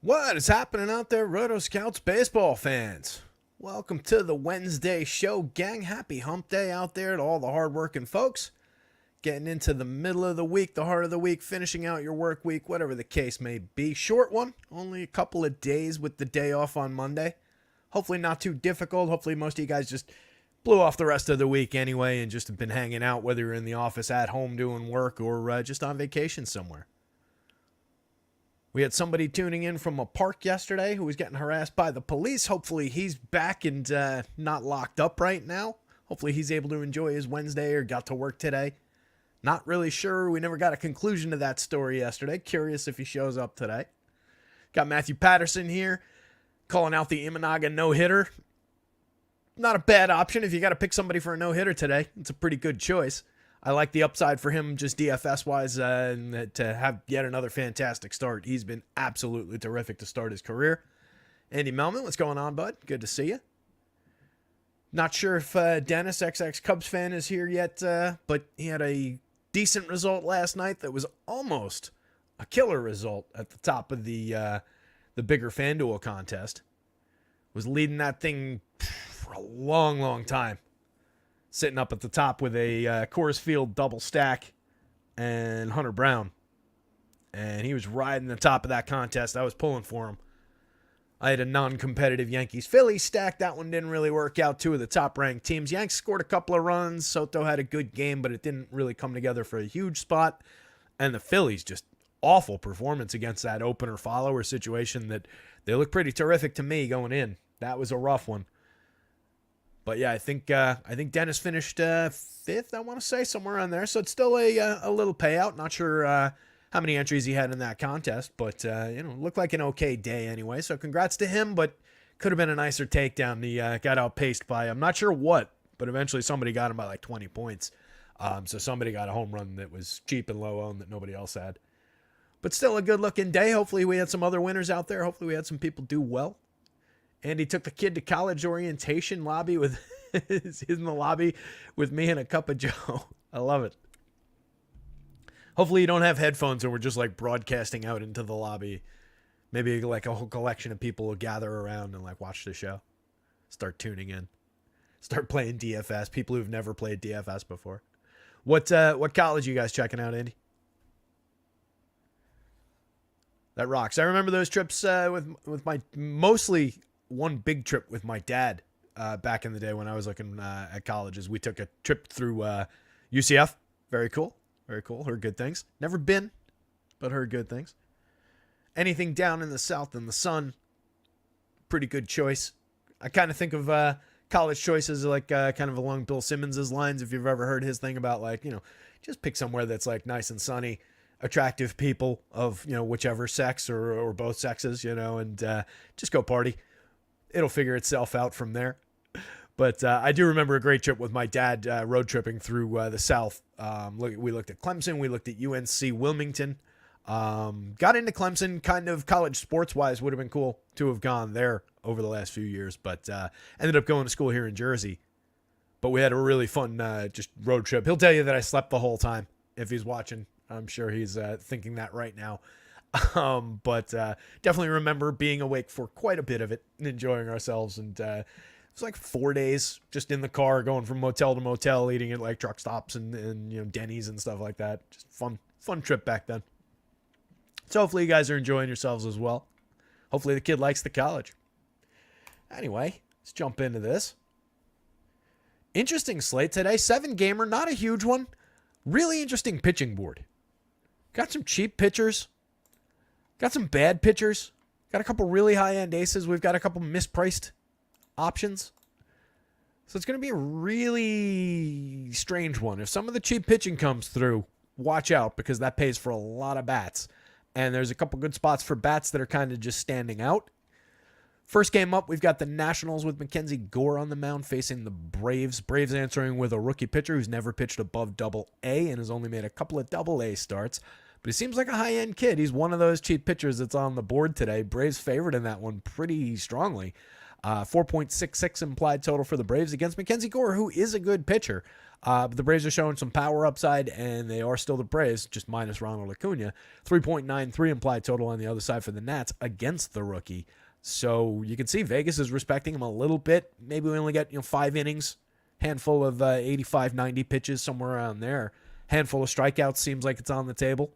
What is happening out there, rotoscouts baseball fans? Welcome to the Wednesday show, gang. Happy hump day out there to all the hardworking folks. Getting into the middle of the week, the heart of the week, finishing out your work week, whatever the case may be. Short one, only a couple of days with the day off on Monday. Hopefully not too difficult. Hopefully most of you guys just blew off the rest of the week anyway and just have been hanging out, whether you're in the office, at home doing work, or just on vacation somewhere. We had somebody tuning in from a park yesterday who was getting harassed by the police. Hopefully he's back and not locked up right now. Hopefully he's able to enjoy his Wednesday or got to work today. Not really sure. We never got a conclusion to that story yesterday. Curious if he shows up today. Got Matthew Patterson here calling out the Imanaga no-hitter. Not a bad option if you got to pick somebody for a no-hitter today. It's a pretty good choice. I like the upside for him just DFS-wise and to have yet another fantastic start. He's been absolutely terrific to start his career. Andy Melman, what's going on, bud? Good to see you. Not sure if Dennis, XX Cubs fan, is here yet, but he had a decent result last night that was almost a killer result at the top of the bigger FanDuel contest. Was leading that thing for a long, long time. Sitting up at the top with a Coors Field double stack and Hunter Brown. And he was riding the top of that contest. I was pulling for him. I had a non-competitive Yankees-Phillies stack. That one didn't really work out. Two of the top-ranked teams. Yanks scored a couple of runs. Soto had a good game, but it didn't really come together for a huge spot. And the Phillies, just awful performance against that opener-follower situation that they look pretty terrific to me going in. That was a rough one. But yeah, I think Dennis finished fifth, I want to say, somewhere on there. So it's still a little payout. Not sure how many entries he had in that contest, but looked like an okay day anyway. So congrats to him, but could have been a nicer takedown. He got outpaced by, I'm not sure what, but eventually somebody got him by like 20 points. So somebody got a home run that was cheap and low owned that nobody else had. But still a good looking day. Hopefully we had some other winners out there. Hopefully we had some people do well. Andy took the kid to college orientation lobby with he's in the lobby with me and a cup of Joe. I love it. Hopefully you don't have headphones and we're just like broadcasting out into the lobby. Maybe like a whole collection of people will gather around and like watch the show. Start tuning in. Start playing DFS. People who've never played DFS before. What college are you guys checking out, Andy? That rocks. I remember those trips with my mostly one big trip with my dad back in the day when I was looking at colleges. We took a trip through UCF. Very cool. Very cool. Heard good things. Never been, but heard good things. Anything down in the South in the sun, pretty good choice. I kind of think of college choices like kind of along Bill Simmons' lines. If you've ever heard his thing about just pick somewhere that's like nice and sunny, attractive people of, whichever sex or both sexes, and just go party. It'll figure itself out from there. But I do remember a great trip with my dad road tripping through the South. We looked at Clemson. We looked at UNC Wilmington. Got into Clemson kind of college sports-wise. Would have been cool to have gone there over the last few years. But ended up going to school here in Jersey. But we had a really fun just road trip. He'll tell you that I slept the whole time if he's watching. I'm sure he's thinking that right now. But definitely remember being awake for quite a bit of it and enjoying ourselves. And it was like 4 days just in the car going from motel to motel, eating at like truck stops and Denny's and stuff like that. Just fun trip back then. So hopefully you guys are enjoying yourselves as well. Hopefully the kid likes the college. Anyway, let's jump into this. Interesting slate today. 7-gamer, not a huge one. Really interesting pitching board. Got some cheap pitchers. Got some bad pitchers. Got a couple really high-end aces. We've got a couple mispriced options. So it's going to be a really strange one. If some of the cheap pitching comes through, watch out because that pays for a lot of bats. And there's a couple good spots for bats that are kind of just standing out. First game up, we've got the Nationals with Mackenzie Gore on the mound facing the Braves. Braves answering with a rookie pitcher who's never pitched above Double-A and has only made a couple of Double-A starts. But he seems like a high-end kid. He's one of those cheap pitchers that's on the board today. Braves favored in that one pretty strongly. 4.66 implied total for the Braves against Mackenzie Gore, who is a good pitcher. But the Braves are showing some power upside, and they are still the Braves, just minus Ronald Acuna. 3.93 implied total on the other side for the Nats against the rookie. So you can see Vegas is respecting him a little bit. Maybe we only get 5 innings, handful of 85, 90 pitches, somewhere around there. Handful of strikeouts seems like it's on the table.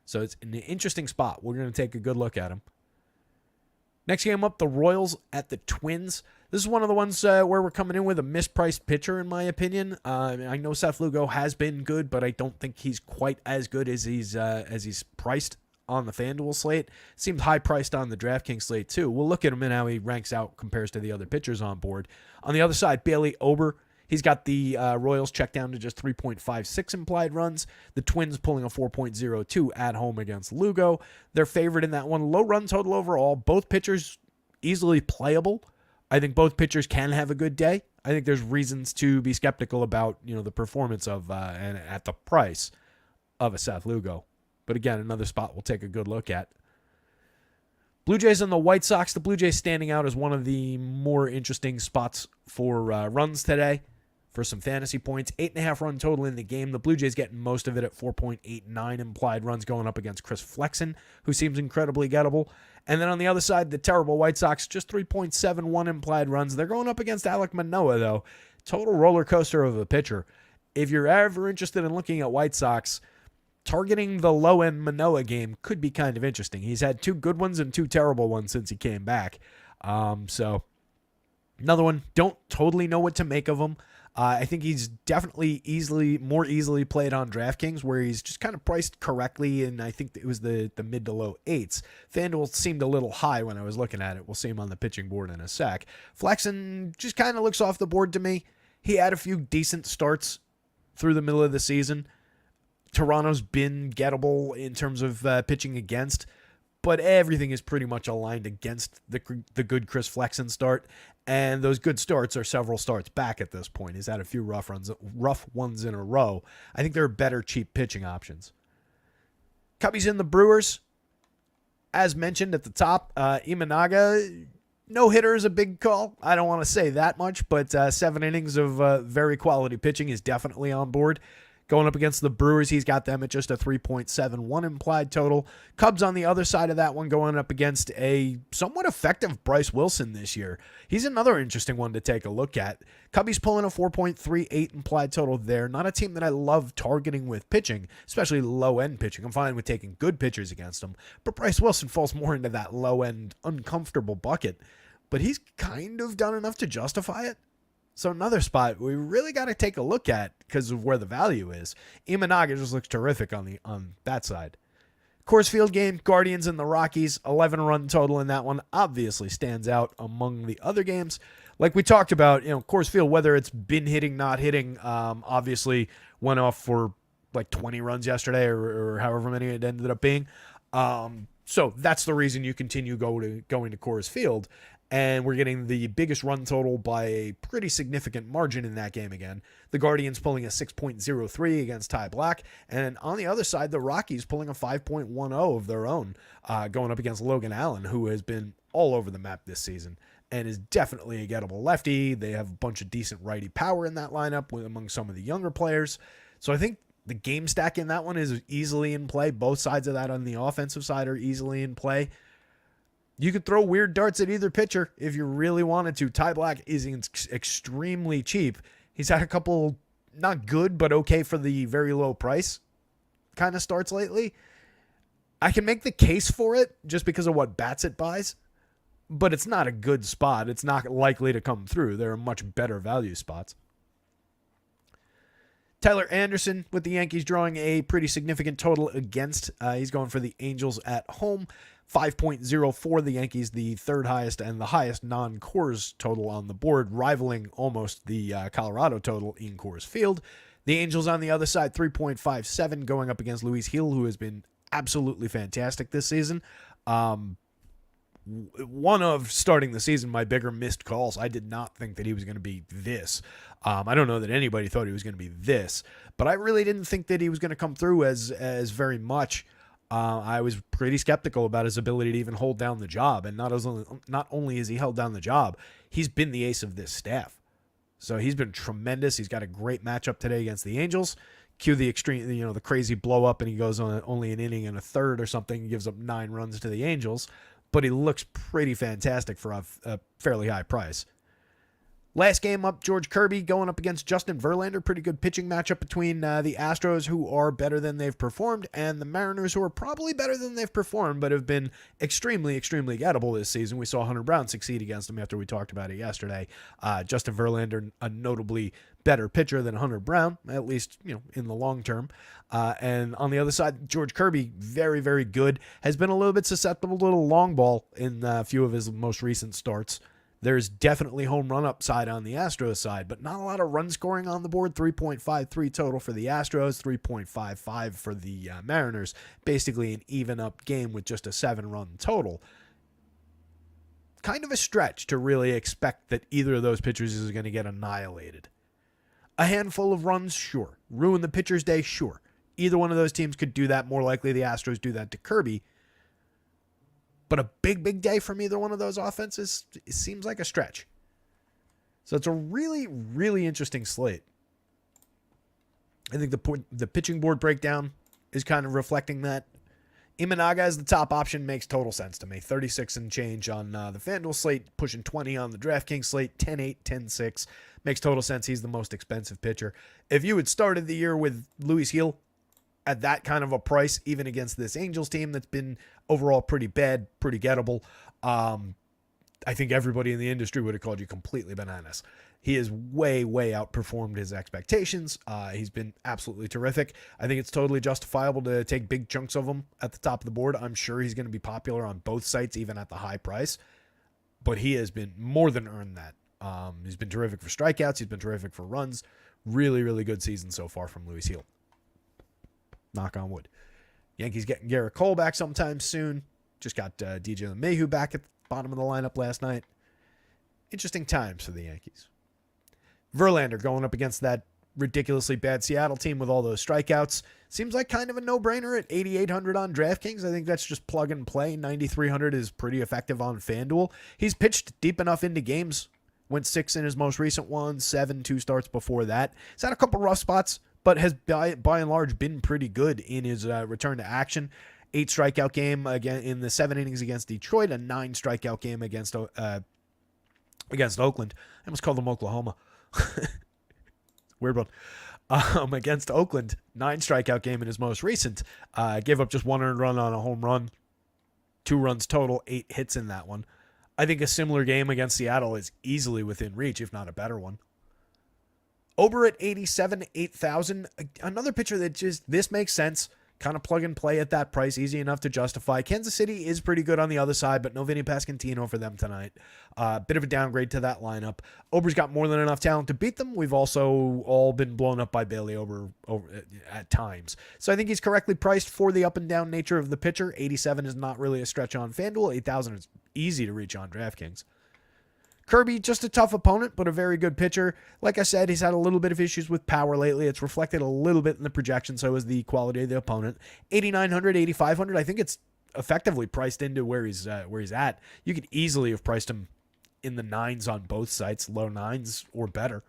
So it's an interesting spot. We're going to take a good look at him. Next game up, the Royals at the Twins. This is one of the ones where we're coming in with a mispriced pitcher, in my opinion. I know Seth Lugo has been good, but I don't think he's quite as good as he's priced on the FanDuel slate. Seems high priced on the DraftKings slate too. We'll look at him and how he ranks out compares to the other pitchers on board. On the other side, Bailey Ober. He's got the Royals checked down to just 3.56 implied runs. The Twins pulling a 4.02 at home against Lugo. They're favored in that one. Low run total overall. Both pitchers easily playable. I think both pitchers can have a good day. I think there's reasons to be skeptical about the performance of and at the price of a Seth Lugo. But again, another spot we'll take a good look at. Blue Jays and the White Sox. The Blue Jays standing out as one of the more interesting spots for runs today. For some fantasy points, 8.5 run total in the game. The Blue Jays getting most of it at 4.89 implied runs going up against Chris Flexen, who seems incredibly gettable. And then on the other side, the terrible White Sox, just 3.71 implied runs. They're going up against Alek Manoah, though. Total roller coaster of a pitcher. If you're ever interested in looking at White Sox, targeting the low-end Manoah game could be kind of interesting. He's had 2 good ones and 2 terrible ones since he came back. So another one, don't totally know what to make of him. I think he's definitely more easily played on DraftKings, where he's just kind of priced correctly, and I think it was the mid to low 8s. FanDuel seemed a little high when I was looking at it. We'll see him on the pitching board in a sec. Flexen just kind of looks off the board to me. He had a few decent starts through the middle of the season. Toronto's been gettable in terms of pitching against, but everything is pretty much aligned against the good Chris Flexen start, and those good starts are several starts back at this point. He's had a few rough ones in a row. I think there are better cheap pitching options. Cubbies and the Brewers, as mentioned at the top, Imanaga, no hitter is a big call. I don't want to say that much, but 7 innings of very quality pitching is definitely on board. Going up against the Brewers, he's got them at just a 3.71 implied total. Cubs on the other side of that one going up against a somewhat effective Bryce Wilson this year. He's another interesting one to take a look at. Cubbies pulling a 4.38 implied total there. Not a team that I love targeting with pitching, especially low-end pitching. I'm fine with taking good pitchers against them, but Bryce Wilson falls more into that low-end uncomfortable bucket. But he's kind of done enough to justify it. So another spot we really got to take a look at because of where the value is. Imanaga just looks terrific on that side. Coors Field game, Guardians and the Rockies, 11-run total in that one obviously stands out among the other games. Like we talked about, Coors Field, whether it's been hitting, not hitting, obviously went off for like 20 runs yesterday or however many it ended up being. So that's the reason you continue going to Coors Field. And we're getting the biggest run total by a pretty significant margin in that game again. The Guardians pulling a 6.03 against Ty Black. And on the other side, the Rockies pulling a 5.10 of their own, going up against Logan Allen, who has been all over the map this season and is definitely a gettable lefty. They have a bunch of decent righty power in that lineup among some of the younger players. So I think the game stack in that one is easily in play. Both sides of that on the offensive side are easily in play. You could throw weird darts at either pitcher if you really wanted to. Ty Black is extremely cheap. He's had a couple not good, but okay for the very low price kind of starts lately. I can make the case for it just because of what bats it buys, but it's not a good spot. It's not likely to come through. There are much better value spots. Tyler Anderson with the Yankees drawing a pretty significant total against. He's going for the Angels at home. 5.04 the Yankees, the third highest and the highest non-Coors total on the board, rivaling almost the Colorado total in Coors Field. The Angels on the other side, 3.57, going up against Luis Gil, who has been absolutely fantastic this season. One of starting the season, my bigger missed calls. I did not think that he was going to be this. I don't know that anybody thought he was going to be this, but I really didn't think that he was going to come through as very much. I was pretty skeptical about his ability to even hold down the job, and not only has he held down the job, he's been the ace of this staff. So he's been tremendous. He's got a great matchup today against the Angels. Cue the extreme, the crazy blow up, and he goes on only an inning and a third or something, and gives up 9 runs to the Angels. But he looks pretty fantastic for a fairly high price. Last game up, George Kirby going up against Justin Verlander. Pretty good pitching matchup between the Astros, who are better than they've performed, and the Mariners, who are probably better than they've performed, but have been extremely, extremely gettable this season. We saw Hunter Brown succeed against them after we talked about it yesterday. Justin Verlander, a notably better pitcher than Hunter Brown, at least in the long term. And on the other side, George Kirby, very, very good. Has been a little bit susceptible to the long ball in a few of his most recent starts. There's definitely home run upside on the Astros side, but not a lot of run scoring on the board. 3.53 total for the Astros, 3.55 for the Mariners. Basically an even up game with just a 7-run total. Kind of a stretch to really expect that either of those pitchers is going to get annihilated. A handful of runs, sure. Ruin the pitcher's day, sure. Either one of those teams could do that. More likely the Astros do that to Kirby. But a big, big day from either one of those offenses, it seems like a stretch. So it's a really, really interesting slate. I think the pitching board breakdown is kind of reflecting that. Imanaga as the top option makes total sense to me. 36 and change on the FanDuel slate, pushing 20 on the DraftKings slate, 10-8, 10-6. Makes total sense. He's the most expensive pitcher. If you had started the year with Luis Gil at that kind of a price, even against this Angels team that's been overall pretty bad, pretty gettable, I think everybody in the industry would have called you completely bananas. He has way, way outperformed his expectations. He's been absolutely terrific. I think it's totally justifiable to take big chunks of him at the top of the board. I'm sure he's going to be popular on both sites, even at the high price. But he has been more than earned that. He's been terrific for strikeouts. He's been terrific for runs. Really, really good season so far from Luis Gil. Knock on wood. Yankees getting Garrett Cole back sometime soon. Just got DJ LeMahieu back at the bottom of the lineup last night. Interesting times for the Yankees. Verlander going up against that ridiculously bad Seattle team with all those strikeouts. Seems like kind of a no-brainer at 8,800 on DraftKings. I think that's just plug and play. 9,300 is pretty effective on FanDuel. He's pitched deep enough into games. Went 6 in his most recent one, 7 2 starts before that. He's had a couple rough spots, but has by and large been pretty good in his return to action. 8 strikeout game again in the 7 innings against Detroit, a 9 strikeout game against Oakland. I almost called them Oklahoma. Weird one. Against Oakland, 9 strikeout game in his most recent. Gave up just 1 earned run on a home run, 2 runs total, 8 hits in that one. I think a similar game against Seattle is easily within reach, if not a better one. Ober at 87, 8,000. Another pitcher that just, this makes sense. Kind of plug and play at that price, easy enough to justify. Kansas City is pretty good on the other side, but no Vinny Pasquantino for them tonight. Bit of a downgrade to that lineup. Ober's got more than enough talent to beat them. We've also all been blown up by Bailey Ober at times. So I think he's correctly priced for the up and down nature of the pitcher. 87 is not really a stretch on FanDuel. 8,000 is easy to reach on DraftKings. Kirby, just a tough opponent, but a very good pitcher. Like I said, he's had a little bit of issues with power lately. It's reflected a little bit in the projection, so is the quality of the opponent. 8,900, 8,500, I think it's effectively priced into where he's at. You could easily have priced him in the 9s on both sites, low 9s or better.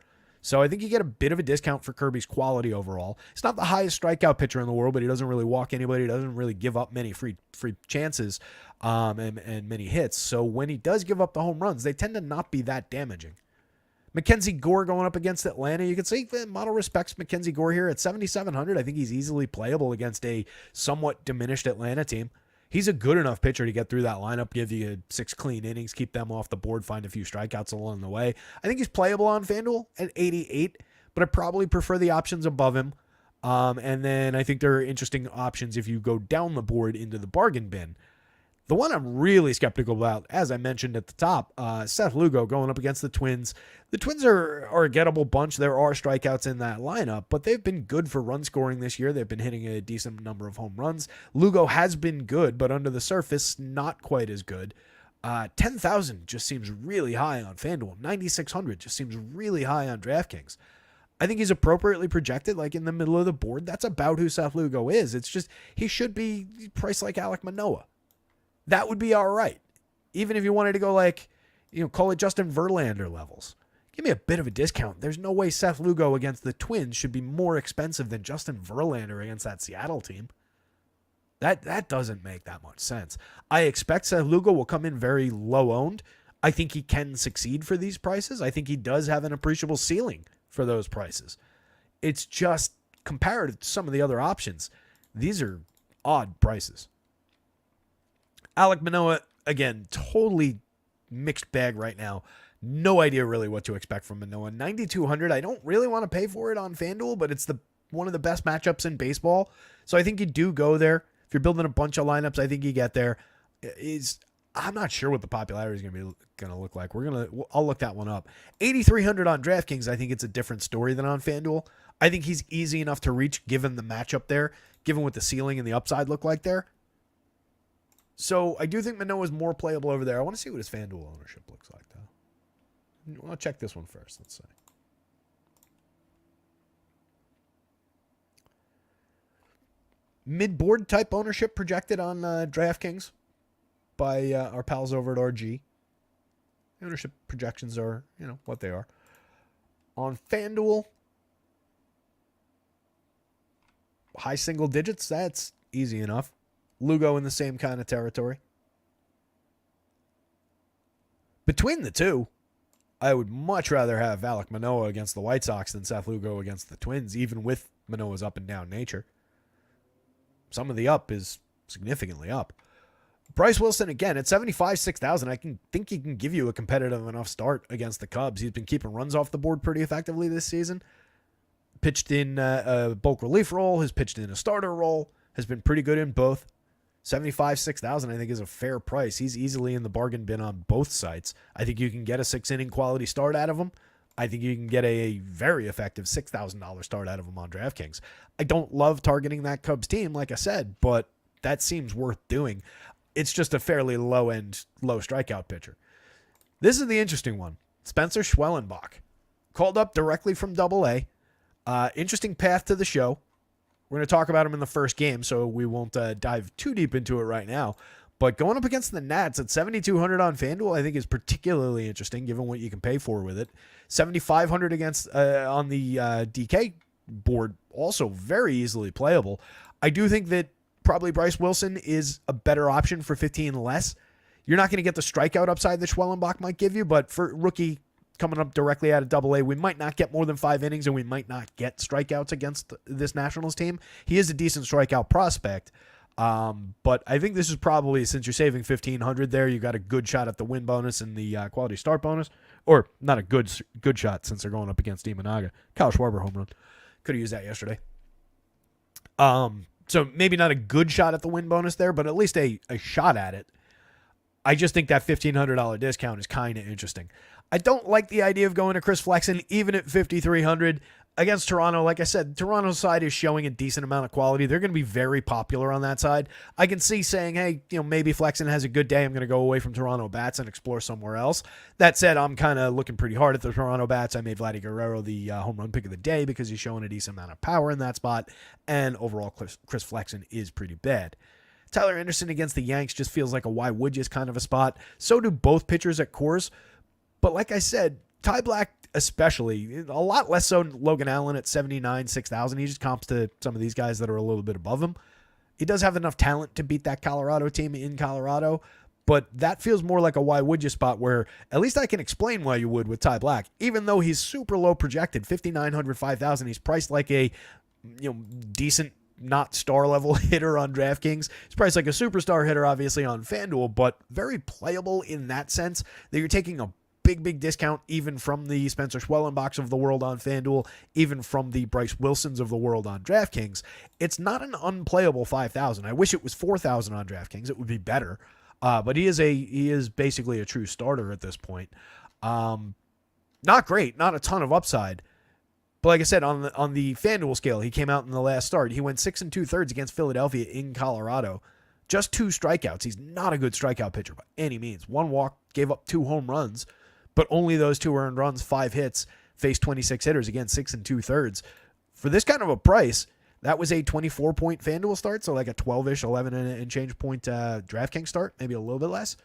So I think you get a bit of a discount for Kirby's quality overall. He's not the highest strikeout pitcher in the world, but he doesn't really walk anybody. He doesn't really give up many free chances and many hits. So when he does give up the home runs, they tend to not be that damaging. Mackenzie Gore going up against Atlanta. You can see the model respects Mackenzie Gore here at 7,700. I think he's easily playable against a somewhat diminished Atlanta team. He's a good enough pitcher to get through that lineup, give you 6 clean innings, keep them off the board, find a few strikeouts along the way. I think he's playable on FanDuel at 88, but I probably prefer the options above him. And then I think there are interesting options if you go down the board into the bargain bin. The one I'm really skeptical about, as I mentioned at the top, Seth Lugo going up against the Twins. The Twins are a gettable bunch. There are strikeouts in that lineup, but they've been good for run scoring this year. They've been hitting a decent number of home runs. Lugo has been good, but under the surface, not quite as good. 10,000 just seems really high on FanDuel. 9,600 just seems really high on DraftKings. I think he's appropriately projected, like in the middle of the board. That's about who Seth Lugo is. It's just he should be priced like Alek Manoah. That would be all right. Even if you wanted to go call it Justin Verlander levels. Give me a bit of a discount. There's no way Seth Lugo against the Twins should be more expensive than Justin Verlander against that Seattle team. That doesn't make that much sense. I expect Seth Lugo will come in very low owned. I think he can succeed for these prices. I think he does have an appreciable ceiling for those prices. It's just comparative to some of the other options. These are odd prices. Alek Manoah, again, totally mixed bag right now. No idea really what to expect from Manoah. 9,200. I don't really want to pay for it on FanDuel, but it's one of the best matchups in baseball. So I think you do go there. If you're building a bunch of lineups, I think you get there. I'm not sure what the popularity is going to look like. I'll look that one up. 8,300 on DraftKings. I think it's a different story than on FanDuel. I think he's easy enough to reach given the matchup there, given what the ceiling and the upside look like there. So I do think Manoah is more playable over there. I want to see what his FanDuel ownership looks like, though. I'll check this one first. Let's see. Mid-board type ownership projected on DraftKings by our pals over at RG. The ownership projections are, what they are. On FanDuel, high single digits, that's easy enough. Lugo in the same kind of territory. Between the two, I would much rather have Alek Manoah against the White Sox than Seth Lugo against the Twins, even with Manoah's up and down nature. Some of the up is significantly up. Bryce Wilson, again, at 75, 6,000, I think he can give you a competitive enough start against the Cubs. He's been keeping runs off the board pretty effectively this season. Pitched in a bulk relief role, has pitched in a starter role, has been pretty good in both. 75, 6,000, I think, is a fair price. He's easily in the bargain bin on both sites. I think you can get a 6-inning quality start out of him. I think you can get a very effective $6,000 start out of him on DraftKings. I don't love targeting that Cubs team, like I said, but that seems worth doing. It's just a fairly low-end, low strikeout pitcher. This is the interesting one. Spencer Schwellenbach. Called up directly from AA. Interesting path to the show. We're going to talk about him in the first game, so we won't dive too deep into it right now. But going up against the Nats at 7,200 on FanDuel, I think is particularly interesting given what you can pay for with it. 7,500 against on the DK board, also very easily playable. I do think that probably Bryce Wilson is a better option for 15 less. You're not going to get the strikeout upside that Schwellenbach might give you, but for rookie coming up directly out of AA, we might not get more than 5 innings, and we might not get strikeouts against this Nationals team. He is a decent strikeout prospect. But I think this is probably, since you're saving 1,500 there, you got a good shot at the win bonus and the quality start bonus, or not a good shot since they're going up against Imanaga. Kyle Schwarber home run. Could have used that yesterday. So maybe not a good shot at the win bonus there, but at least a shot at it. I just think that $1,500 discount is kind of interesting. I don't like the idea of going to Chris Flexen, even at 5,300 against Toronto. Like I said, Toronto's side is showing a decent amount of quality. They're going to be very popular on that side. I can see saying, hey, maybe Flexen has a good day. I'm going to go away from Toronto bats and explore somewhere else. That said, I'm kind of looking pretty hard at the Toronto bats. I made Vladdy Guerrero the home run pick of the day because he's showing a decent amount of power in that spot. And overall, Chris Flexen is pretty bad. Tyler Anderson against the Yanks just feels like a why would you kind of a spot. So do both pitchers at Coors. But like I said, Ty Black especially, a lot less so Logan Allen at 79, 6,000. He just comps to some of these guys that are a little bit above him. He does have enough talent to beat that Colorado team in Colorado, but that feels more like a why would you spot where at least I can explain why you would with Ty Black. Even though he's super low projected, 5,900, 5,000, he's priced like a decent, not star level hitter on DraftKings. He's priced like a superstar hitter, obviously, on FanDuel, but very playable in that sense that you're taking a big discount even from the Spencer Schwellenbachs of the world on FanDuel, even from the Bryce Wilsons of the world on DraftKings. It's not an unplayable 5,000. I wish it was 4,000 on DraftKings. It would be better. But he is basically a true starter at this point. Not great, not a ton of upside. But like I said, on the FanDuel scale, he came out in the last start. He went 6 2/3 against Philadelphia in Colorado. Just 2 strikeouts. He's not a good strikeout pitcher by any means. 1 walk, gave up 2 home runs. But only those 2 earned runs, 5 hits, faced 26 hitters, again, 6 2/3. For this kind of a price, that was a 24-point FanDuel start, so like a 12-ish, 11 and change point DraftKings start, maybe a little bit less.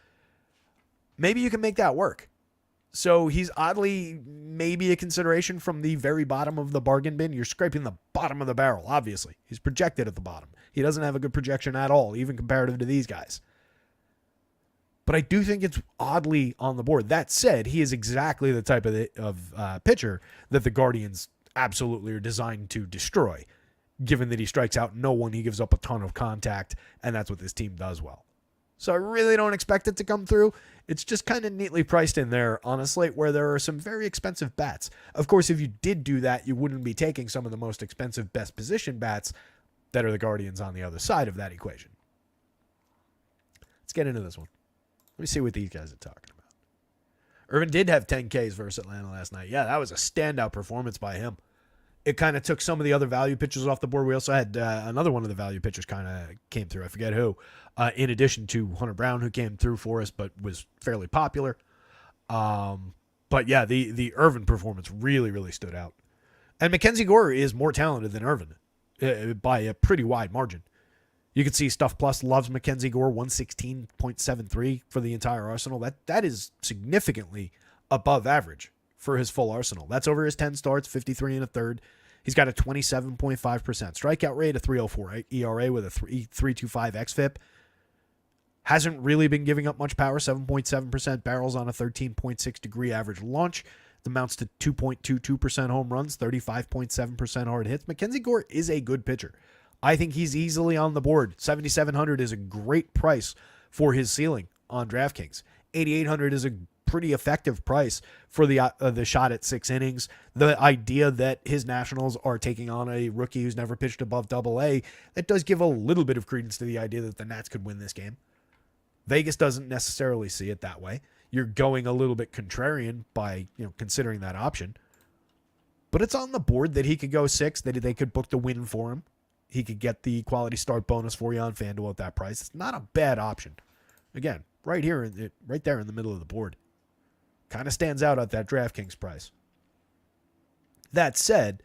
Maybe you can make that work. So he's oddly maybe a consideration from the very bottom of the bargain bin. You're scraping the bottom of the barrel, obviously. He's projected at the bottom. He doesn't have a good projection at all, even comparative to these guys. But I do think it's oddly on the board. That said, he is exactly the type of pitcher that the Guardians absolutely are designed to destroy. Given that he strikes out no one, he gives up a ton of contact, and that's what this team does well. So I really don't expect it to come through. It's just kind of neatly priced in there on a slate where there are some very expensive bats. Of course, if you did do that, you wouldn't be taking some of the most expensive best position bats that are the Guardians on the other side of that equation. Let's get into this one. Let me see what these guys are talking about. Irvin did have 10 Ks versus Atlanta last night. Yeah, that was a standout performance by him. It kind of took some of the other value pitchers off the board. We also had another one of the value pitchers kind of came through. I forget who. In addition to Hunter Brown, who came through for us, but was fairly popular. But yeah, the Irvin performance really, really stood out. And Mackenzie Gore is more talented than Irvin by a pretty wide margin. You can see Stuff Plus loves Mackenzie Gore, 116.73 for the entire arsenal. That is significantly above average for his full arsenal. That's over his 10 starts, 53 and a third. He's got a 27.5% strikeout rate, a 3.04 ERA with a 3.25 xFIP. Hasn't really been giving up much power, 7.7% barrels on a 13.6 degree average launch. It amounts to 2.22% home runs, 35.7% hard hits. Mackenzie Gore is a good pitcher. I think he's easily on the board. 7,700 is a great price for his ceiling on DraftKings. 8,800 is a pretty effective price for the shot at 6 innings. The idea that his Nationals are taking on a rookie who's never pitched above AA, that does give a little bit of credence to the idea that the Nats could win this game. Vegas doesn't necessarily see it that way. You're going a little bit contrarian by considering that option. But it's on the board that he could go 6, that they could book the win for him. He could get the quality start bonus for you on FanDuel at that price. It's not a bad option. Again, right here, right there in the middle of the board. Kind of stands out at that DraftKings price. That said,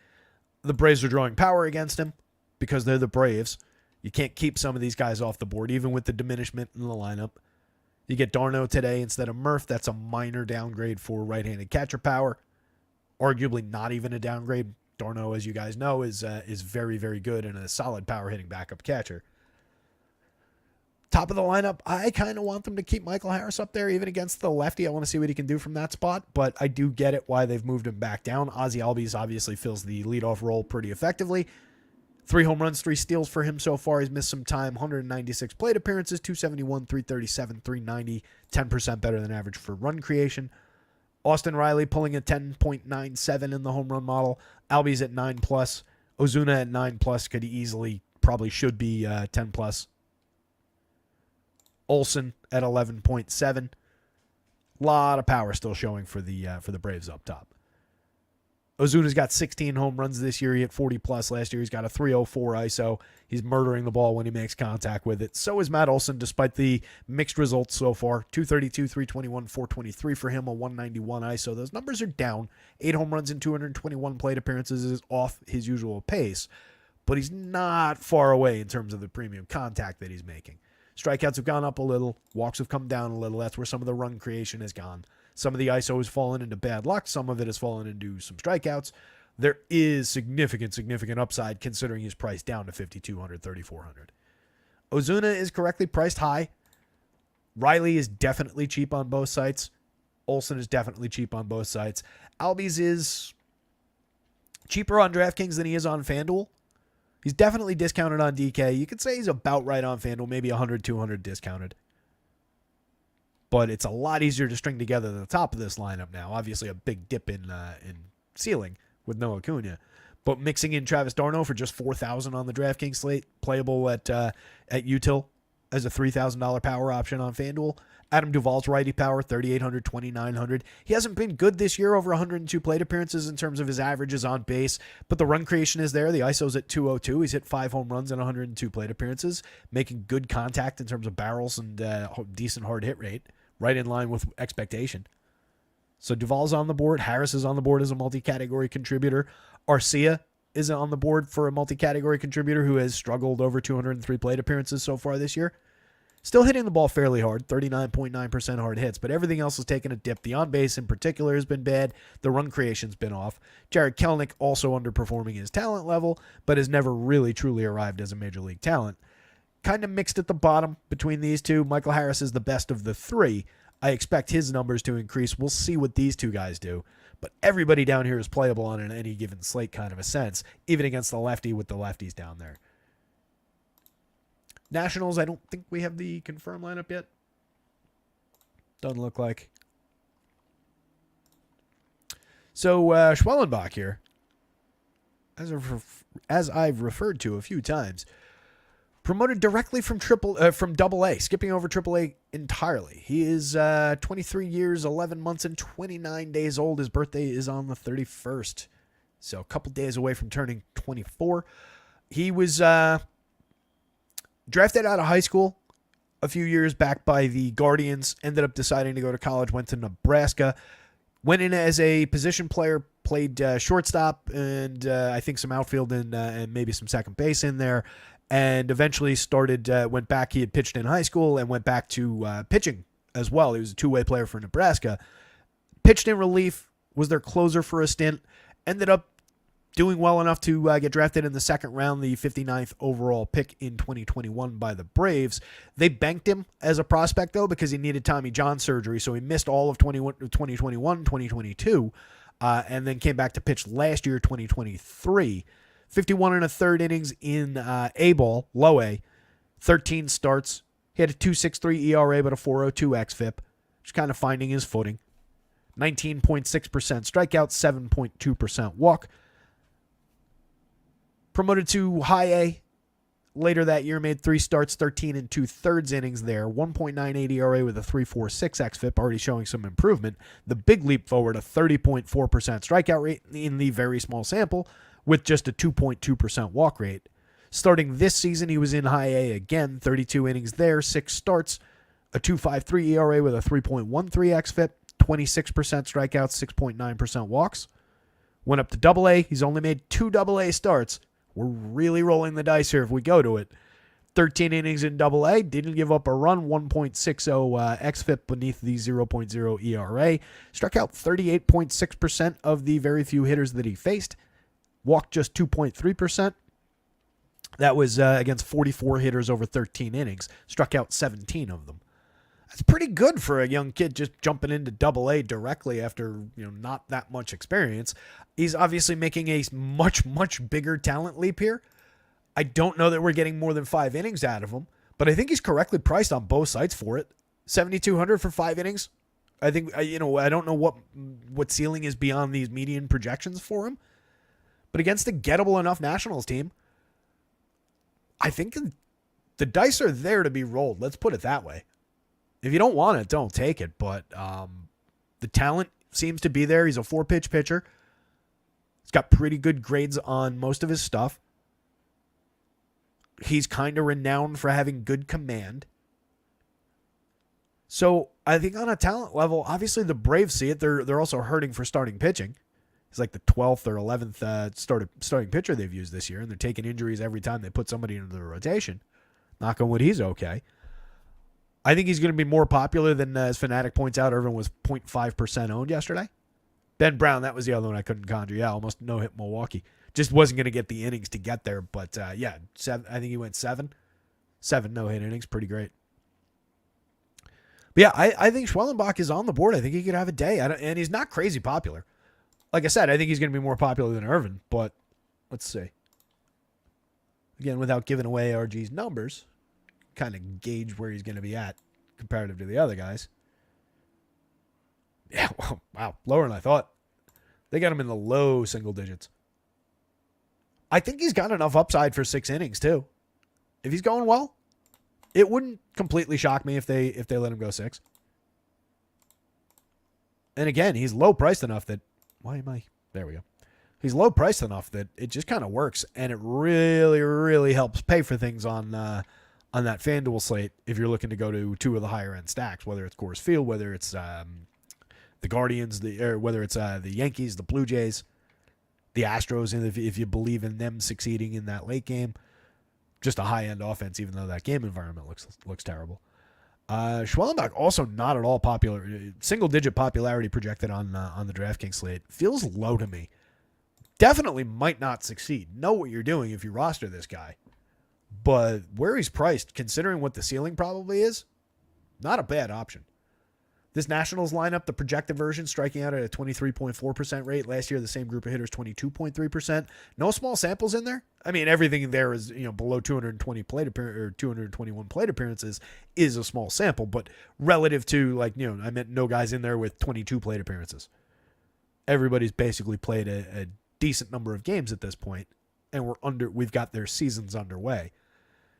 the Braves are drawing power against him because they're the Braves. You can't keep some of these guys off the board, even with the diminishment in the lineup. You get Darno today instead of Murph. That's a minor downgrade for right-handed catcher power. Arguably not even a downgrade. Darno, as you guys know, is very, very good and a solid power-hitting backup catcher. Top of the lineup, I kind of want them to keep Michael Harris up there, even against the lefty. I want to see what he can do from that spot, but I do get it why they've moved him back down. Ozzie Albies obviously fills the leadoff role pretty effectively. 3 home runs, 3 steals for him so far. He's missed some time, 196 plate appearances, 271, 337, 390, 10% better than average for run creation. Austin Riley pulling a 10.97 in the home run model. Albies at 9+. Ozuna at 9+. Could easily, probably should be 10+. Olsen at 11.7. Lot of power still showing for the Braves up top. Ozuna's got 16 home runs this year. He hit 40+ last year. He's got a 304 ISO. He's murdering the ball when he makes contact with it. So is Matt Olson, despite the mixed results so far. 232, 321, 423 for him, a 191 ISO. Those numbers are down. 8 home runs and 221 plate appearances is off his usual pace, but he's not far away in terms of the premium contact that he's making. Strikeouts have gone up a little. Walks have come down a little. That's where some of the run creation has gone. Some of the ISO has fallen into bad luck. Some of it has fallen into some strikeouts. There is significant upside considering he's priced down to 5,200, 3,400. Ozuna is correctly priced high. Riley is definitely cheap on both sites. Olsen is definitely cheap on both sites. Albies is cheaper on DraftKings than he is on FanDuel. He's definitely discounted on DK. You could say he's about right on FanDuel, maybe 100, 200 discounted. But it's a lot easier to string together the top of this lineup now. Obviously, a big dip in ceiling with no Acuna. But mixing in Travis Darno for just $4,000 on the DraftKings slate, playable at Util as a $3,000 power option on FanDuel. Adam Duvall's righty power, 3,800, 2,900. He hasn't been good this year, over 102 plate appearances in terms of his averages on base, but the run creation is there. The ISO's at 202. He's hit 5 home runs and 102 plate appearances, making good contact in terms of barrels and decent hard hit rate, right in line with expectation. So Duvall's on the board. Harris is on the board as a multi-category contributor. Arcia is on the board for a multi-category contributor who has struggled over 203 plate appearances so far this year. Still hitting the ball fairly hard, 39.9% hard hits, but everything else has taken a dip. The on-base in particular has been bad. The run creation's been off. Jared Kelenic also underperforming his talent level, but has never really truly arrived as a major league talent. Kind of mixed at the bottom between these two. Michael Harris is the best of the three. I expect his numbers to increase. We'll see what these two guys do. But everybody down here is playable on an any given slate kind of a sense, even against the lefty with the lefties down there. Nationals, I don't think we have the confirmed lineup yet. Doesn't look like. So Schwellenbach here, as I've referred to a few times, promoted directly from Double A, skipping over Triple A entirely. He is 23 years, 11 months, and 29 days old. His birthday is on the 31st, so a couple days away from turning 24. He was drafted out of high school a few years back by the Guardians, ended up deciding to go to college, went to Nebraska, went in as a position player, played shortstop and I think some outfield and maybe some second base in there, and eventually went back. He had pitched in high school and went back to pitching as well. He was a two-way player for Nebraska. Pitched in relief, was their closer for a stint, ended up doing well enough to get drafted in the second round, the 59th overall pick in 2021 by the Braves. They banked him as a prospect, though, because he needed Tommy John surgery, so he missed all of 2021, 2022, and then came back to pitch last year, 2023. 51 and a third innings in A-ball, low A, 13 starts. He had a 2.63 ERA, but a 4.02 xFIP, just kind of finding his footing. 19.6% strikeout, 7.2% walk. Promoted to high A later that year, made 3 starts, 13 and 2/3 innings there. 1.98 ERA with a 3.46 xFIP, already showing some improvement. The big leap forward, a 30.4% strikeout rate in the very small sample, with just a 2.2% walk rate. Starting this season, he was in high A again, 32 innings there, 6 starts, a 2.53 ERA with a 3.13 xFIP, 26% strikeouts, 6.9% walks. Went up to Double A. He's only made 2 Double A starts. We're really rolling the dice here if we go to it. 13 innings in Double A, didn't give up a run, 1.60 xFIP beneath the 0.0 ERA. Struck out 38.6% of the very few hitters that he faced. Walked just 2.3%. That was against 44 hitters over 13 innings. Struck out 17 of them. That's pretty good for a young kid just jumping into Double A directly after not that much experience. He's obviously making a much, much bigger talent leap here. I don't know that we're getting more than 5 innings out of him, but I think he's correctly priced on both sites for it. $7,200 for 5 innings. I think I don't know what ceiling is beyond these median projections for him, but against a gettable enough Nationals team, I think the dice are there to be rolled. Let's put it that way. If you don't want it, don't take it. But the talent seems to be there. He's a 4-pitch pitcher. He's got pretty good grades on most of his stuff. He's kind of renowned for having good command. So I think on a talent level, obviously the Braves see it. They're also hurting for starting pitching. He's like the 12th or 11th starting pitcher they've used this year, and they're taking injuries every time they put somebody into the rotation. Knock on wood, he's okay. I think he's going to be more popular than, as Fanatic points out, Irvin was 0.5% owned yesterday. Ben Brown, that was the other one I couldn't conjure. Yeah, almost no-hit Milwaukee. Just wasn't going to get the innings to get there. But, I think he went 7. 7 no-hit innings. Pretty great. But, yeah, I think Schwellenbach is on the board. I think he could have a day. And he's not crazy popular. Like I said, I think he's going to be more popular than Irvin. But let's see. Again, without giving away RG's numbers, kind of gauge where he's going to be at comparative to the other guys. Yeah, wow, lower than I thought. They got him in the low single digits. I think he's got enough upside for 6 innings too. If he's going well, it wouldn't completely shock me if they let him go 6. And again, he's low priced enough that there we go. He's low priced enough that it just kind of works, and it really, really helps pay for things on that FanDuel slate if you're looking to go to 2 of the higher end stacks, whether it's Coors Field, whether it's the Guardians, whether it's the Yankees, the Blue Jays, the Astros, and if you believe in them succeeding in that late game. Just a high end offense, even though that game environment looks terrible. Schwellenbach also not at all popular. Single-digit popularity projected on the DraftKings slate. Feels low to me. Definitely might not succeed. Know what you're doing if you roster this guy. But where he's priced, considering what the ceiling probably is, not a bad option. This Nationals lineup, the projected version, striking out at a 23.4% rate. Last year, the same group of hitters, 22.3%. No small samples in there. I mean, everything there is, below 220 plate or 221 plate appearances is a small sample, but relative to I meant no guys in there with 22 plate appearances. Everybody's basically played a decent number of games at this point, and we've got their seasons underway.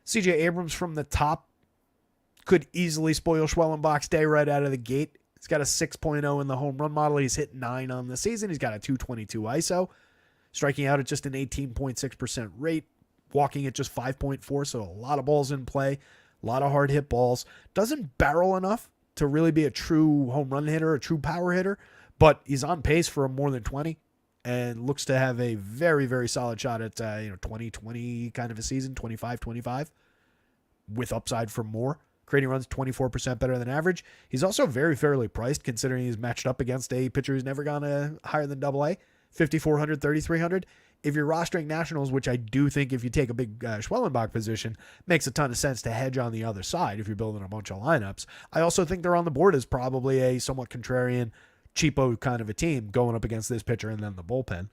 CJ Abrams from the top could easily spoil Schwellenbach's day right out of the gate. He's got a 6.0 in the home run model. He's hit 9 on the season. He's got a 222 ISO, striking out at just an 18.6% rate, walking at just 5.4, so a lot of balls in play, a lot of hard hit balls. Doesn't barrel enough to really be a true home run hitter, a true power hitter, but he's on pace for a more than 20 and looks to have a very, very solid shot at 20 kind of a season, 25 with upside for more. Creating runs 24% better than average. He's also very fairly priced considering he's matched up against a pitcher who's never gone higher than AA, 5,400, 3,300. If you're rostering Nationals, which I do think if you take a big Schwellenbach position, makes a ton of sense to hedge on the other side if you're building a bunch of lineups. I also think they're on the board as probably a somewhat contrarian, cheapo kind of a team going up against this pitcher and then the bullpen.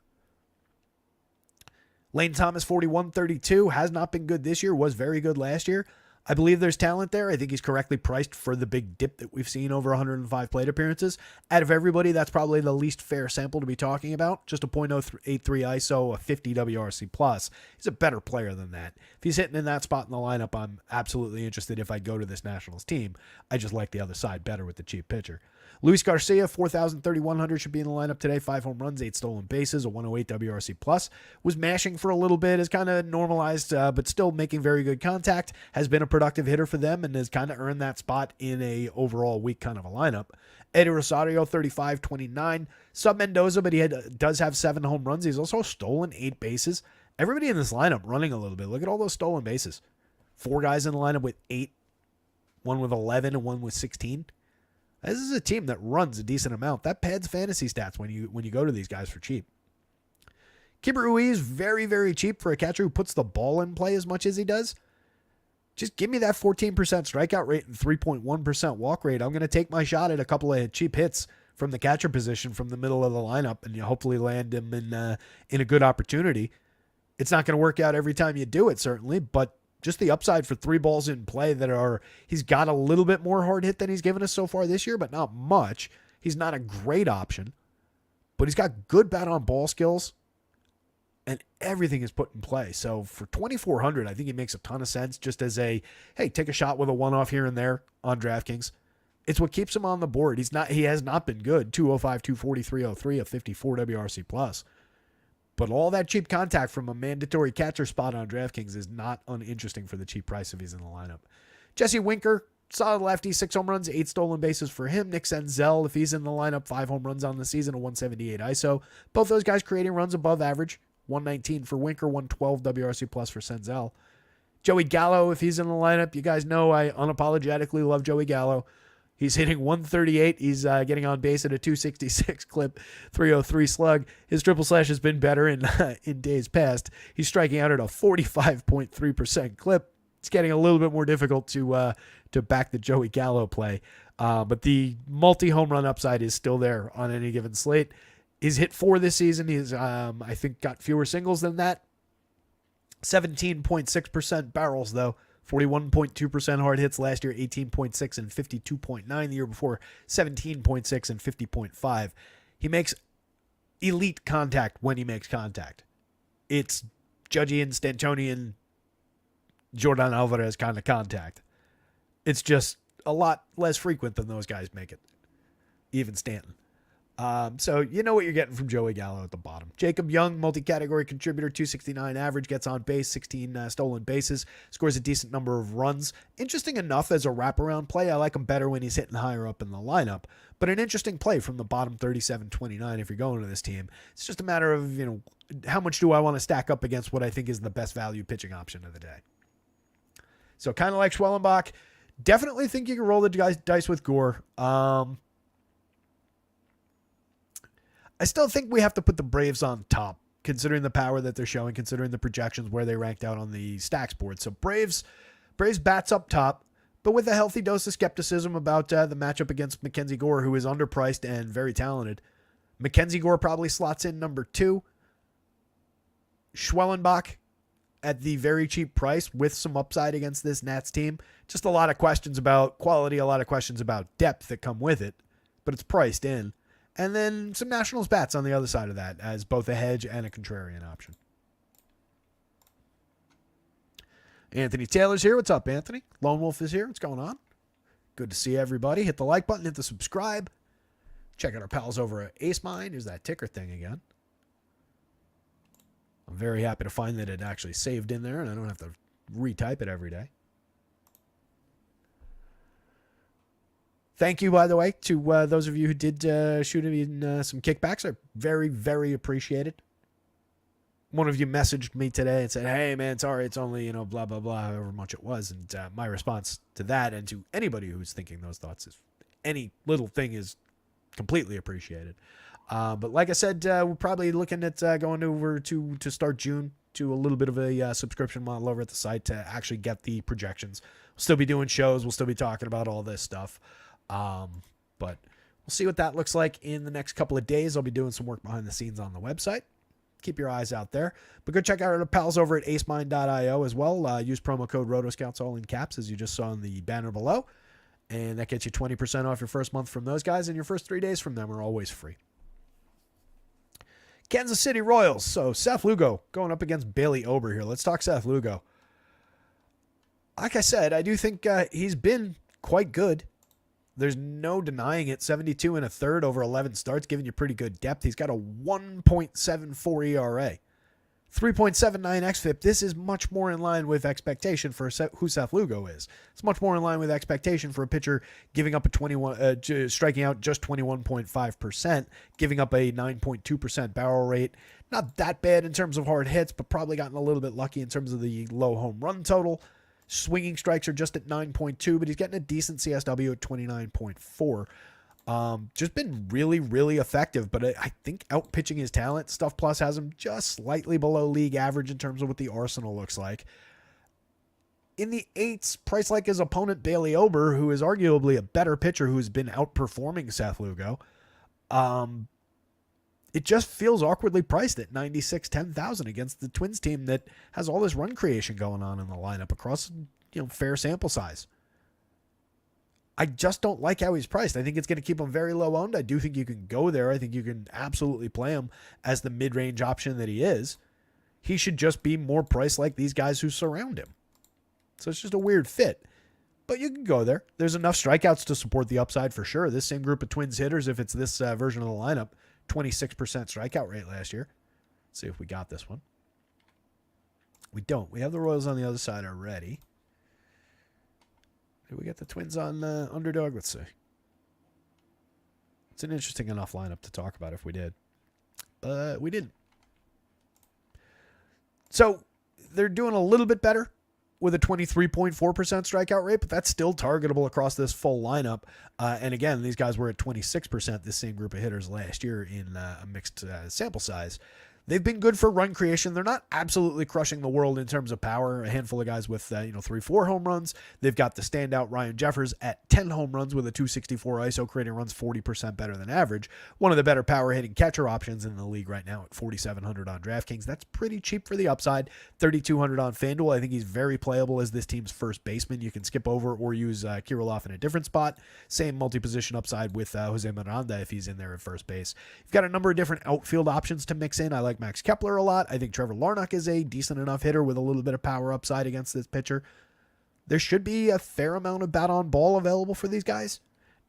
Lane Thomas, 41.32, has not been good this year, was very good last year. I believe there's talent there. I think he's correctly priced for the big dip that we've seen over 105 plate appearances. Out of everybody, that's probably the least fair sample to be talking about. Just a .083 ISO, a 50 WRC+. He's a better player than that. If he's hitting in that spot in the lineup, I'm absolutely interested if I go to this Nationals team. I just like the other side better with the cheap pitcher. Luis Garcia, 4,000, 3,100 should be in the lineup today. 5 home runs, 8 stolen bases, a 108 WRC+. Was mashing for a little bit, has kind of normalized, but still making very good contact. Has been a productive hitter for them and has kind of earned that spot in a overall weak kind of a lineup. Eddie Rosario, 35, 29. Sub Mendoza, but he does have 7 home runs. He's also stolen 8 bases. Everybody in this lineup running a little bit. Look at all those stolen bases. 4 guys in the lineup with 8, one with 11, and one with 16. This is a team that runs a decent amount. That pads fantasy stats when you go to these guys for cheap. Keibert Ruiz, very, very cheap for a catcher who puts the ball in play as much as he does. Just give me that 14% strikeout rate and 3.1% walk rate. I'm going to take my shot at a couple of cheap hits from the catcher position from the middle of the lineup and hopefully land him in a good opportunity. It's not going to work out every time you do it, certainly, but just the upside for 3 balls in play he's got a little bit more hard hit than he's given us so far this year, but not much. He's not a great option, but he's got good bat on ball skills and everything is put in play. So for 2,400, I think he makes a ton of sense just as hey, take a shot with a one-off here and there on DraftKings. It's what keeps him on the board. He has not been good. 205, 240, 303, a 54 WRC+. But all that cheap contact from a mandatory catcher spot on DraftKings is not uninteresting for the cheap price if he's in the lineup. Jesse Winker, solid lefty, 6 home runs, 8 stolen bases for him. Nick Senzel, if he's in the lineup, 5 home runs on the season, a 178 ISO. Both those guys creating runs above average. 119 for Winker, 112 WRC+ for Senzel. Joey Gallo, if he's in the lineup, you guys know I unapologetically love Joey Gallo. He's hitting 138. He's getting on base at a 266 clip, 303 slug. His triple slash has been better in days past. He's striking out at a 45.3% clip. It's getting a little bit more difficult to back the Joey Gallo play. But the multi-home run upside is still there on any given slate. He's hit 4 this season. He's, I think, got fewer singles than that. 17.6% barrels, though. 41.2% hard hits last year, 18.6 and 52.9 the year before, 17.6 and 50.5. He makes elite contact when he makes contact. It's Judgian, Stantonian, Jordan Alvarez kind of contact. It's just a lot less frequent than those guys make it. Even Stanton. So you know what you're getting from Joey Gallo at the bottom. Jacob Young, multi-category contributor, 269 average, gets on base, 16 stolen bases, scores a decent number of runs. Interesting enough as a wraparound play. I like him better when he's hitting higher up in the lineup, but an interesting play from the bottom 37-29 if you're going to this team. It's just a matter of, how much do I want to stack up against what I think is the best value pitching option of the day. So kind of like Schwellenbach, Definitely think you can roll the dice with Gore. I still think we have to put the Braves on top, considering the power that they're showing, considering the projections where they ranked out on the stacks board. So Braves bats up top, but with a healthy dose of skepticism about the matchup against Mackenzie Gore, who is underpriced and very talented. Mackenzie Gore probably slots in number 2. Schwellenbach at the very cheap price with some upside against this Nats team. Just a lot of questions about quality, a lot of questions about depth that come with it, but it's priced in. And then some Nationals bats on the other side of that as both a hedge and a contrarian option. Anthony Taylor's here. What's up, Anthony? Lone Wolf is here. What's going on? Good to see everybody. Hit the like button. Hit the subscribe. Check out our pals over at Ace Mine. Here's that ticker thing again. I'm very happy to find that it actually saved in there and I don't have to retype it every day. Thank you, by the way, to those of you who did shoot in some kickbacks. I very, very appreciate it. One of you messaged me today and said, hey, man, sorry, it's only, blah, blah, blah, however much it was. And my response to that and to anybody who's thinking those thoughts is any little thing is completely appreciated. But like I said, we're probably looking at going over to start June to a little bit of a subscription model over at the site to actually get the projections. We'll still be doing shows. We'll still be talking about all this stuff. But we'll see what that looks like in the next couple of days. I'll be doing some work behind the scenes on the website. Keep your eyes out there. But go check out our pals over at acemine.io as well. Use promo code rotoscouts, all in caps, as you just saw in the banner below. And that gets you 20% off your first month from those guys. And your first 3 days from them are always free. Kansas City Royals. So Seth Lugo going up against Bailey Ober here. Let's talk Seth Lugo. Like I said, I do think he's been quite good. There's no denying it. 72 and a third over 11 starts, giving you pretty good depth. He's got a 1.74 ERA, 3.79 xFIP. This is much more in line with expectation for who Seth Lugo is. It's much more in line with expectation for a pitcher giving up striking out just 21.5%, giving up a 9.2% barrel rate. Not that bad in terms of hard hits, but probably gotten a little bit lucky in terms of the low home run total. Swinging strikes are just at 9.2, but he's getting a decent CSW at 29.4. Just been really, really effective, but I think outpitching his talent. Stuff Plus has him just slightly below league average in terms of what the arsenal looks like. In the 8s, price like his opponent Bailey Ober, who is arguably a better pitcher who's been outperforming Seth Lugo. It just feels awkwardly priced at 96-10,000 against the Twins team that has all this run creation going on in the lineup across, fair sample size. I just don't like how he's priced. I think it's going to keep him very low owned. I do think you can go there. I think you can absolutely play him as the mid-range option that he is. He should just be more priced like these guys who surround him. So it's just a weird fit. But you can go there. There's enough strikeouts to support the upside for sure. This same group of Twins hitters, if it's this version of the lineup, 26% strikeout rate last year. Let's see if we got this one. We don't. We have the Royals on the other side already. Did we get the Twins on underdog? Let's see. It's an interesting enough lineup to talk about if we did. We didn't. So they're doing a little bit better with a 23.4% strikeout rate, but that's still targetable across this full lineup. And again, these guys were at 26%, this same group of hitters last year in a mixed sample size. They've been good for run creation. They're not absolutely crushing the world in terms of power. A handful of guys with 3-4 home runs. They've got the standout Ryan Jeffers at 10 home runs with a 264 ISO, creating runs 40% better than average. One of the better power hitting catcher options in the league right now at 4,700 on DraftKings. That's pretty cheap for the upside. 3,200 on FanDuel. I think he's very playable as this team's first baseman. You can skip over or use Kirilloff in a different spot. Same multi-position upside with Jose Miranda if he's in there at first base. You've got a number of different outfield options to mix in. I like Max Kepler a lot. I think Trevor Larnach is a decent enough hitter with a little bit of power upside against this pitcher. There should be a fair amount of bat on ball available for these guys.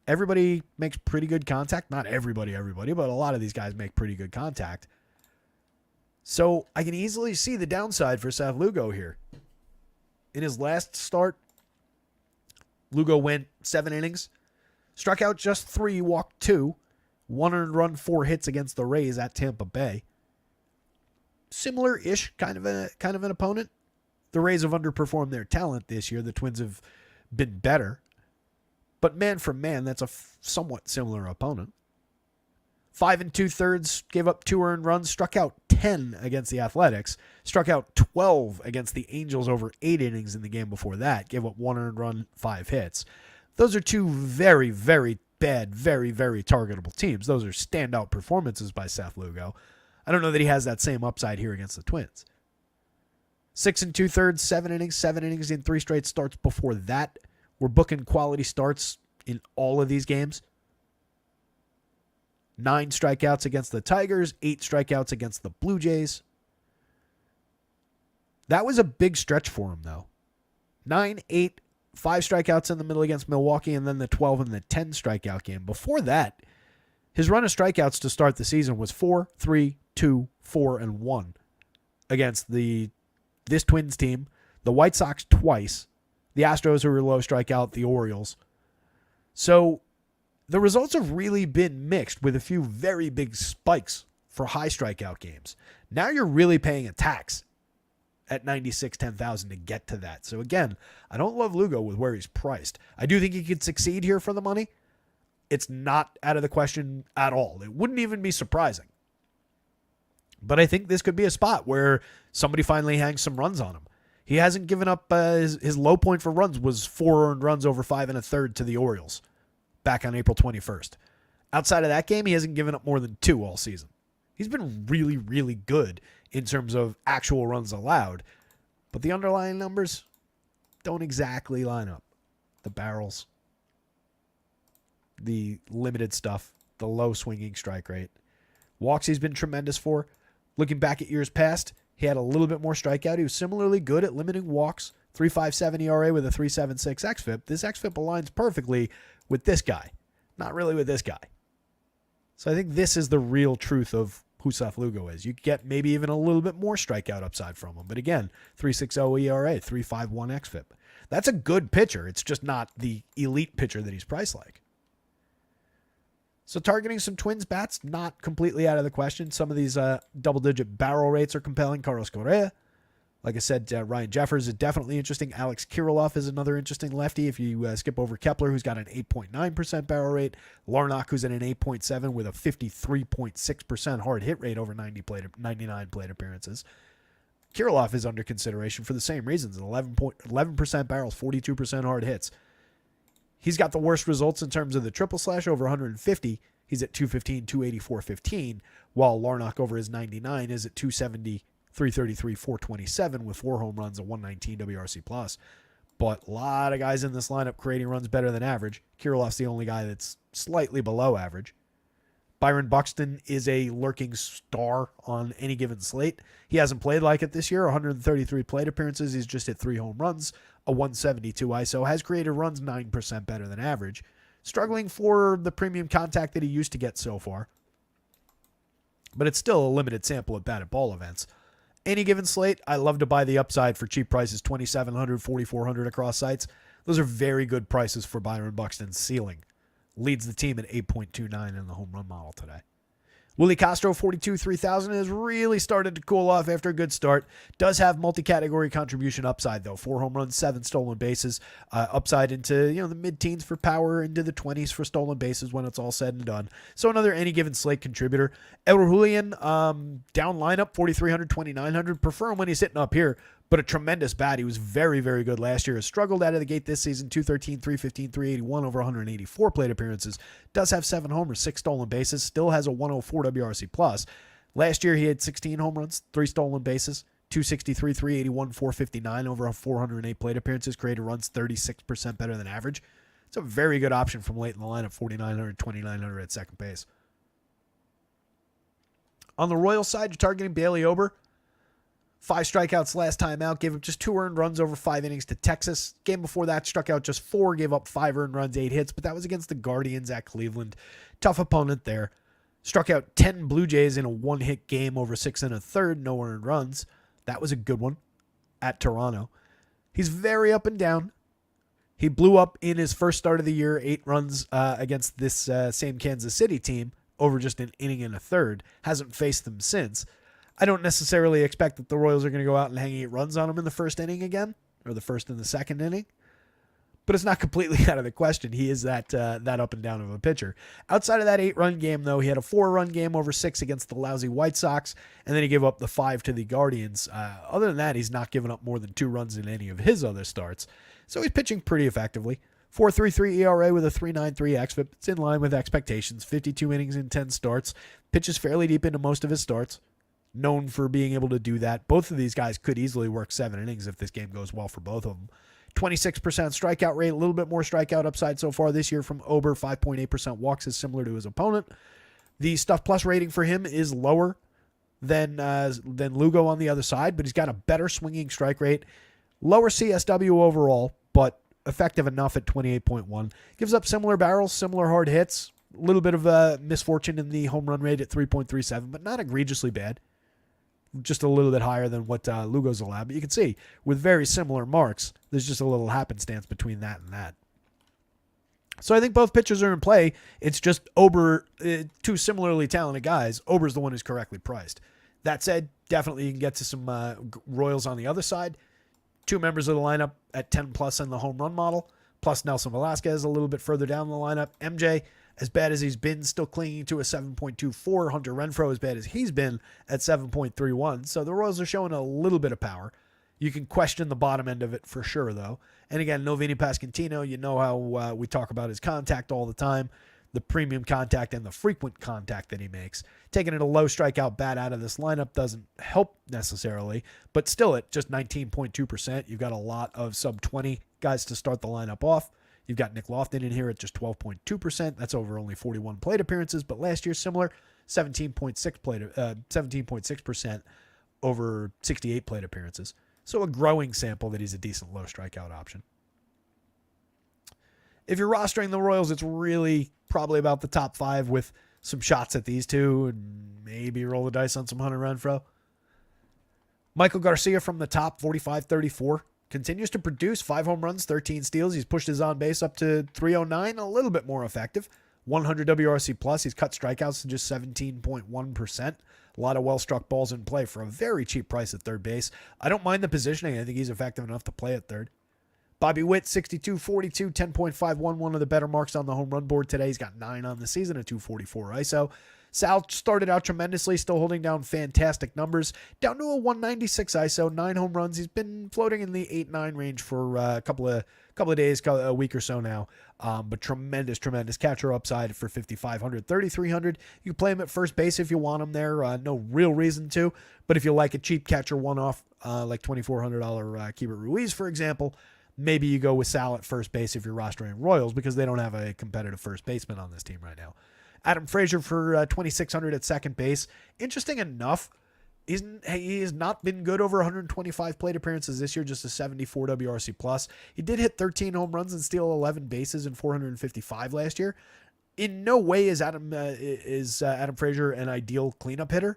Everybody makes pretty good contact. Not everybody, but a lot of these guys make pretty good contact. So I can easily see the downside for Seth Lugo here. In his last start, Lugo went 7 innings, struck out just 3, walked 2, 1 earned run, 4 hits against the Rays at Tampa Bay. Similar-ish kind of an opponent. The Rays have underperformed their talent this year. The Twins have been better. But man for man, that's a somewhat similar opponent. 5 2/3, gave up 2 earned runs, struck out 10 against the Athletics, struck out 12 against the Angels over 8 innings in the game before that, gave up 1 earned run, 5 hits. Those are 2 very, very bad, very, very targetable teams. Those are standout performances by Seth Lugo. I don't know that he has that same upside here against the Twins. 6 2/3, 7 innings in 3 straight starts before that. We're booking quality starts in all of these games. 9 strikeouts against the Tigers, 8 strikeouts against the Blue Jays. That was a big stretch for him, though. 9, 8, 5 strikeouts in the middle against Milwaukee, and then the 12 and the 10 strikeout game. Before that, his run of strikeouts to start the season was 4, 3, 2, 4, and 1 against this Twins team, the White Sox twice, the Astros who were low strikeout, the Orioles. So the results have really been mixed with a few very big spikes for high strikeout games. Now you're really paying a tax at 96, 10,000 to get to that. So again, I don't love Lugo with where he's priced. I do think he could succeed here for the money. It's not out of the question at all. It wouldn't even be surprising. But I think this could be a spot where somebody finally hangs some runs on him. He hasn't given up. His low point for runs was 4 earned runs over 5 1/3 to the Orioles back on April 21st. Outside of that game, he hasn't given up more than 2 all season. He's been really, really good in terms of actual runs allowed, but the underlying numbers don't exactly line up. The barrels, the limited stuff, the low swinging strike rate. Walks he's been tremendous for. Looking back at years past, he had a little bit more strikeout. He was similarly good at limiting walks. 3.57 ERA with a 3.76 xFIP. This xFIP aligns perfectly with this guy, not really with this guy. So I think this is the real truth of who Seth Lugo is. You get maybe even a little bit more strikeout upside from him. But again, 3.60 ERA, 3.51 xFIP. That's a good pitcher. It's just not the elite pitcher that he's priced like. So targeting some Twins bats, not completely out of the question. Some of these double-digit barrel rates are compelling. Carlos Correa. Like I said, Ryan Jeffers is definitely interesting. Alex Kirilloff is another interesting lefty. If you skip over Kepler, who's got an 8.9% barrel rate. Larnach, who's at an 8.7 with a 53.6% hard hit rate over 99 plate appearances. Kirilloff is under consideration for the same reasons. 11% barrels, 42% hard hits. He's got the worst results in terms of the triple slash over 150. He's at 215, 284, 15, while Larnach over his 99 is at 270, 333, 427 with 4 home runs, a 119 WRC plus. But a lot of guys in this lineup creating runs better than average. Kirilloff's the only guy that's slightly below average. Byron Buxton is a lurking star on any given slate. He hasn't played like it this year. 133 plate appearances. He's just hit 3 home runs, a 172 ISO. Has created runs 9% better than average. Struggling for the premium contact that he used to get so far. But it's still a limited sample of batted ball events. Any given slate, I love to buy the upside for cheap prices, $2,700, $4,400 across sites. Those are very good prices for Byron Buxton's ceiling. Leads the team at 8.29 in the home run model today. Willie Castro, 42, 3,000, has really started to cool off after a good start. Does have multi-category contribution upside, though. 4 home runs, 7 stolen bases. Upside into the mid-teens for power, into the 20s for stolen bases when it's all said and done. So another any given slate contributor. Edward Julian, down lineup, 4,300, 2,900. Prefer him when he's hitting up here, but a tremendous bat. He was very, very good last year. Has struggled out of the gate this season, 213, 315, 381 over 184 plate appearances. Does have 7 homers, 6 stolen bases. Still has a 104 WRC plus. Last year he had 16 home runs, 3 stolen bases, 263, 381, 459 over 408 plate appearances. Created runs 36% better than average. It's a very good option from late in the lineup, 4,900, 2,900 at second base. On the Royals side, you're targeting Bailey Ober. 5 strikeouts last time out, gave up just 2 earned runs over 5 innings to Texas. Game before that, struck out just 4, gave up 5 earned runs, 8 hits, but that was against the Guardians at Cleveland. Tough opponent there. Struck out 10 Blue Jays in a 1-hit game over 6 1/3, no earned runs. That was a good one at Toronto. He's very up and down. He blew up in his first start of the year, 8 runs against this same Kansas City team over just an inning and a third. Hasn't faced them since. I don't necessarily expect that the Royals are going to go out and hang 8 runs on him in the first inning again, or the first and the second inning. but it's not completely out of the question. He is that up and down of a pitcher. Outside of that 8-run game, though, he had a 4-run game over 6 against the lousy White Sox, and then he gave up the 5 to the Guardians. Other than that, he's not given up more than 2 runs in any of his other starts. So he's pitching pretty effectively. 4.33 ERA with a 3.93 xFIP. It's in line with expectations. 52 innings in 10 starts. Pitches fairly deep into most of his starts. Known for being able to do that. Both of these guys could easily work 7 innings if this game goes well for both of them. 26% strikeout rate, a little bit more strikeout upside so far this year from Ober. 5.8% walks is similar to his opponent. The Stuff Plus rating for him is lower than Lugo on the other side, but he's got a better swinging strike rate. Lower CSW overall, but effective enough at 28.1. Gives up similar barrels, similar hard hits. A little bit of a misfortune in the home run rate at 3.37, but not egregiously bad. Just a little bit higher than what Lugo's allowed. But you can see, with very similar marks, there's just a little happenstance between that and that. So I think both pitchers are in play. It's just Ober, two similarly talented guys. Ober's the one who's correctly priced. That said, definitely you can get to some Royals on the other side. 2 members of the lineup at 10 plus in the home run model, plus Nelson Velasquez a little bit further down the lineup. MJ, as bad as he's been, still clinging to a 7.24. Hunter Renfroe, as bad as he's been, at 7.31. So the Royals are showing a little bit of power. You can question the bottom end of it for sure, though. And again, no Vinny Pasquantino. You know how we talk about his contact all the time. The premium contact and the frequent contact that he makes. Taking it a low strikeout bat out of this lineup doesn't help necessarily, but still at just 19.2%, you've got a lot of sub-20 guys to start the lineup off. You've got Nick Lofton in here at just 12.2%. That's over only 41 plate appearances, but last year similar, 17.6% over 68 plate appearances. So a growing sample that he's a decent low strikeout option. If you're rostering the Royals, it's really probably about the top 5 with some shots at these two and maybe roll the dice on some Hunter Renfroe. Michael Garcia from the top, 45-34. Continues to produce 5 home runs, 13 steals. He's pushed his on base up to 309, a little bit more effective. 100 WRC plus. He's cut strikeouts to just 17.1%. A lot of well-struck balls in play for a very cheap price at third base. I don't mind the positioning. I think he's effective enough to play at third. Bobby Witt, 62-42, 10.51, one of the better marks on the home run board today. He's got 9 on the season, a 244 ISO. Sal started out tremendously, still holding down fantastic numbers. Down to a 196 ISO, 9 home runs. He's been floating in the 8-9 range for a couple of days, a week or so now. But tremendous catcher upside for 5,500, 3,300. You can play him at first base if you want him there. No real reason to. But if you like a cheap catcher one-off, like $2,400 Keibert Ruiz, for example, maybe you go with Sal at first base if you're rostering Royals because they don't have a competitive first baseman on this team right now. Adam Frazier for 2,600 at second base. Interesting enough, he has not been good over 125 plate appearances this year, just a 74 WRC plus. He did hit 13 home runs and steal 11 bases in 455 last year. In no way is Adam Frazier an ideal cleanup hitter,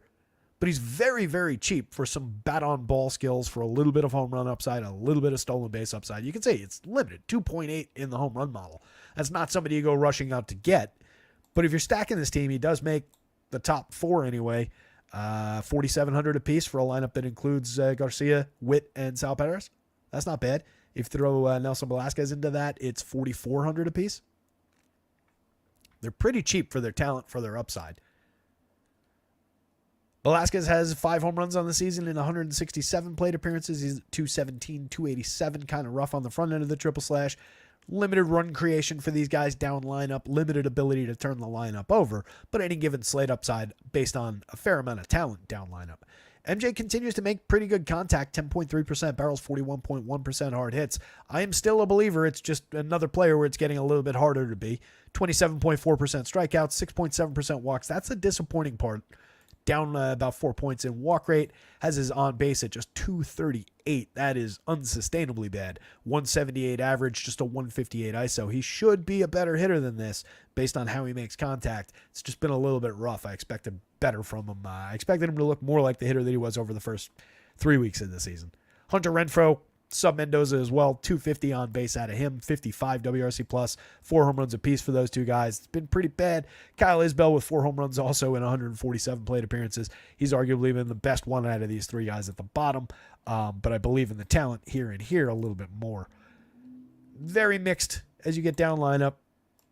but he's very, very cheap for some bat-on-ball skills, for a little bit of home run upside, a little bit of stolen base upside. You can say it's limited, 2.8 in the home run model. That's not somebody you go rushing out to get. But if you're stacking this team, he does make the top 4 anyway. 4,700 apiece for a lineup that includes Garcia, Witt, and Sal Perez. That's not bad. If you throw Nelson Velasquez into that, it's 4,400 apiece. They're pretty cheap for their talent, for their upside. Velasquez has 5 home runs on the season in 167 plate appearances. He's 217, 287, kind of rough on the front end of the triple slash. Limited run creation for these guys down lineup, limited ability to turn the lineup over, but any given slate upside based on a fair amount of talent down lineup. MJ continues to make pretty good contact, 10.3% barrels, 41.1% hard hits. I am still a believer. It's just another player where it's getting a little bit harder to be. 27.4% strikeouts, 6.7% walks. That's the disappointing part. Down about 4 points in walk rate, has his on base at just 238. That is unsustainably bad. 178 average, just a 158 ISO. He should be a better hitter than this based on how he makes contact. It's just been a little bit rough. I expected better from him. I expected him to look more like the hitter that he was over the first 3 weeks of the season. Hunter Renfroe, sub Mendoza as well, 250 on base out of him, 55 WRC plus, 4 home runs apiece for those two guys. It's been pretty bad. Kyle Isbell with 4 home runs also in 147 plate appearances. He's arguably been the best one out of these 3 guys at the bottom, but I believe in the talent here and here a little bit more. very mixed as you get down lineup.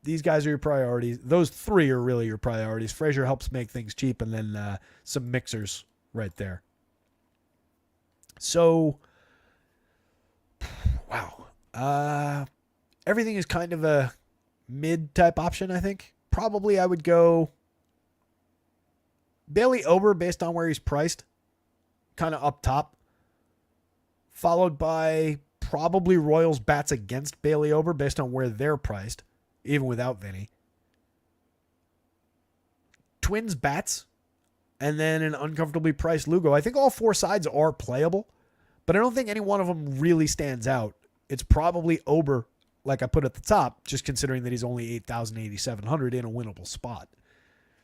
These guys are your priorities. Those three are really your priorities. Frazier helps make things cheap, and then some mixers right there. So, wow. Everything is kind of a mid-type option, I think. Probably I would go Bailey Ober based on where he's priced, kind of up top, followed by probably Royals bats against Bailey Ober based on where they're priced, even without Vinny. Twins bats, and then an uncomfortably priced Lugo. I think all four sides are playable, but I don't think any one of them really stands out. It's probably Ober, like I put at the top, just considering that he's only 8,000, 8,700 in a winnable spot.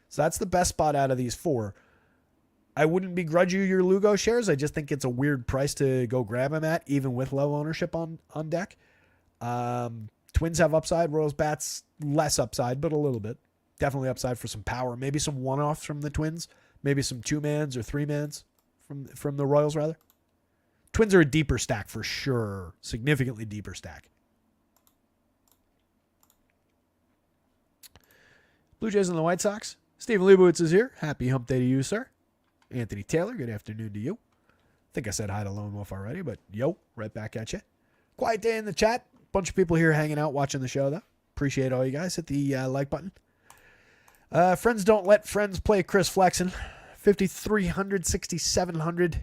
So that's the best spot out of these four. I wouldn't begrudge you your Lugo shares. I just think it's a weird price to go grab him at, even with low ownership on deck. Twins have upside. Royals bats less upside, but a little bit. Definitely upside for some power. Maybe some one-offs from the Twins. Maybe some two-mans or three-mans from the Royals, rather. Twins are a deeper stack for sure. Significantly deeper stack. Blue Jays and the White Sox. Stephen Leibowitz is here. Happy hump day to you, sir. Anthony Taylor, good afternoon to you. I think I said hi to Lone Wolf already, but yo, right back at you. Quiet day in the chat. Bunch of people here hanging out, watching the show, though. Appreciate all you guys. Hit the like button. Friends don't let friends play Chris Flexen. 5,300, 6,700.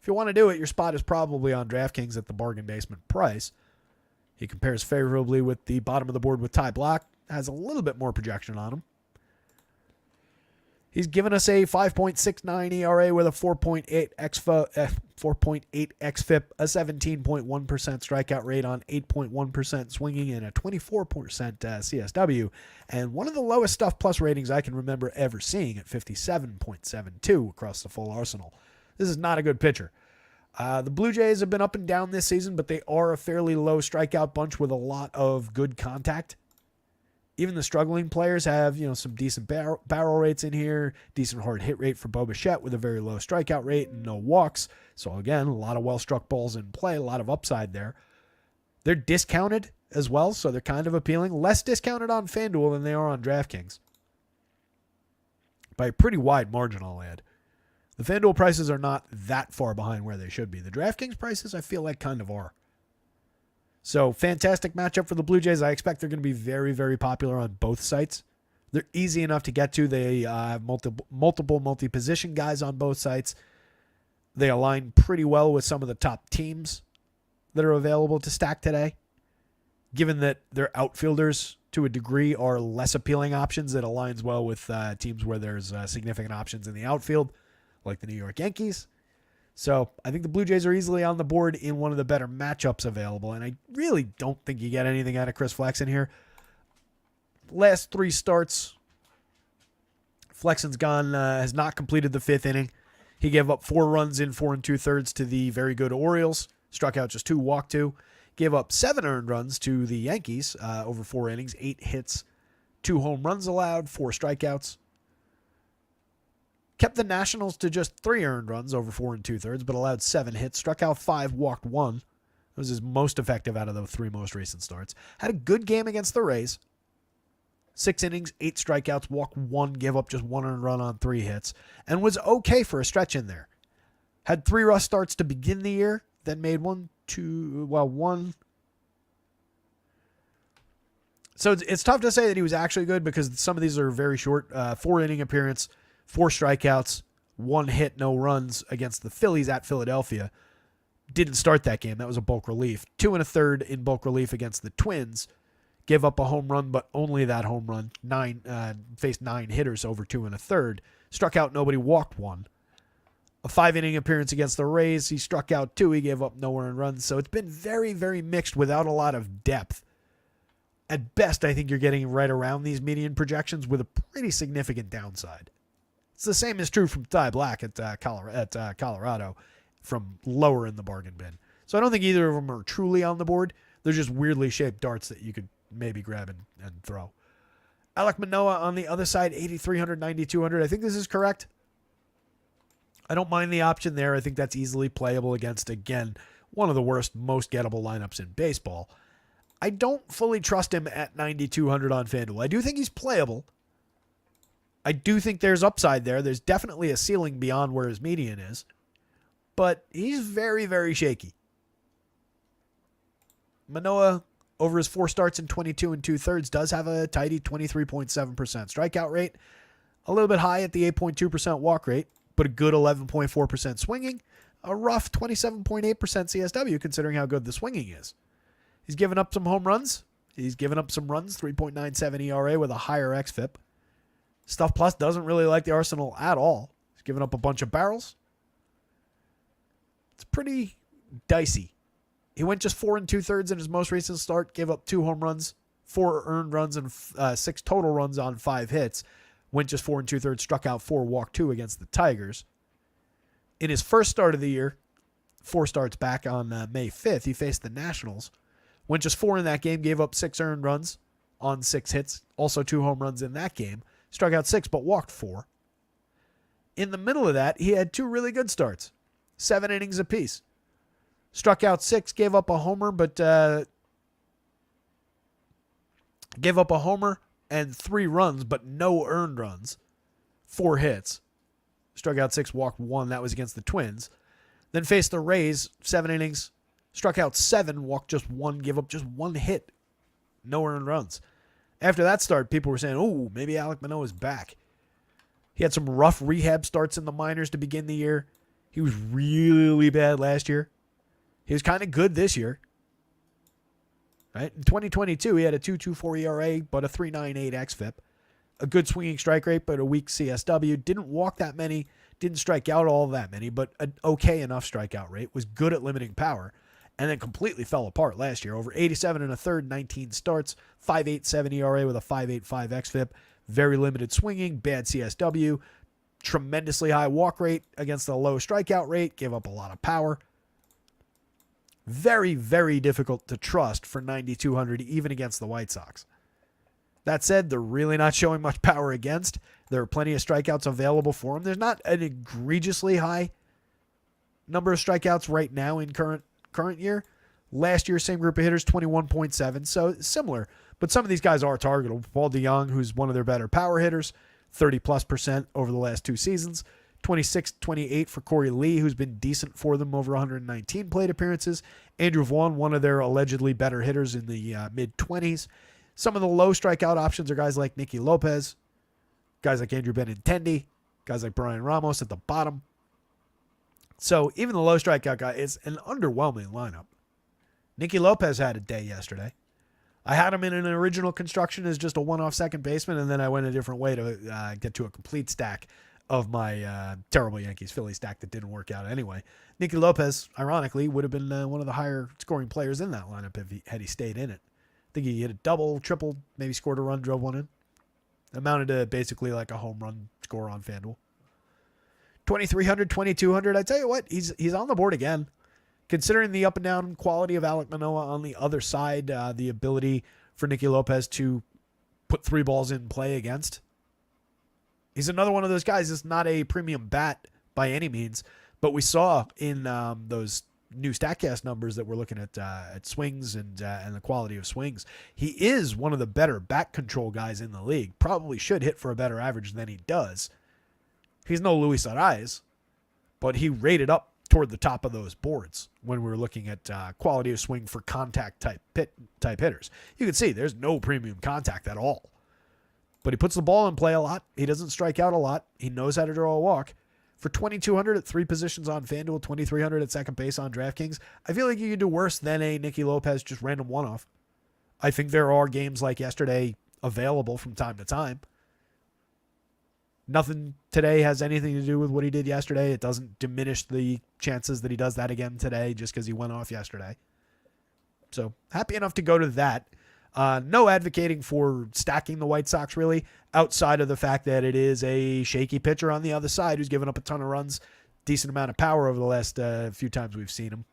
If you want to do it, your spot is probably on DraftKings at the bargain basement price. He compares favorably with the bottom of the board with Ty Block. Has a little bit more projection on him. He's given us a 5.69 ERA with a 4.8 xFIP, a 17.1% strikeout rate on 8.1% swinging, and a 24% CSW, and one of the lowest stuff plus ratings I can remember ever seeing at 57.72 across the full arsenal. This is not a good pitcher. The Blue Jays have been up and down this season, but they are a fairly low strikeout bunch with a lot of good contact. Even the struggling players have, some decent barrel rates in here, decent hard hit rate for Bo Bichette with a very low strikeout rate and no walks. So again, a lot of well-struck balls in play, a lot of upside there. They're discounted as well, so they're kind of appealing. Less discounted on FanDuel than they are on DraftKings. By a pretty wide margin, I'll add. The FanDuel prices are not that far behind where they should be. The DraftKings prices, I feel like, kind of are. So, fantastic matchup for the Blue Jays. I expect they're going to be very, very popular on both sites. They're easy enough to get to. They have multiple multi-position guys on both sites. They align pretty well with some of the top teams that are available to stack today. Given that their outfielders, to a degree, are less appealing options, it aligns well with teams where there's significant options in the outfield, like the New York Yankees. So I think the Blue Jays are easily on the board in one of the better matchups available, and I really don't think you get anything out of Chris Flexen here. Last three starts, Flexen's has not completed the fifth inning. He gave up 4 runs in 4 2/3 to the very good Orioles, struck out just 2, walked 2. Gave up 7 earned runs to the Yankees over 4 innings, 8 hits, 2 home runs allowed, 4 strikeouts. Kept the Nationals to just 3 earned runs over 4 2/3, but allowed 7 hits. Struck out 5, walked 1. It was his most effective out of the 3 most recent starts. Had a good game against the Rays. 6 innings, 8 strikeouts, walked 1, gave up just 1 earned run on 3 hits, and was okay for a stretch in there. Had 3 rough starts to begin the year, then made 1. So it's tough to say that he was actually good because some of these are very short. 4 inning appearance, 4 strikeouts, 1 hit, no runs against the Phillies at Philadelphia. Didn't start that game. That was a bulk relief. 2 1/3 in bulk relief against the Twins. Gave up a home run, but only that home run. Faced 9 hitters over 2 1/3. Struck out nobody, walked 1. A 5 inning appearance against the Rays. He struck out 2. He gave up no earned runs. So it's been very, very mixed without a lot of depth. At best, I think you're getting right around these median projections with a pretty significant downside. It's the same is true from Ty Black at Colorado from lower in the bargain bin. So I don't think either of them are truly on the board. They're just weirdly shaped darts that you could maybe grab and throw. Alek Manoah on the other side, 8,300, 9,200. I think this is correct. I don't mind the option there. I think that's easily playable against, again, one of the worst, most gettable lineups in baseball. I don't fully trust him at 9,200 on FanDuel. I do think he's playable. I do think there's upside there. There's definitely a ceiling beyond where his median is. But he's very, very shaky. Manoah, over his 4 starts in 22 2/3, does have a tidy 23.7% strikeout rate. A little bit high at the 8.2% walk rate, but a good 11.4% swinging. A rough 27.8% CSW considering how good the swinging is. He's given up some home runs. He's given up some runs, 3.97 ERA with a higher xFIP. Stuff Plus doesn't really like the Arsenal at all. He's given up a bunch of barrels. It's pretty dicey. He went just 4 2/3 in his most recent start, gave up 2 home runs, 4 earned runs, and 6 total runs on 5 hits. Went just 4 2/3, struck out 4, walked 2 against the Tigers. In his first start of the year, 4 starts back on May 5th, he faced the Nationals. Went just 4 in that game, gave up 6 earned runs on 6 hits, also 2 home runs in that game. Struck out 6, but walked 4. In the middle of that, he had 2 really good starts, 7 innings apiece. Struck out 6, gave up a homer, but gave up a homer and 3 runs, but no earned runs. 4 hits. Struck out 6, walked 1. That was against the Twins. Then faced the Rays, 7 innings. Struck out 7, walked just 1, gave up just 1 hit. No earned runs. After that start, people were saying, oh, maybe Alek Manoah is back. He had some rough rehab starts in the minors to begin the year. He was really bad last year. He was kind of good this year. Right? In 2022, he had a 2.24 ERA, but a 3.98 xFIP. A good swinging strike rate, but a weak CSW. Didn't walk that many. Didn't strike out all that many, but an okay enough strikeout rate. Was good at limiting power. And then completely fell apart last year. Over 87 1/3, 19 starts, 5.87 ERA with a 5.85 xFIP. Very limited swinging, bad CSW, tremendously high walk rate against a low strikeout rate, gave up a lot of power. Very, very difficult to trust for 9,200, even against the White Sox. That said, they're really not showing much power against. There are plenty of strikeouts available for him. There's not an egregiously high number of strikeouts right now in current year. Last year, same group of hitters, 21.7, so similar. But some of these guys are targetable. Paul DeYoung, who's one of their better power hitters, 30+% over the last 2 seasons. 26-28 for Corey Lee, who's been decent for them, over 119 plate appearances. Andrew Vaughn, one of their allegedly better hitters in the mid-20s. Some of the low strikeout options are guys like Nicky Lopez, guys like Andrew Benintendi, guys like Brian Ramos at the bottom. So even the low strikeout guy is an underwhelming lineup. Nicky Lopez had a day yesterday. I had him in an original construction as just a one-off second baseman, and then I went a different way to get to a complete stack of my terrible Yankees-Philly stack that didn't work out anyway. Nicky Lopez, ironically, would have been one of the higher scoring players in that lineup had he stayed in it. I think he hit a double, triple, maybe scored a run, drove one in. Amounted to basically like a home run score on FanDuel. 2,300, 2,200. I tell you what, he's on the board again. Considering the up and down quality of Alek Manoah on the other side, the ability for Nicky Lopez to put 3 balls in play against. He's another one of those guys that's not a premium bat by any means, but we saw in those new StatCast numbers that we're looking at swings and the quality of swings. He is one of the better bat control guys in the league. Probably should hit for a better average than he does. He's no Luis Ariz, but he rated up toward the top of those boards when we were looking at quality of swing for contact type hitters. You can see there's no premium contact at all. But he puts the ball in play a lot. He doesn't strike out a lot. He knows how to draw a walk. For 2,200 at 3 positions on FanDuel, 2,300 at second base on DraftKings, I feel like you can do worse than a Nicky Lopez just random one-off. I think there are games like yesterday available from time to time. Nothing today has anything to do with what he did yesterday. It doesn't diminish the chances that he does that again today just because he went off yesterday. So happy enough to go to that. No advocating for stacking the White Sox, really, outside of the fact that it is a shaky pitcher on the other side who's given up a ton of runs, decent amount of power over the last few times we've seen him.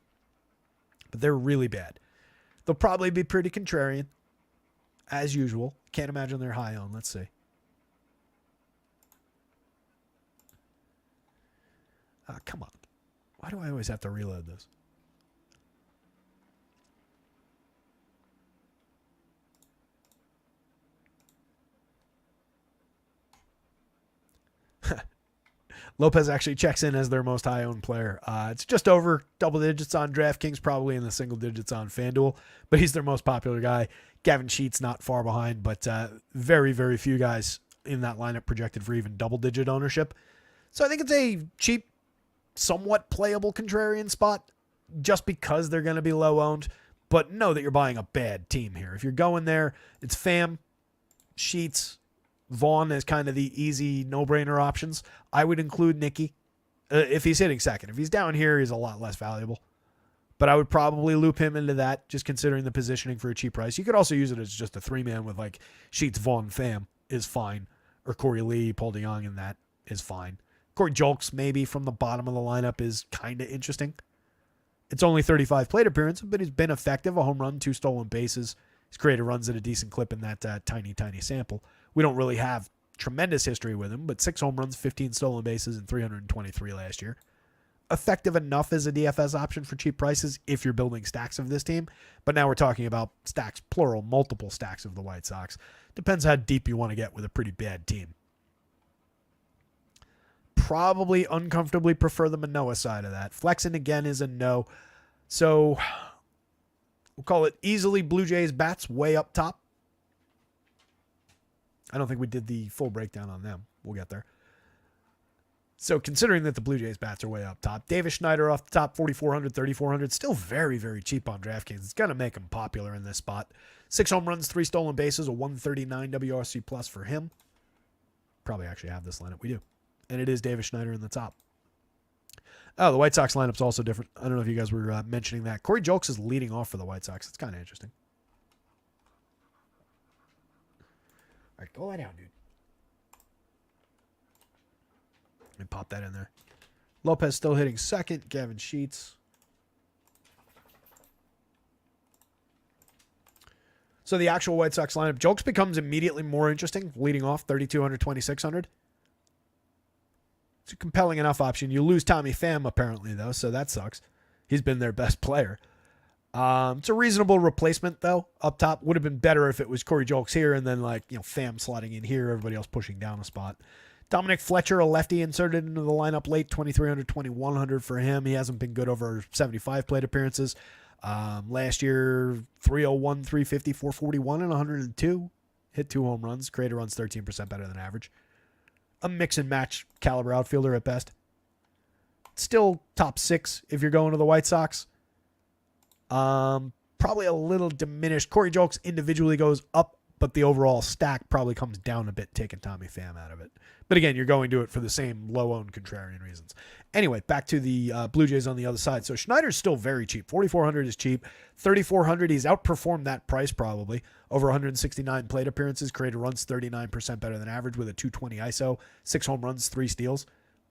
But they're really bad. They'll probably be pretty contrarian, as usual. Can't imagine they're high on. Let's see. Come on. Why do I always have to reload this? Lopez actually checks in as their most high-owned player. It's just over double digits on DraftKings, probably in the single digits on FanDuel, but he's their most popular guy. Gavin Sheets not far behind, but very, very few guys in that lineup projected for even double-digit ownership. So I think it's a cheap, somewhat playable contrarian spot just because they're going to be low-owned, but know that you're buying a bad team here. If you're going there, it's Pham, Sheets, Vaughn as kind of the easy no-brainer options. I would include Nicky if he's hitting second. If he's down here, he's a lot less valuable. But I would probably loop him into that, just considering the positioning for a cheap price. You could also use it as just a three-man with like Sheets, Vaughn, Pham is fine. Or Corey Lee, Paul DeYoung, and that is fine. Corey Julks, maybe from the bottom of the lineup, is kind of interesting. It's only 35 plate appearances, but he's been effective. A home run, 2 stolen bases. He's created runs at a decent clip in that tiny sample. We don't really have tremendous history with him, but 6 home runs, 15 stolen bases, and 323 last year. Effective enough as a DFS option for cheap prices if you're building stacks of this team. But now we're talking about stacks, plural, multiple stacks of the White Sox. Depends how deep you want to get with a pretty bad team. Probably uncomfortably prefer the Manoah side of that. Flexing again is a no. So we'll call it easily Blue Jays bats way up top. I don't think we did the full breakdown on them. We'll get there. So considering that the Blue Jays bats are way up top, Davis Schneider off the top, 4,400, 3,400, still very, very cheap on DraftKings. It's going to make him popular in this spot. 6 home runs, 3 stolen bases, a 139 WRC plus for him. Probably actually have this lineup. We do. And it is Davis Schneider in the top. Oh, the White Sox lineup's also different. I don't know if you guys were mentioning that. Corey Julks is leading off for the White Sox. It's kind of interesting. All right, go lie down, dude. And pop that in there. Lopez still hitting second. Gavin Sheets. So the actual White Sox lineup, Julks becomes immediately more interesting, leading off 3,200, 2,600. It's a compelling enough option. You lose Tommy Pham apparently though, so that sucks. He's been their best player. It's a reasonable replacement though. Up top would have been better if it was Corey Julks here and then Pham slotting in here, everybody else pushing down a spot. Dominic Fletcher, a lefty, inserted into the lineup late, 2,300, 2,100 for him. He hasn't been good over 75 plate appearances. Last year, 301, 350, 441, and 102. Hit 2 home runs. Created runs 13% better than average. A mix and match caliber outfielder at best. Still top 6 if you're going to the White Sox. Probably a little diminished. Corey Julks individually goes up, but the overall stack probably comes down a bit, taking Tommy Pham out of it. But again, you're going to it for the same low-owned contrarian reasons. Anyway, back to the Blue Jays on the other side. So Schneider's still very cheap. 4,400 is cheap. 3,400, he's outperformed that price probably. Over 169 plate appearances, created runs 39% better than average with a 220 ISO, 6 home runs, 3 steals.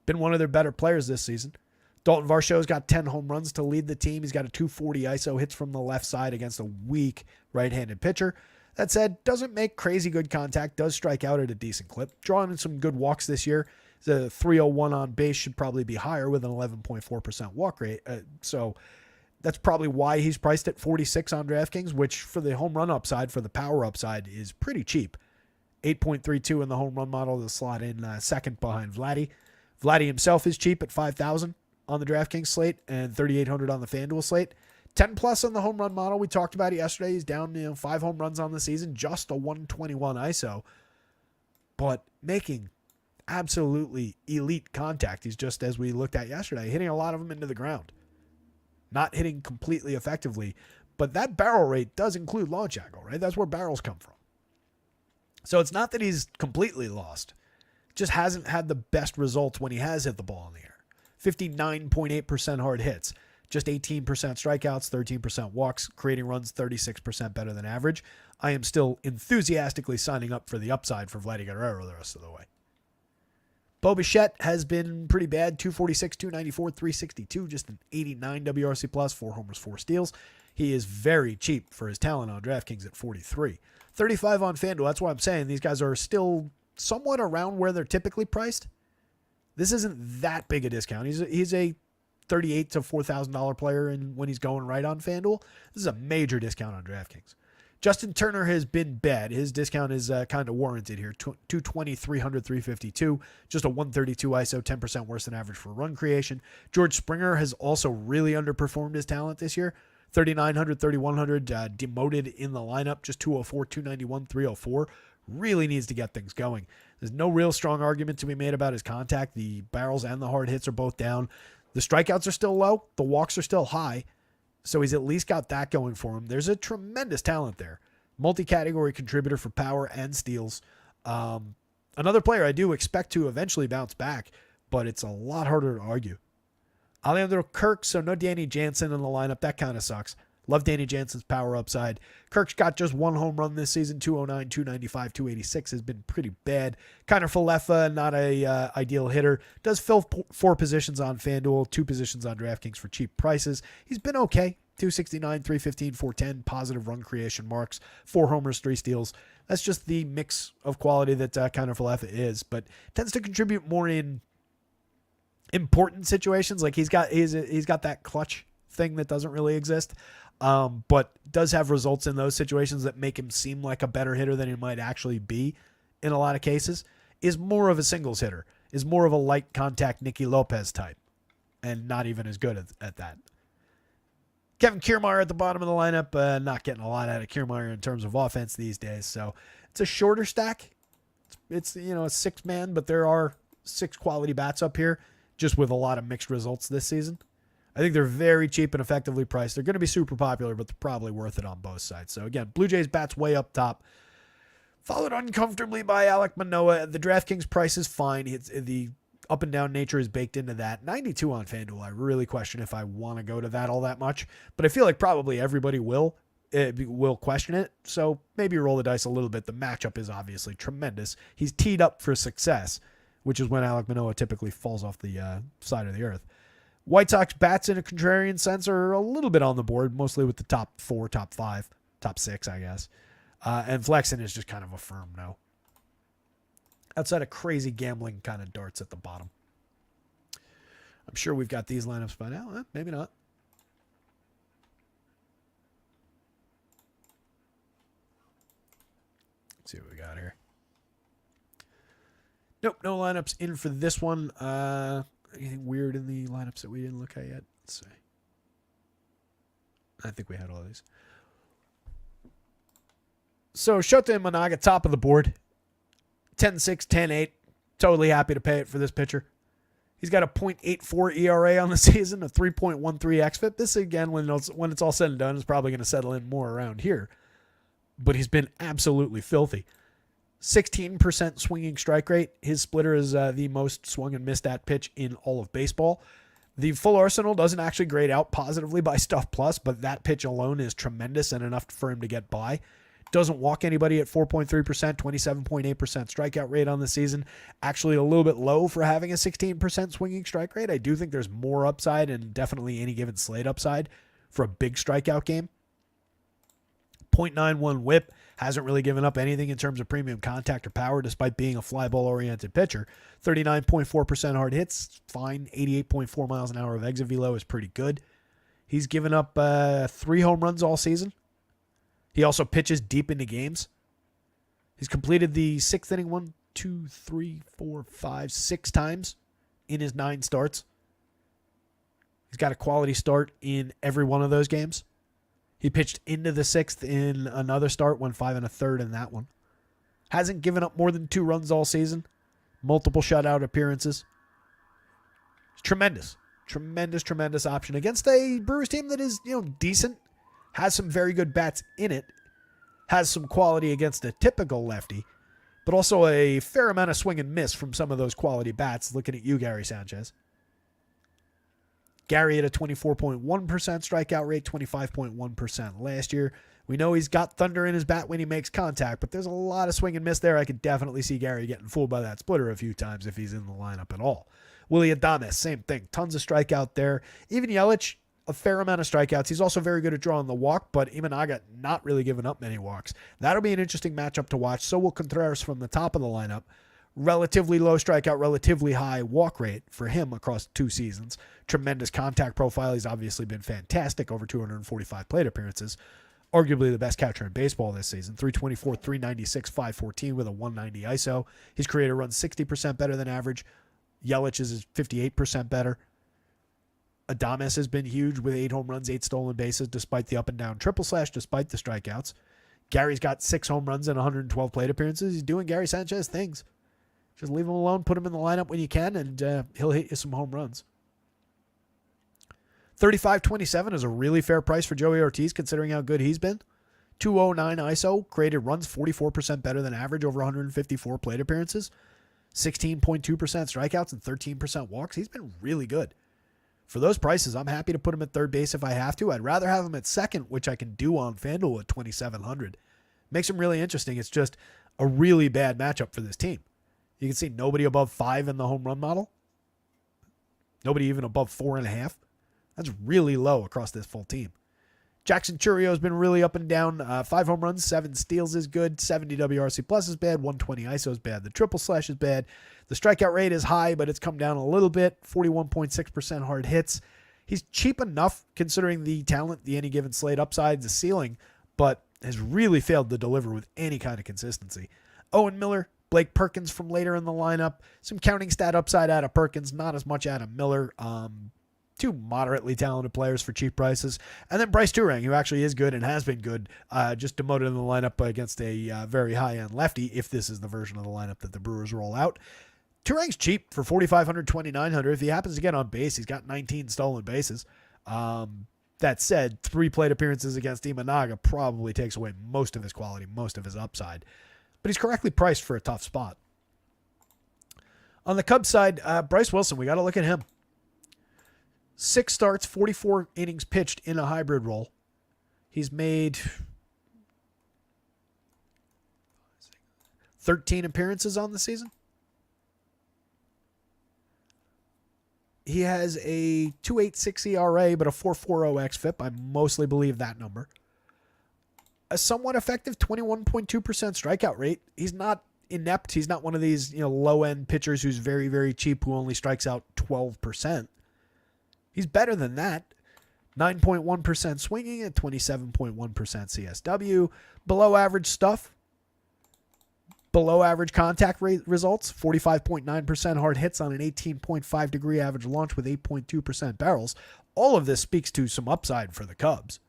Been one of their better players this season. Dalton Varsho's got 10 home runs to lead the team. He's got a 240 ISO, hits from the left side against a weak right-handed pitcher. That said, doesn't make crazy good contact, does strike out at a decent clip. Drawing in some good walks this year. The 301 on base should probably be higher with an 11.4% walk rate. So that's probably why he's priced at 46 on DraftKings, which for the home run upside, for the power upside, is pretty cheap. 8.32 in the home run model to slot in second behind Vladdy. Vladdy himself is cheap at 5,000 on the DraftKings slate and 3,800 on the FanDuel slate. 10 plus on the home run model. We talked about it yesterday. He's down 5 home runs on the season, just a 121 ISO, but making absolutely elite contact. He's just, as we looked at yesterday, hitting a lot of them into the ground. Not hitting completely effectively, but that barrel rate does include launch angle, right? That's where barrels come from. So it's not that he's completely lost. Just hasn't had the best results when he has hit the ball in the air. 59.8% hard hits. Just 18% strikeouts, 13% walks, creating runs 36% better than average. I am still enthusiastically signing up for the upside for Vladdy Guerrero the rest of the way. Bo Bichette has been pretty bad. 246, 294, 362, just an 89 WRC plus, 4 homers, 4 steals. He is very cheap for his talent on DraftKings at 43. 35 on FanDuel. That's why I'm saying these guys are still somewhat around where they're typically priced. This isn't that big a discount. He's a $38 to $4,000 player when he's going right on FanDuel. This is a major discount on DraftKings. Justin Turner has been bad. His discount is kind of warranted here. 220, 300, 352. Just a 132 ISO, 10% worse than average for run creation. George Springer has also really underperformed his talent this year. 3,900, 3,100, demoted in the lineup. Just 204, 291, 304. Really needs to get things going. There's no real strong argument to be made about his contact. The barrels and the hard hits are both down. The strikeouts are still low. The walks are still high. So he's at least got that going for him. There's a tremendous talent there. Multi-category contributor for power and steals. Another player I do expect to eventually bounce back, but it's a lot harder to argue. Alejandro Kirk, so no Danny Jansen in the lineup. That kind of sucks. Love Danny Jansen's power upside. Kirk's got just one home run this season, 209, 295, 286 has been pretty bad. Connor Falefa, not a ideal hitter. Does fill 4 positions on FanDuel, 2 positions on DraftKings for cheap prices. He's been okay. 269, 315, 410, positive run creation marks, 4 homers, 3 steals. That's just the mix of quality that Connor Falefa is, but tends to contribute more in important situations. Like he's got that clutch thing that doesn't really exist. But does have results in those situations that make him seem like a better hitter than he might actually be in a lot of cases. Is more of a singles hitter, is more of a light contact Nicky Lopez type, and not even as good at that. Kevin Kiermaier at the bottom of the lineup, not getting a lot out of Kiermaier in terms of offense these days, so it's a shorter stack. It's a 6-man, but there are 6 quality bats up here, just with a lot of mixed results this season. I think they're very cheap and effectively priced. They're going to be super popular, but they're probably worth it on both sides. So again, Blue Jays bats way up top, followed uncomfortably by Alek Manoah. The DraftKings price is fine. The up and down nature is baked into that. 92 on FanDuel. I really question if I want to go to that all that much, but I feel like probably everybody will question it. So maybe roll the dice a little bit. The matchup is obviously tremendous. He's teed up for success, which is when Alek Manoah typically falls off the side of the earth. White Sox bats in a contrarian sense are a little bit on the board, mostly with the top 4, top 5, top 6, I guess. And Flexen is just kind of a firm no. Outside of crazy gambling kind of darts at the bottom. I'm sure we've got these lineups by now. Maybe not. Let's see what we got here. Nope, no lineups in for this one. Anything weird in the lineups that we didn't look at yet? Let's see. I think we had all these. So Shota Imanaga, top of the board. 10-6, 10-8. Totally happy to pay it for this pitcher. He's got a .84 ERA on the season, a 3.13 xFIP. This, again, when it's all said and done, is probably going to settle in more around here. But he's been absolutely filthy. 16% swinging strike rate. His splitter is the most swung and missed at pitch in all of baseball. The full arsenal doesn't actually grade out positively by Stuff Plus, but that pitch alone is tremendous and enough for him to get by. Doesn't walk anybody at 4.3%, 27.8% strikeout rate on the season. Actually a little bit low for having a 16% swinging strike rate. I do think there's more upside and definitely any given slate upside for a big strikeout game. 0.91 whip. Hasn't really given up anything in terms of premium contact or power despite being a fly ball oriented pitcher. 39.4% hard hits. Fine. 88.4 miles an hour of exit velo is pretty good. He's given up 3 home runs all season. He also pitches deep into games. He's completed the 6th inning 6 times in his 9 starts. He's got a quality start in every one of those games. He pitched into the 6th in another start, went 5 1/3 in that one. Hasn't given up more than 2 runs all season. Multiple shutout appearances. Tremendous. Tremendous option against a Brewers team that is, decent. Has some very good bats in it. Has some quality against a typical lefty. But also a fair amount of swing and miss from some of those quality bats. Looking at you, Gary Sanchez. Gary at a 24.1% strikeout rate, 25.1% last year. We know he's got thunder in his bat when he makes contact, but there's a lot of swing and miss there. I could definitely see Gary getting fooled by that splitter a few times if he's in the lineup at all. Willie Adames, same thing. Tons of strikeout there. Even Yelich, a fair amount of strikeouts. He's also very good at drawing the walk, but Imanaga not really giving up many walks. That'll be an interesting matchup to watch. So will Contreras from the top of the lineup. Relatively low strikeout, relatively high walk rate for him across 2 seasons. Tremendous contact profile. He's obviously been fantastic, over 245 plate appearances. arguably the best catcher in baseball this season. 324, 396, 514 with a 190 ISO. His creator runs 60% better than average. Yelich's is 58% better. Adames has been huge with 8 home runs, 8 stolen bases, despite the up and down triple slash, despite the strikeouts. Gary's got 6 home runs and 112 plate appearances. He's doing Gary Sanchez things. Just leave him alone, put him in the lineup when you can, and he'll hit you some home runs. 35.27 is a really fair price for Joey Ortiz, considering how good he's been. 209 ISO, created runs 44% better than average over 154 plate appearances. 16.2% strikeouts and 13% walks. He's been really good. For those prices, I'm happy to put him at third base if I have to. I'd rather have him at second, which I can do on FanDuel at 2,700. Makes him really interesting. It's just a really bad matchup for this team. You can see nobody above 5 in the home run model. Nobody even above 4.5. That's really low across this full team. Jackson Chourio has been really up and down. 5 home runs, 7 steals is good. 70 WRC plus is bad. 120 ISO is bad. The triple slash is bad. The strikeout rate is high, but it's come down a little bit. 41.6% hard hits. He's cheap enough considering the talent, the any given slate upside, the ceiling, but has really failed to deliver with any kind of consistency. Owen Miller, Blake Perkins from later in the lineup. Some counting stat upside out of Perkins, not as much out of Miller. 2 moderately talented players for cheap prices. And then Bryce Turang, who actually is good and has been good, just demoted in the lineup against a very high-end lefty, if this is the version of the lineup that the Brewers roll out. Turang's cheap for 4,500, 2,900. If he happens to get on base, he's got 19 stolen bases. That said, 3 plate appearances against Imanaga probably takes away most of his quality, most of his upside. But he's correctly priced for a tough spot. On the Cubs side, Bryce Wilson, we got to look at him. 6 starts, 44 innings pitched in a hybrid role. He's made 13 appearances on the season. He has a 2.86 ERA, but a 4.40 xFIP. I mostly believe that number. A somewhat effective 21.2% strikeout rate. He's not inept. He's not one of these low-end pitchers who's very, very cheap who only strikes out 12%. He's better than that. 9.1% swinging at 27.1% CSW. Below average stuff. Below average contact rate results. 45.9% hard hits on an 18.5 degree average launch with 8.2% barrels. All of this speaks to some upside for the Cubs.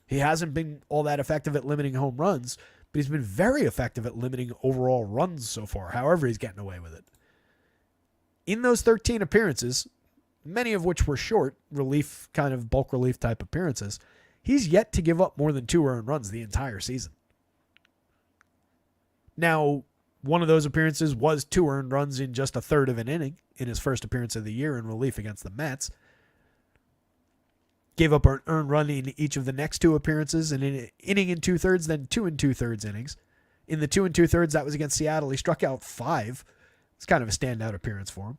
He hasn't been all that effective at limiting home runs, but he's been very effective at limiting overall runs so far, however he's getting away with it. In those 13 appearances, many of which were short relief, kind of bulk relief type appearances, he's yet to give up more than 2 earned runs the entire season. Now, one of those appearances was 2 earned runs in just a third of an inning in his first appearance of the year in relief against the Mets. Gave up an earned run in each of the next 2 appearances, and in an inning and 2/3, then 2 2/3 innings. In the 2 2/3, that was against Seattle. He struck out 5. It's kind of a standout appearance for him.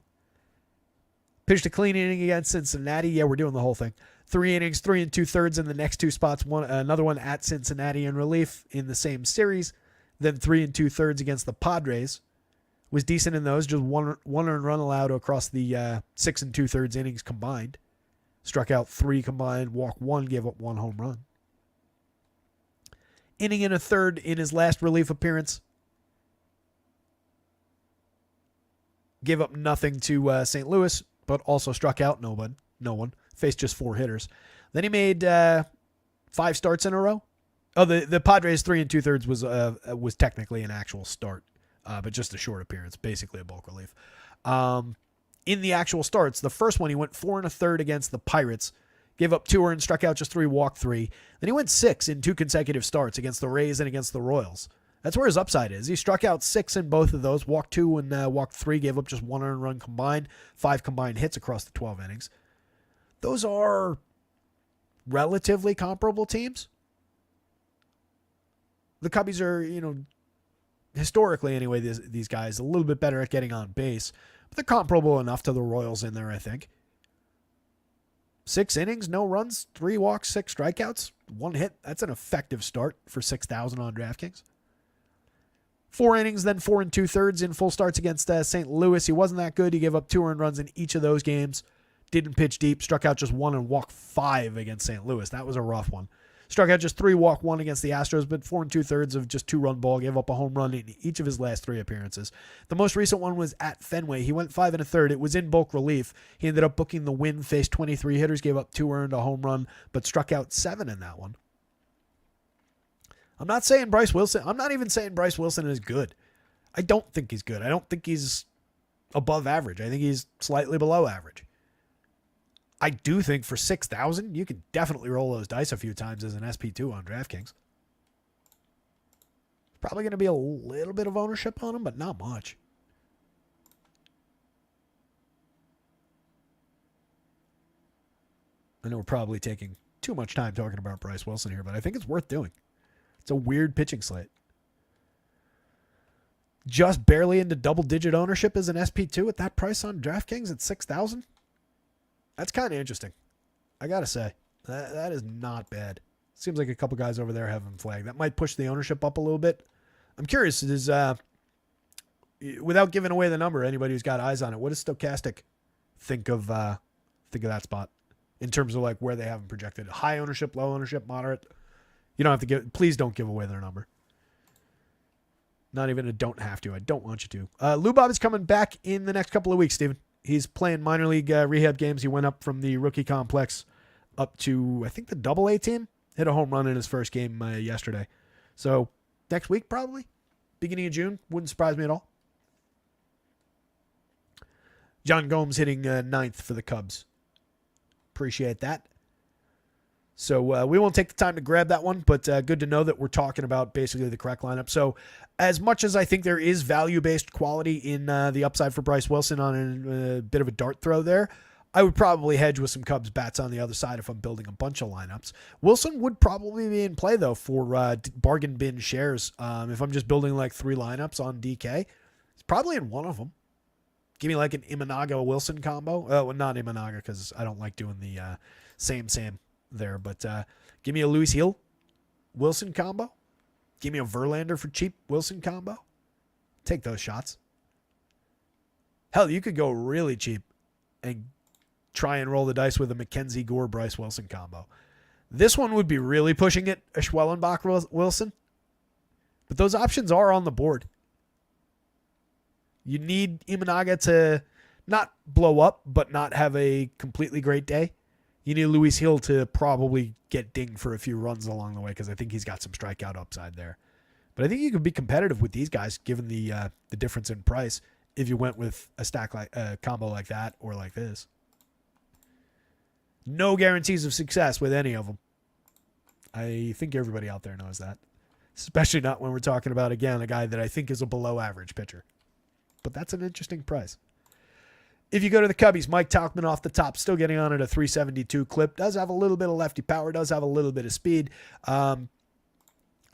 Pitched a clean inning against Cincinnati. Yeah, we're doing the whole thing. 3 innings, 3 2/3 in the next 2 spots. Another one at Cincinnati in relief in the same series. Then 3 2/3 against the Padres. Was decent in those. Just one earned run allowed across the 6 2/3 innings combined. Struck out 3 combined, walked 1, gave up 1 home run. Inning and a third in his last relief appearance. Gave up nothing to St. Louis, but also struck out no one. Faced just 4 hitters. Then he made 5 starts in a row. Oh, the Padres 3 2/3 was technically an actual start, but just a short appearance, basically a bulk relief. In the actual starts, the first one he went 4 1/3 against the Pirates, gave up 2 earned, struck out just 3, walked 3. Then he went 6 in 2 consecutive starts against the Rays and against the Royals. That's where his upside is. He struck out 6 in both of those, walked 2 and walked 3, gave up just 1 earned run combined, 5 combined hits across the 12 innings. Those are relatively comparable teams. The Cubbies are, historically anyway, these guys a little bit better at getting on base, but they're comparable enough to the Royals in there, I think. 6 innings, no runs, 3 walks, 6 strikeouts, 1 hit. That's an effective start for 6,000 on DraftKings. 4 innings, then 4 2/3 in full starts against St. Louis. He wasn't that good. He gave up 2 earned runs in each of those games. Didn't pitch deep, struck out just 1 and walked 5 against St. Louis. That was a rough one. Struck out just 3, walked 1 against the Astros, but 4 2/3 of just 2-run ball. Gave up a home run in each of his last 3 appearances. The most recent one was at Fenway. He went 5 1/3. It was in bulk relief. He ended up booking the win, faced 23 hitters, gave up 2 earned, a home run, but struck out 7 in that one. I'm not saying Bryce Wilson. I'm not even saying Bryce Wilson is good. I don't think he's good. I don't think he's above average. I think he's slightly below average. I do think for 6,000, you can definitely roll those dice a few times as an SP2 on DraftKings. Probably going to be a little bit of ownership on him, but not much. I know we're probably taking too much time talking about Bryce Wilson here, but I think it's worth doing. It's a weird pitching slate. Just barely into double-digit ownership as an SP2 at that price on DraftKings at 6,000. That's kind of interesting. I got to say, that is not bad. Seems like a couple guys over there have him flagged. That might push the ownership up a little bit. I'm curious, without giving away the number, anybody who's got eyes on it, what does Stochastic think of that spot in terms of like where they have him projected? High ownership, low ownership, moderate? You don't have to please don't give away their number. Not even a don't have to. I don't want you to. Lou Bob is coming back in the next couple of weeks, Steven. He's playing minor league rehab games. He went up from the rookie complex up to, I think, the Double-A team. Hit a home run in his first game yesterday. So next week, probably. Beginning of June. Wouldn't surprise me at all. John Gomes hitting 9th for the Cubs. Appreciate that. So we won't take the time to grab that one, but good to know that we're talking about basically the correct lineup. So as much as I think there is value-based quality in the upside for Bryce Wilson on a bit of a dart throw there, I would probably hedge with some Cubs bats on the other side if I'm building a bunch of lineups. Wilson would probably be in play, though, for bargain bin shares. If I'm just building like 3 lineups on DK, it's probably in one of them. Give me like an Imanaga-Wilson combo. Well, not Imanaga because I don't like doing the same there, but give me a Luis Hill Wilson combo. Give me a Verlander for cheap Wilson combo. Take those shots. Hell, you could go really cheap and try and roll the dice with a Mackenzie Gore Bryce Wilson combo. This one would be really pushing it, a Schwellenbach Wilson, but those options are on the board. You need Imanaga to not blow up, but not have a completely great day. You need Luis Hill to probably get dinged for a few runs along the way because I think he's got some strikeout upside there. But I think you could be competitive with these guys given the difference in price if you went with a stack like a combo like that or like this. No guarantees of success with any of them. I think everybody out there knows that. Especially not when we're talking about, again, a guy that I think is a below average pitcher. But that's an interesting price. If you go to the Cubbies, Mike Tauchman off the top, still getting on at a 372 clip. Does have a little bit of lefty power, does have a little bit of speed.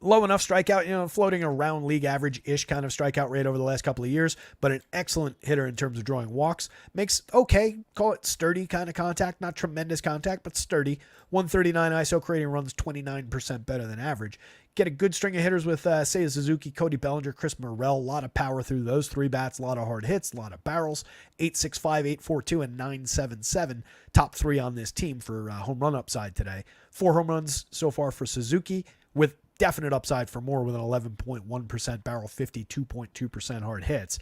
Low enough strikeout, floating around league average-ish kind of strikeout rate over the last couple of years, but an excellent hitter in terms of drawing walks. Makes okay, call it sturdy kind of contact, not tremendous contact, but sturdy. 139 ISO, creating runs 29% better than average. Get a good string of hitters with Seiya Suzuki, Cody Bellinger, Chris Morrell. A lot of power through those 3 bats, a lot of hard hits, a lot of barrels. 865, 842, and 977. Top 3 on this team for home run upside today. 4 home runs so far for Suzuki, with definite upside for more with an 11.1% barrel, 52.2% hard hits.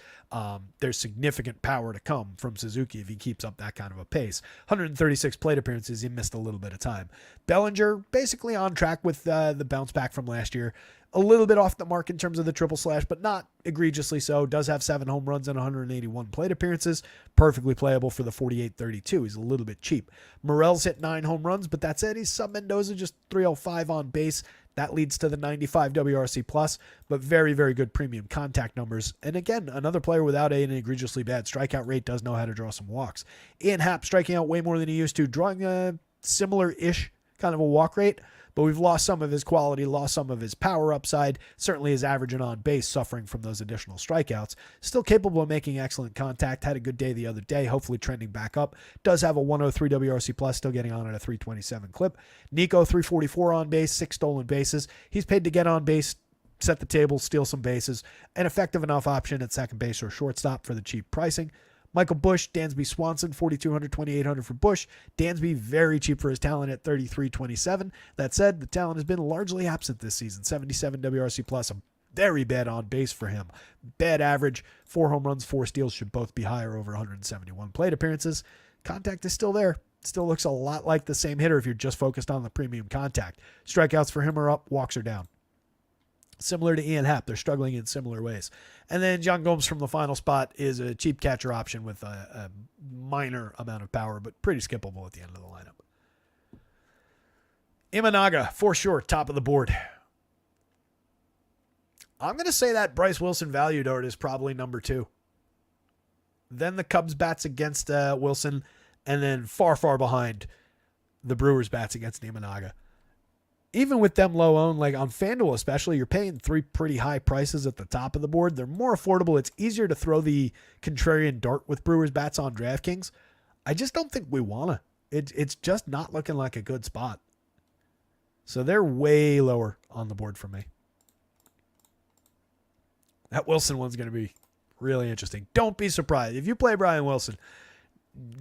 There's significant power to come from Suzuki if he keeps up that kind of a pace. 136 plate appearances, he missed a little bit of time. Bellinger basically on track with the bounce back from last year. A little bit off the mark in terms of the triple slash, but not egregiously so. Does have 7 home runs and 181 plate appearances. Perfectly playable for the 48-32. He's a little bit cheap. Morrell's hit 9 home runs, but that's it. He's sub Mendoza, just 305 on base. That leads to the 95 WRC plus, but very, very good premium contact numbers. And again, another player without an egregiously bad strikeout rate, does know how to draw some walks. Ian Happ striking out way more than he used to, drawing a similar-ish kind of a walk rate, but we've lost some of his quality, lost some of his power upside, certainly his average and on base suffering from those additional strikeouts. Still capable of making excellent contact, had a good day the other day, hopefully trending back up. Does have a 103 WRC plus, still getting on at a 327 clip. Nico, 344 on base, 6 stolen bases. He's paid to get on base, set the table, steal some bases. An effective enough option at second base or shortstop for the cheap pricing. Michael Busch, Dansby Swanson, 4,200, 2,800 for Busch. Dansby very cheap for his talent at 33.27. That said, the talent has been largely absent this season. 77 WRC plus, a very bad on base for him. Bad average, 4 home runs, 4 steals should both be higher over 171 plate appearances. Contact is still there. Still looks a lot like the same hitter if you're just focused on the premium contact. Strikeouts for him are up, walks are down. Similar to Ian Happ, they're struggling in similar ways. And then John Gomes from the final spot is a cheap catcher option with a minor amount of power, but pretty skippable at the end of the lineup. Imanaga, for sure, top of the board. I'm going to say that Bryce Wilson value dart is probably number 2. Then the Cubs bats against Wilson, and then far, far behind the Brewers bats against Imanaga. Even with them low owned, like on FanDuel especially, you're paying 3 pretty high prices at the top of the board. They're more affordable. It's easier to throw the contrarian dart with Brewers bats on DraftKings. I just don't think we want to. It's just not looking like a good spot. So they're way lower on the board for me. That Wilson one's going to be really interesting. Don't be surprised. If you play Brian Wilson,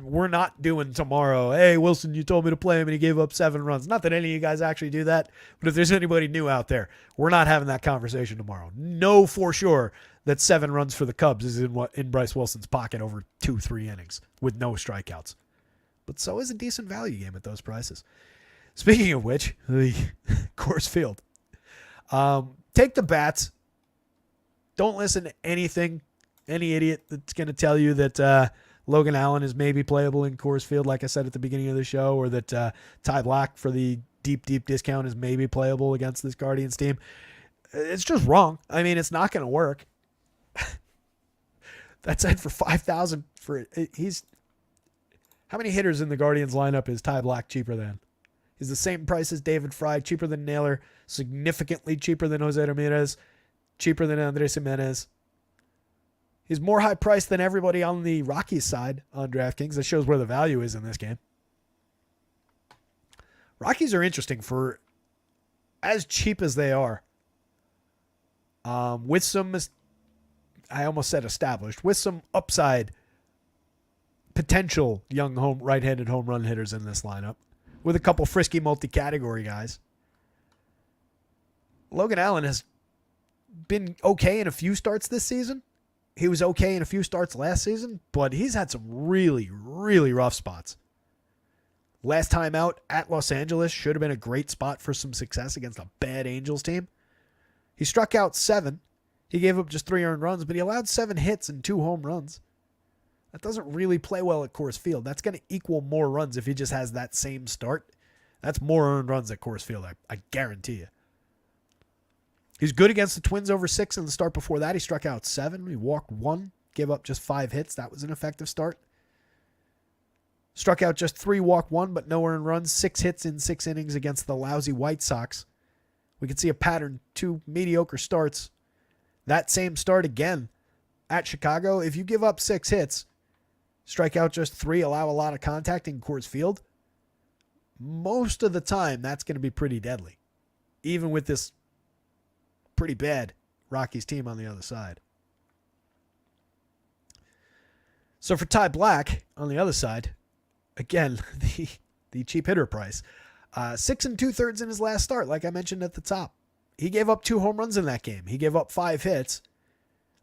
we're not doing tomorrow, hey, Wilson, you told me to play him and he gave up 7 runs. Not that any of you guys actually do that, but if there's anybody new out there, we're not having that conversation tomorrow. Know for sure that 7 runs for the Cubs is in Bryce Wilson's pocket over 2-3 innings with no strikeouts. But so is a decent value game at those prices. Speaking of which, the Coors Field. Take the bats. Don't listen to anything, any idiot that's going to tell you that Logan Allen is maybe playable in Coors Field, like I said at the beginning of the show, or that Ty Black for the deep discount is maybe playable against this Guardians team. It's just wrong. I mean, it's not going to work. That said, for $5,000 for he's how many hitters in the Guardians lineup is Ty Black cheaper than? He's the same price as David Fry, cheaper than Naylor, significantly cheaper than Jose Ramirez, cheaper than Andres Jimenez. He's more high priced than everybody on the Rockies side on DraftKings. That shows where the value is in this game. Rockies are interesting for as cheap as they are. With some, I almost said established, with some upside potential young right-handed home run hitters in this lineup, with a couple frisky multi-category guys. Logan Allen has been okay in a few starts this season. He was okay in a few starts last season, but he's had some really, really rough spots. Last time out at Los Angeles should have been a great spot for some success against a bad Angels team. He struck out 7. He gave up just 3 earned runs, but he allowed 7 hits and 2 home runs. That doesn't really play well at Coors Field. That's going to equal more runs if he just has that same start. That's more earned runs at Coors Field, I guarantee you. He's good against the Twins over 6 in the start before that. He struck out 7. He walked 1, gave up just 5 hits. That was an effective start. Struck out just 3, walked 1, but no earned runs. 6 hits in 6 innings against the lousy White Sox. We can see a pattern, 2 mediocre starts. That same start again at Chicago. If you give up 6 hits, strike out just 3, allow a lot of contact in Coors Field, most of the time that's going to be pretty deadly, even with this pretty bad Rockies team on the other side. So for Ty Black on the other side, again, the cheap hitter price, 6 2/3 in his last start, like I mentioned at the top. He gave up 2 home runs in that game. He gave up 5 hits.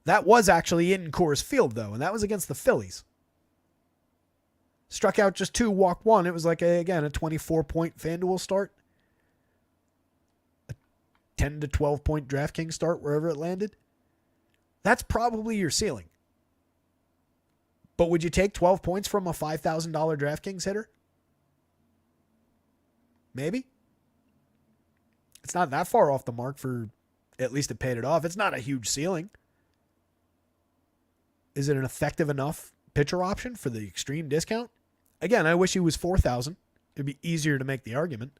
That was actually in Coors Field, though, and that was against the Phillies. Struck out just 2, walked 1. It was like, a 24-point FanDuel start. 10 to 12 point DraftKings start wherever it landed. That's probably your ceiling. But would you take 12 points from a $5,000 DraftKings hitter? Maybe. It's not that far off the mark for at least it paid it off. It's not a huge ceiling. Is it an effective enough pitcher option for the extreme discount? Again, I wish he was $4,000. It'd be easier to make the argument.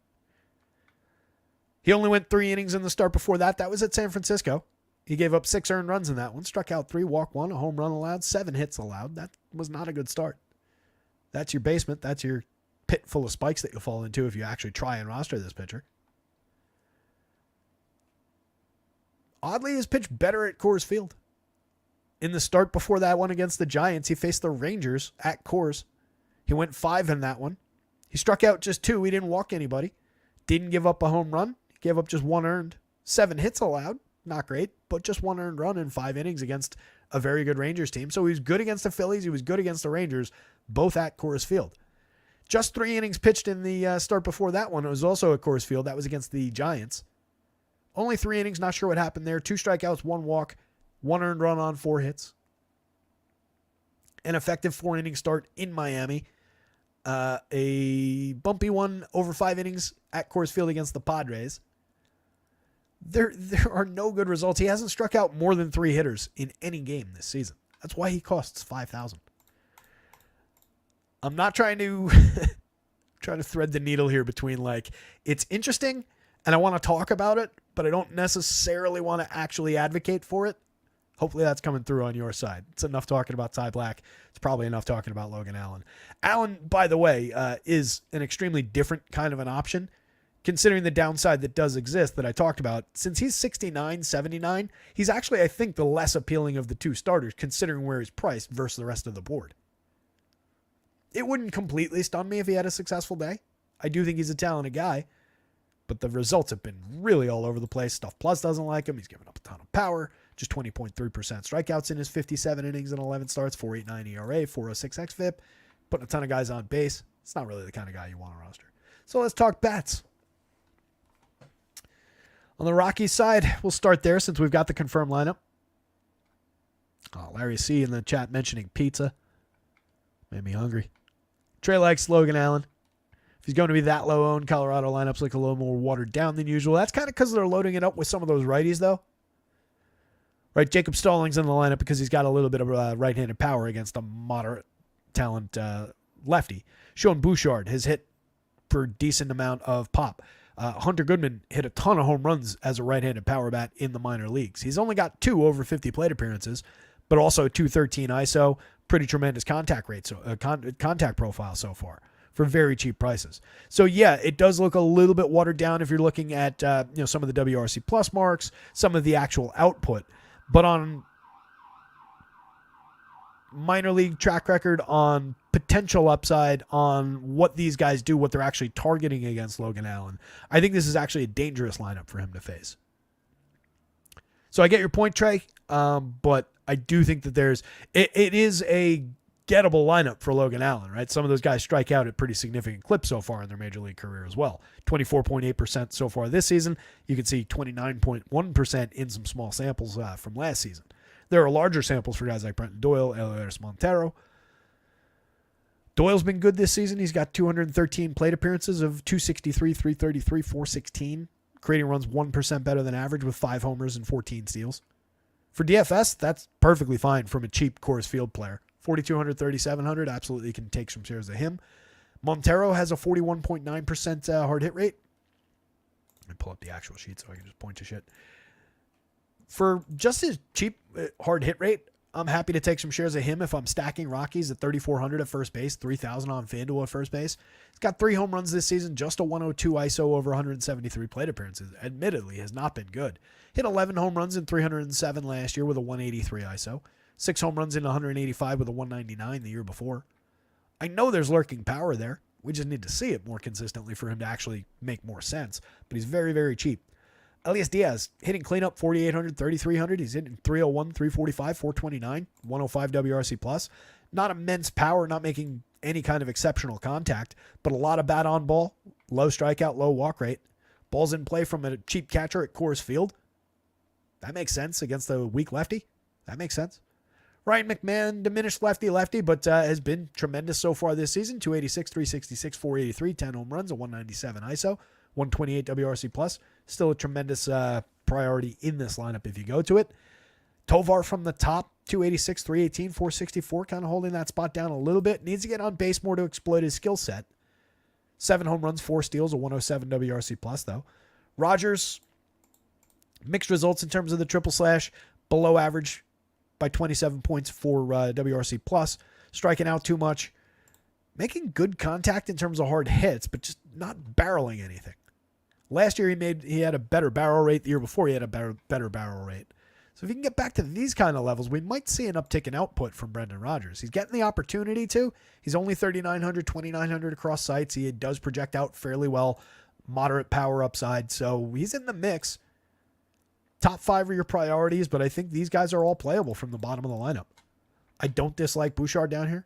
He only went 3 innings in the start before that. That was at San Francisco. He gave up 6 earned runs in that one. Struck out 3, walked 1, a home run allowed, 7 hits allowed. That was not a good start. That's your basement. That's your pit full of spikes that you'll fall into if you actually try and roster this pitcher. Oddly, he's pitched better at Coors Field. In the start before that one against the Giants, he faced the Rangers at Coors. He went 5 in that one. He struck out just 2. He didn't walk anybody. Didn't give up a home run. He gave up just 1 earned. 7 hits allowed. Not great, but just 1 earned run in 5 innings against a very good Rangers team. So he was good against the Phillies. He was good against the Rangers, both at Coors Field. Just 3 innings pitched in the start before that one. It was also at Coors Field. That was against the Giants. Only 3 innings. Not sure what happened there. 2 strikeouts, 1 walk, 1 earned run on 4 hits. An effective 4-inning start in Miami. A bumpy one over 5 innings at Coors Field against the Padres. There are no good results. He hasn't struck out more than 3 hitters in any game this season. That's why he costs $5,000. I'm not trying to thread the needle here between like it's interesting and I want to talk about it, but I don't necessarily want to actually advocate for it. Hopefully that's coming through on your side. It's enough talking about Ty Black. It's probably enough talking about Logan Allen. Allen, by the way, is an extremely different kind of an option, considering the downside that does exist that I talked about. Since he's 69, 79, he's actually, I think, the less appealing of the 2 starters, considering where he's priced versus the rest of the board. It wouldn't completely stun me if he had a successful day. I do think he's a talented guy, but the results have been really all over the place. Stuff Plus doesn't like him. He's given up a ton of power. Just 20.3% strikeouts in his 57 innings and 11 starts, 4.89 ERA, 406 xFIP, putting a ton of guys on base. It's not really the kind of guy you want to roster. So let's talk bats. On the Rockies side, we'll start there since we've got the confirmed lineup. Larry C. in the chat mentioning pizza. Made me hungry. Trey likes Logan Allen. If he's going to be that low owned, Colorado lineups look a little more watered down than usual. That's kind of because they're loading it up with some of those righties, though. Right, Jacob Stallings in the lineup because he's got a little bit of right-handed power against a moderate talent lefty. Sean Bouchard has hit for a decent amount of pop. Hunter Goodman hit a ton of home runs as a right-handed power bat in the minor leagues. He's only got 2 over 50 plate appearances, but also 213 ISO. Pretty tremendous contact rate, contact profile so far for very cheap prices. So yeah, it does look a little bit watered down if you're looking at some of the WRC plus marks, some of the actual output. But on minor league track record, on potential upside, on what these guys do, what they're actually targeting against Logan Allen, I think this is actually a dangerous lineup for him to face. So I get your point, Trey, but I do think that it is a gettable lineup for Logan Allen, right? Some of those guys strike out at pretty significant clips so far in their major league career as well. 24.8% so far this season. You can see 29.1% in some small samples from last season. There are larger samples for guys like Brenton Doyle, Elias Montero. Doyle's been good this season. He's got 213 plate appearances of 263, 333, 416, creating runs 1% better than average with 5 homers and 14 steals. For DFS, that's perfectly fine from a cheap Coors Field player. 4,200, 3,700, absolutely can take some shares of him. Montero has a 41.9% hard hit rate. Let me pull up the actual sheet so I can just point to shit. For just his cheap hard hit rate, I'm happy to take some shares of him if I'm stacking Rockies at 3,400 at first base, 3,000 on FanDuel at first base. He's got 3 home runs this season, just a 102 ISO over 173 plate appearances. Admittedly, has not been good. Hit 11 home runs in 307 last year with a 183 ISO. 6 home runs in 185 with a 199 the year before. I know there's lurking power there. We just need to see it more consistently for him to actually make more sense. But he's very, very cheap. Elias Diaz, hitting cleanup 4,800, 3,300. He's hitting 301, 345, 429, 105 WRC plus. Not immense power, not making any kind of exceptional contact, but a lot of bat on ball, low strikeout, low walk rate. Balls in play from a cheap catcher at Coors Field. That makes sense against the weak lefty. That makes sense. Ryan McMahon, diminished lefty, but has been tremendous so far this season. 286, 366, 483, 10 home runs, a 197 ISO, 128 WRC plus. Still a tremendous priority in this lineup if you go to it. Tovar from the top, 286, 318, 464, kind of holding that spot down a little bit. Needs to get on base more to exploit his skill set. 7 home runs, 4 steals, a 107 WRC plus though. Rogers, mixed results in terms of the triple slash, below average by 27 points for WRC plus, striking out too much, making good contact in terms of hard hits, but just not barreling anything. Last year he had a better barrel rate. The year before he had a better barrel rate. So So if he can get back to these kind of levels, we might see an uptick in output from Brendan Rodgers. He's getting the opportunity to. He's only 3,900, 2,900 across sites. He does project out fairly well, moderate power upside. So he's in the mix. Top 5 are your priorities, but I think these guys are all playable from the bottom of the lineup. I don't dislike Bouchard down here.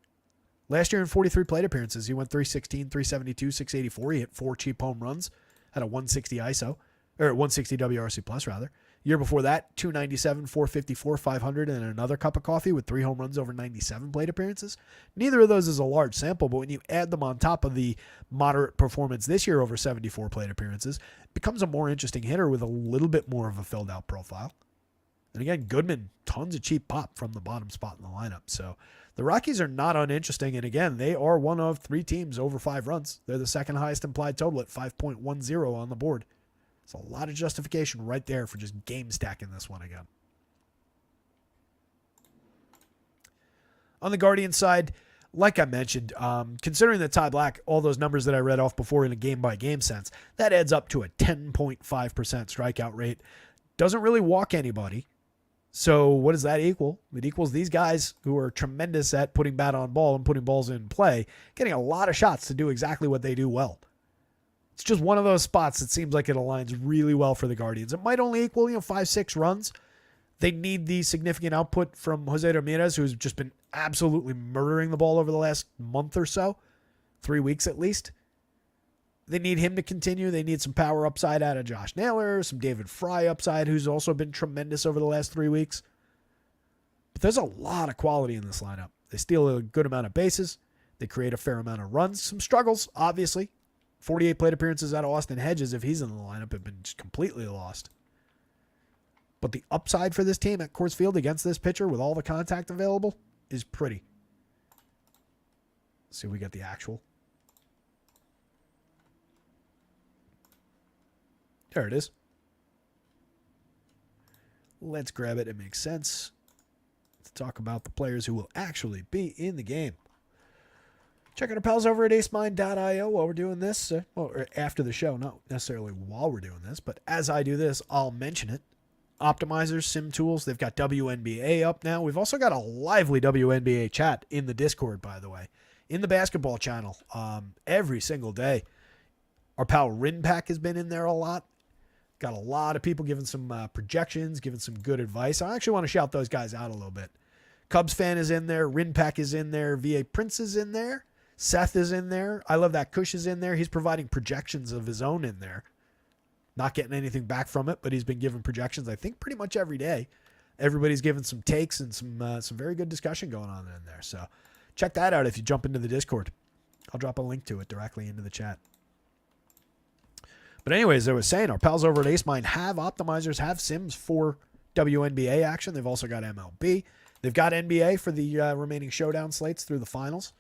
Last year in 43 plate appearances, he went 316, 372, 684. He hit 4 cheap home runs, had a 160 ISO, or 160 WRC plus rather. Year before that, 297, 454, 500, and another cup of coffee with 3 home runs over 97 plate appearances. Neither of those is a large sample, but when you add them on top of the moderate performance this year over 74 plate appearances, it becomes a more interesting hitter with a little bit more of a filled out profile. And again, Goodman, tons of cheap pop from the bottom spot in the lineup. So the Rockies are not uninteresting. And again, they are one of 3 teams over 5 runs. They're the second highest implied total at 5.10 on the board. It's a lot of justification right there for just game stacking this one again. On the Guardian side, like I mentioned, considering that Ty Black, all those numbers that I read off before in a game-by-game sense, that adds up to a 10.5% strikeout rate. Doesn't really walk anybody. So what does that equal? It equals these guys who are tremendous at putting bat on ball and putting balls in play, getting a lot of shots to do exactly what they do well. It's just one of those spots that seems like it aligns really well for the Guardians. It might only equal, 5-6 runs. They need the significant output from Jose Ramirez, who's just been absolutely murdering the ball over the last month or so, 3 weeks at least. They need him to continue. They need some power upside out of Josh Naylor, some David Fry upside, who's also been tremendous over the last 3 weeks. But there's a lot of quality in this lineup. They steal a good amount of bases. They create a fair amount of runs. Some struggles, obviously. 48 plate appearances out of Austin Hedges, if he's in the lineup, have been just completely lost. But the upside for this team at Coors Field against this pitcher with all the contact available is pretty. Let's see if we get the actual. There it is. Let's grab it. It makes sense to talk about the players who will actually be in the game. Check out our pals over at acemine.io while we're doing this. Or after the show, not necessarily while we're doing this, but as I do this, I'll mention it. Optimizers, sim tools, they've got WNBA up now. We've also got a lively WNBA chat in the Discord, by the way, in the basketball channel every single day. Our pal Rinpack has been in there a lot. Got a lot of people giving some projections, giving some good advice. I actually want to shout those guys out a little bit. Cubs fan is in there. Rinpack is in there. VA Prince is in there. Seth is in there. I Love That Kush is in there. He's providing projections of his own in there. Not getting anything back from it, but he's been giving projections, I think, pretty much every day. Everybody's giving some takes and some very good discussion going on in there. So check that out if you jump into the Discord. I'll drop a link to it directly into the chat. But anyways, as I was saying, our pals over at AceMine have optimizers, have sims for WNBA action. They've also got MLB. They've got NBA for the remaining showdown slates through the finals.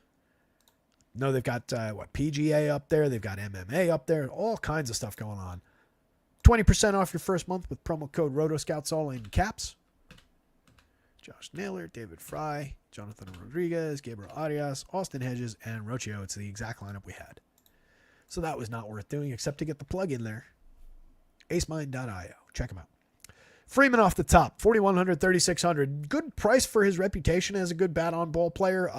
No, they've got PGA up there. They've got MMA up there. All kinds of stuff going on. 20% off your first month with promo code rotoscouts, all in caps. Josh Naylor, David Fry, Jonathan Rodriguez, Gabriel Arias, Austin Hedges, and Rocio. It's the exact lineup we had. So that was not worth doing except to get the plug in there. acemine.io. Check them out. Freeman off the top, 4,100, 3,600. Good price for his reputation as a good bat-on-ball player.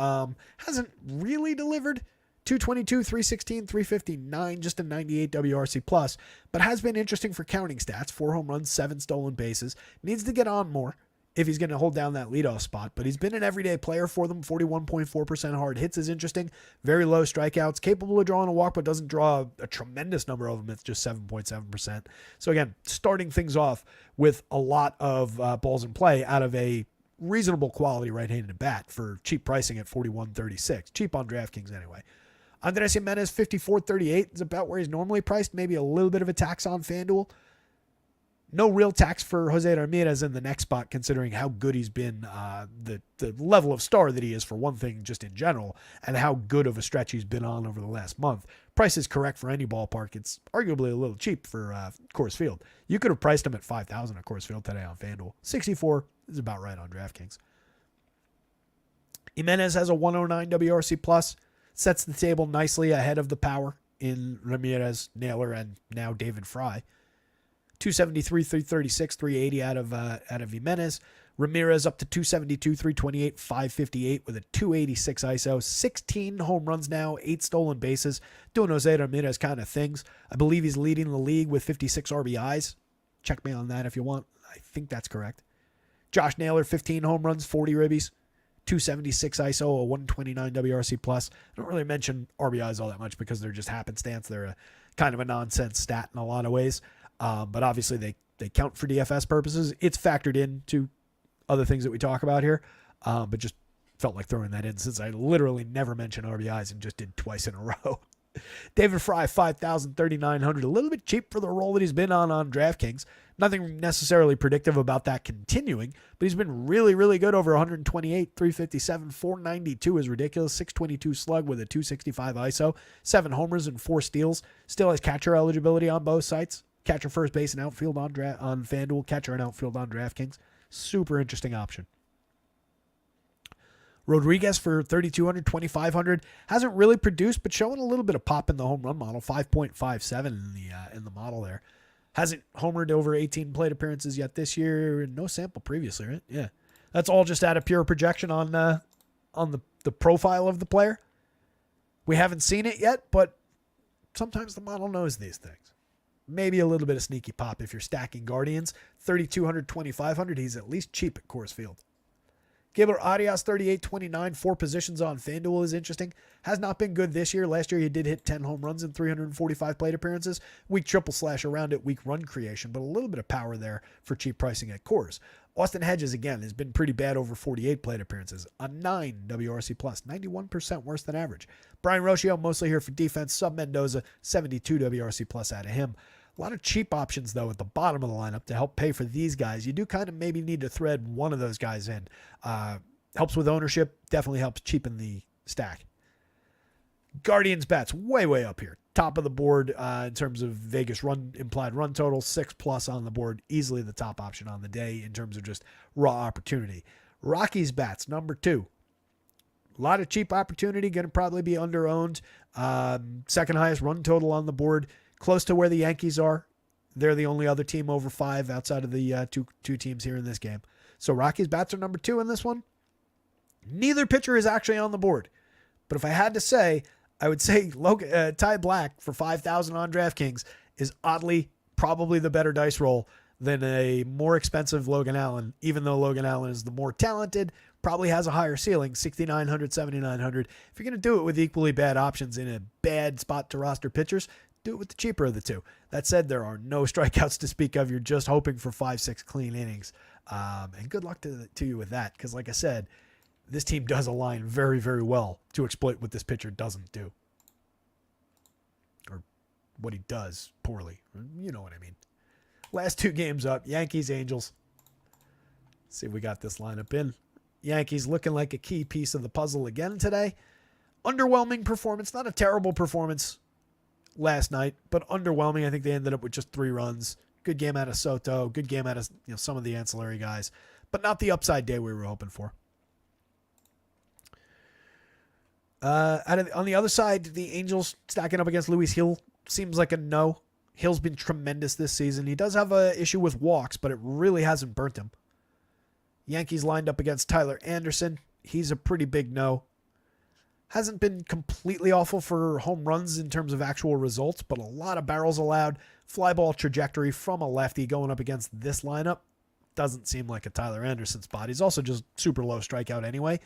Hasn't really delivered. 222, 316, 359, just a 98 WRC plus, but has been interesting for counting stats. 4 home runs, 7 stolen bases. Needs to get on more if he's going to hold down that leadoff spot, but he's been an everyday player for them. 41.4% hard hits is interesting. Very low strikeouts. Capable of drawing a walk, but doesn't draw a tremendous number of them. It's just 7.7%. So again, starting things off with a lot of balls in play out of a reasonable quality right-handed bat for cheap pricing at 41.36. Cheap on DraftKings anyway. Andres Jimenez, 54.38 is about where he's normally priced. Maybe a little bit of a tax on FanDuel. No real tax for Jose Ramirez in the next spot, considering how good he's been, the level of star that he is, for one thing, just in general, and how good of a stretch he's been on over the last month. Price is correct for any ballpark. It's arguably a little cheap for Coors Field. You could have priced him at $5,000 at Coors Field today on FanDuel. 64 is about right on DraftKings. Jimenez has a 109 WRC plus. Sets the table nicely ahead of the power in Ramirez, Naylor, and now David Fry. 273, 336, 380 out of Jimenez. Ramirez up to 272, 328, 558 with a 286 ISO. 16 home runs now, 8 stolen bases. Doing Jose Ramirez kind of things. I believe he's leading the league with 56 RBIs. Check me on that if you want. I think that's correct. Josh Naylor, 15 home runs, 40 ribbies. 276 ISO, a 129 WRC+. I don't really mention RBIs all that much because they're just happenstance. They're a kind of a nonsense stat in a lot of ways. But obviously they count for DFS purposes. It's factored into other things that we talk about here, but just felt like throwing that in since I literally never mention RBIs and just did twice in a row. David Fry, 5,000, 3,900, a little bit cheap for the role that he's been on DraftKings. Nothing necessarily predictive about that continuing, but he's been really, really good over 128, 357, 492 is ridiculous, 622 slug with a 265 ISO, 7 homers and 4 steals. Still has catcher eligibility on both sites. Catcher, first base, and outfield on FanDuel. Catcher and outfield on DraftKings. Super interesting option. Rodriguez for 3,200, 2,500 hasn't really produced, but showing a little bit of pop in the home run model. 5.57 in the model there. Hasn't homered over 18 plate appearances yet this year. No sample previously, right? Yeah, that's all just out of pure projection on the profile of the player. We haven't seen it yet, but sometimes the model knows these things. Maybe a little bit of sneaky pop if you're stacking Guardians. 3,200, 2,500. He's at least cheap at Coors Field. Gabriel Arias, 38-29, 4 positions on FanDuel is interesting. Has not been good this year. Last year he did hit 10 home runs in 345 plate appearances. Weak triple slash around it, weak run creation, but a little bit of power there for cheap pricing at Coors. Austin Hedges, again, has been pretty bad over 48 plate appearances. A 9 WRC+, 91% worse than average. Brian Rocio, mostly here for defense. Sub Mendoza, 72 WRC+ out of him. A lot of cheap options, though, at the bottom of the lineup to help pay for these guys. You do kind of maybe need to thread one of those guys in. Helps with ownership. Definitely helps cheapen the stack. Guardians bats way, way up here. Top of the board in terms of Vegas implied run total. 6+ on the board. Easily the top option on the day in terms of just raw opportunity. Rockies bats, number 2. A lot of cheap opportunity. Going to probably be under-owned. Second highest run total on the board. Close to where the Yankees are. They're the only other team over 5 outside of the two teams here in this game. So Rockies bats are number 2 in this one. Neither pitcher is actually on the board. But if I had to say, I would say Ty Black for 5,000 on DraftKings is oddly probably the better dice roll than a more expensive Logan Allen, even though Logan Allen is the more talented, probably has a higher ceiling, 6,900, 7,900. If you're going to do it with equally bad options in a bad spot to roster pitchers, do it with the cheaper of the two. That said, there are no strikeouts to speak of. You're just hoping for 5-6 clean innings. And good luck to you with that, because like I said, this team does align very, very well to exploit what this pitcher doesn't do. Or what he does poorly. You know what I mean. Last 2 games up, Yankees, Angels. Let's see if we got this lineup in. Yankees looking like a key piece of the puzzle again today. Underwhelming performance, not a terrible performance last night, but underwhelming. I think they ended up with just 3 runs. Good game out of Soto. Good game out of some of the ancillary guys, but not the upside day we were hoping for. On the other side, the Angels stacking up against Luis Hill seems like a no. Hill's been tremendous this season. He does have an issue with walks, but it really hasn't burnt him. Yankees lined up against Tyler Anderson. He's a pretty big no. Hasn't been completely awful for home runs in terms of actual results, but a lot of barrels allowed. Fly ball trajectory from a lefty going up against this lineup doesn't seem like a Tyler Anderson spot. He's also just super low strikeout anyway.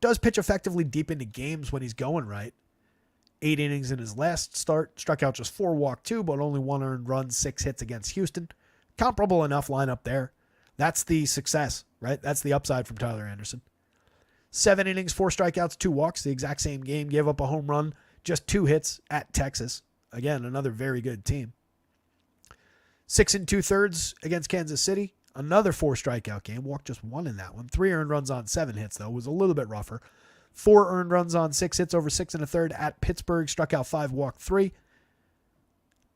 Does pitch effectively deep into games when he's going right. 8 innings in his last start. Struck out just 4, walked 2, but only 1 earned run, 6 hits against Houston. Comparable enough lineup there. That's the success, right? That's the upside from Tyler Anderson. 7 innings, 4 strikeouts, 2 walks, the exact same game. Gave up a home run, just 2 hits at Texas. Again, another very good team. 6 2/3 against Kansas City. Another 4 strikeout game. Walked just 1 in that one. 3 earned runs on 7 hits, though. Was a little bit rougher. 4 earned runs on 6 hits over 6 1/3 at Pittsburgh. Struck out 5, walked 3.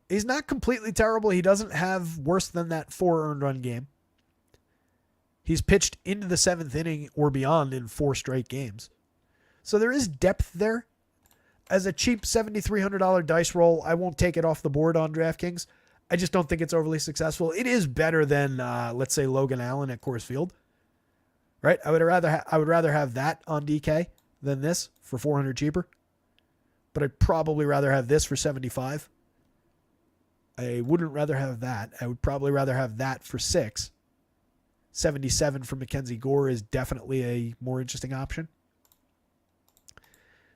He's not completely terrible. He doesn't have worse than that 4 earned run game. He's pitched into the 7th inning or beyond in 4 straight games. So there is depth there. As a cheap $7,300 dice roll, I won't take it off the board on DraftKings. I just don't think it's overly successful. It is better than, let's say, Logan Allen at Coors Field, right? I would rather have that on DK than this for 400 cheaper, but I'd probably rather have this for 75. I wouldn't rather have that. I would probably rather have that for 6. 77 for Mackenzie Gore is definitely a more interesting option.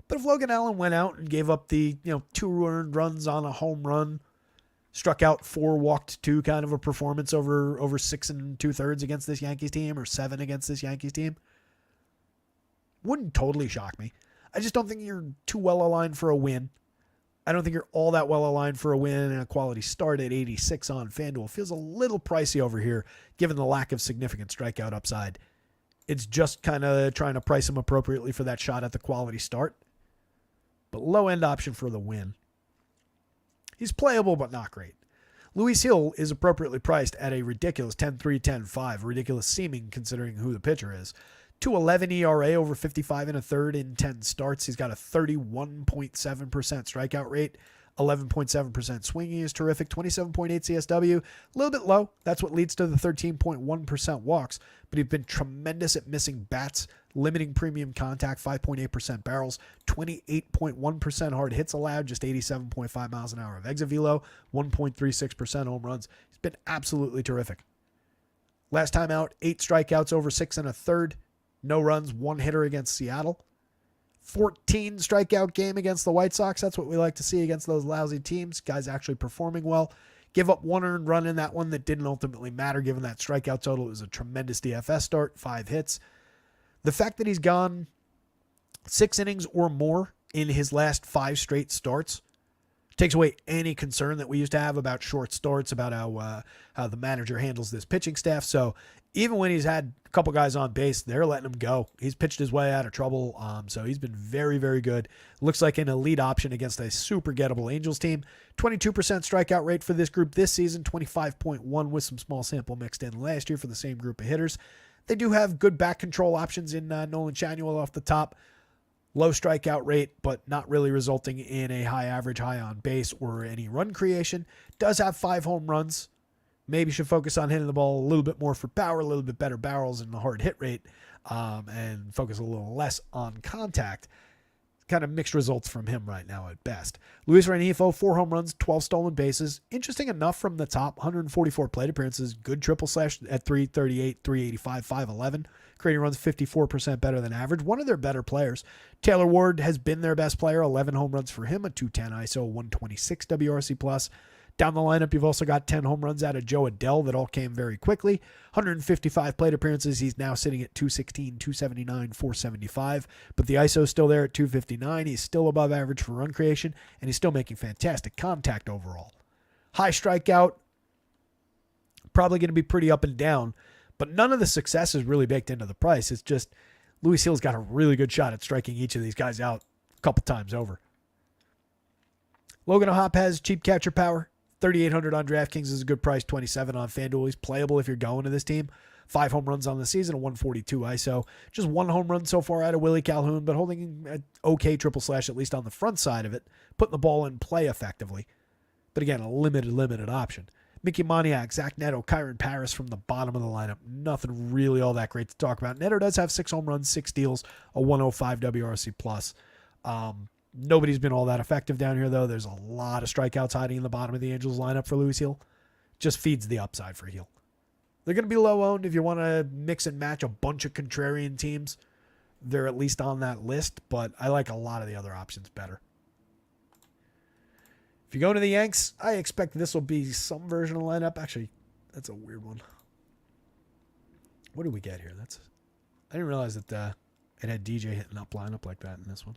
But if Logan Allen went out and gave up the 2 earned runs on a home run, struck out 4, walked 2 kind of a performance over 6 2/3 against this Yankees team, or 7 against this Yankees team, wouldn't totally shock me. I just don't think you're too well aligned for a win. I don't think you're all that well aligned for a win, and a quality start at 86 on FanDuel feels a little pricey over here, given the lack of significant strikeout upside. It's just kind of trying to price him appropriately for that shot at the quality start. But low-end option for the win. He's playable, but not great. Luis Hill is appropriately priced at a ridiculous 10.3, 10.5. Ridiculous seeming considering who the pitcher is. 2.11 ERA over 55 1/3 in 10 starts. He's got a 31.7% strikeout rate, 11.7% swinging is terrific, 27.8 CSW, a little bit low. That's what leads to the 13.1% walks, but he's been tremendous at missing bats, limiting premium contact, 5.8% barrels, 28.1% hard hits allowed, just 87.5 miles an hour of exit velo, 1.36% home runs. He's been absolutely terrific. Last time out, 8 strikeouts over 6 1/3. No runs, 1 hitter against Seattle. 14 strikeout game against the White Sox. That's what we like to see against those lousy teams. Guys actually performing well. Give up 1 earned run in that one that didn't ultimately matter given that strikeout total. It was a tremendous DFS start, 5 hits. The fact that he's gone 6 innings or more in his last 5 straight starts takes away any concern that we used to have about short starts, about how the manager handles this pitching staff. So even when he's had a couple guys on base, they're letting him go. He's pitched his way out of trouble. So he's been very, very good. Looks like an elite option against a super gettable Angels team. 22% strikeout rate for this group this season, 25.1 with some small sample mixed in last year for the same group of hitters. They do have good back control options in Nolan Chanuel off the top. Low strikeout rate, but not really resulting in a high average, high on base, or any run creation. Does have 5 home runs. Maybe should focus on hitting the ball a little bit more for power, a little bit better barrels and the hard hit rate, and focus a little less on contact. Kind of mixed results from him right now at best. Luis Rengifo, 4 home runs, 12 stolen bases. Interesting enough from the top, 144 plate appearances. Good triple slash at 338, 385, 511. Creating runs 54% better than average. One of their better players. Taylor Ward has been their best player. 11 home runs for him, a 210 ISO, 126 WRC+. Down the lineup, you've also got 10 home runs out of Joe Adell that all came very quickly. 155 plate appearances. He's now sitting at 216, 279, 475. But the ISO is still there at 259. He's still above average for run creation, and he's still making fantastic contact overall. High strikeout. Probably going to be pretty up and down, but none of the success is really baked into the price. It's just Luis Hill's got a really good shot at striking each of these guys out a couple times over. Logan O'Hoppe has cheap catcher power. 3,800 on DraftKings is a good price. 27 on FanDuel. He's playable if you're going to this team. 5 home runs on the season, a 142 ISO. Just 1 home run so far out of Willie Calhoun, but holding an okay triple slash, at least on the front side of it. Putting the ball in play effectively. But again, a limited option. Mickey Moniak, Zach Neto, Kyron Paris from the bottom of the lineup. Nothing really all that great to talk about. Neto does have 6 home runs, 6 steals, a 105 WRC+. Nobody's been all that effective down here, though. There's a lot of strikeouts hiding in the bottom of the Angels lineup for Luis Hill. Just feeds the upside for Hill. They're going to be low owned if you want to mix and match a bunch of contrarian teams. They're at least on that list, but I like a lot of the other options better. If you go to the Yanks, I expect this will be some version of the lineup. Actually, that's a weird one. What do we get here? I didn't realize that it had DJ hitting up lineup like that in this one.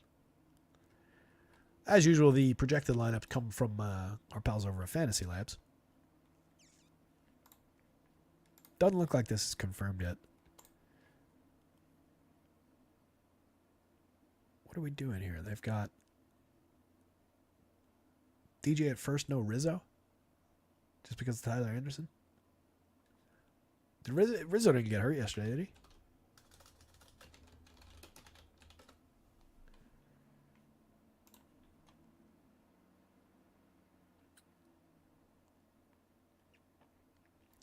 As usual, the projected lineups come from our pals over at Fantasy Labs. Doesn't look like this is confirmed yet. What are we doing here? They've got DJ at first, no Rizzo? Just because of Tyler Anderson? Rizzo didn't get hurt yesterday, did he?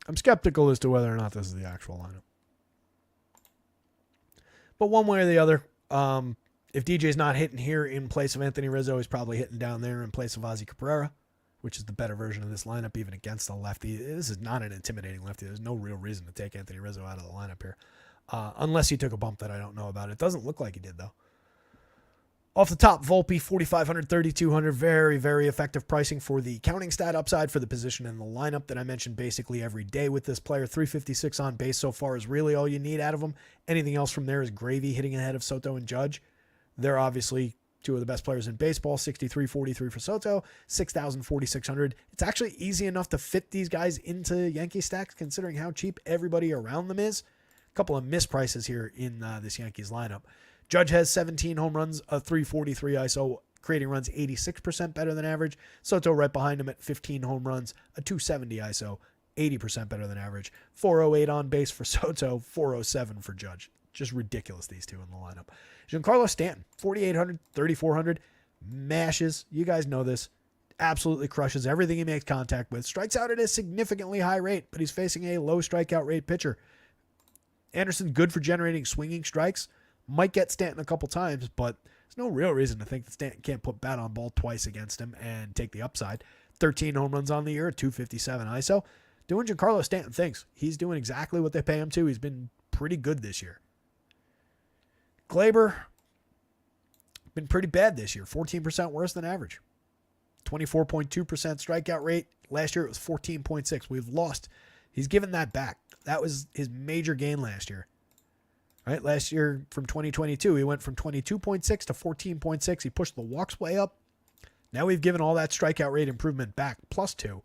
I'm skeptical as to whether or not this is the actual lineup. But one way or the other, if DJ's not hitting here in place of Anthony Rizzo, he's probably hitting down there in place of Ozzy Cabrera, which is the better version of this lineup, even against the lefty. This is not an intimidating lefty. There's no real reason to take Anthony Rizzo out of the lineup here, unless he took a bump that I don't know about. It doesn't look like he did, though. Off the top, Volpe, 4,500, 3,200. Very, very effective pricing for the counting stat upside for the position in the lineup that I mentioned basically every day with this player. 356 on base so far is really all you need out of him. Anything else from there is gravy, hitting ahead of Soto and Judge. They're obviously two of the best players in baseball. 6,343 for Soto, 6,000, 4,600. It's actually easy enough to fit these guys into Yankee stacks considering how cheap everybody around them is. A couple of misprices here in this Yankees lineup. Judge has 17 home runs, a 343 ISO, creating runs 86% better than average. Soto right behind him at 15 home runs, a 270 ISO, 80% better than average. 408 on base for Soto, 407 for Judge. Just ridiculous, these two in the lineup. Giancarlo Stanton, 4,800, 3,400, mashes. You guys know this. Absolutely crushes everything he makes contact with. Strikes out at a significantly high rate, but he's facing a low strikeout rate pitcher. Anderson, good for generating swinging strikes. Might get Stanton a couple times, but there's no real reason to think that Stanton can't put bat on ball twice against him and take the upside. 13 home runs on the year, 257 ISO. Doing Giancarlo Stanton things. He's doing exactly what they pay him to. He's been pretty good this year. Glaber, been pretty bad this year. 14% worse than average. 24.2% strikeout rate. Last year it was 14.6. We've lost. He's given that back. That was his major gain last year. Right, last year from 2022, he went from 22.6 to 14.6. He pushed the walks way up. Now we've given all that strikeout rate improvement back, +2.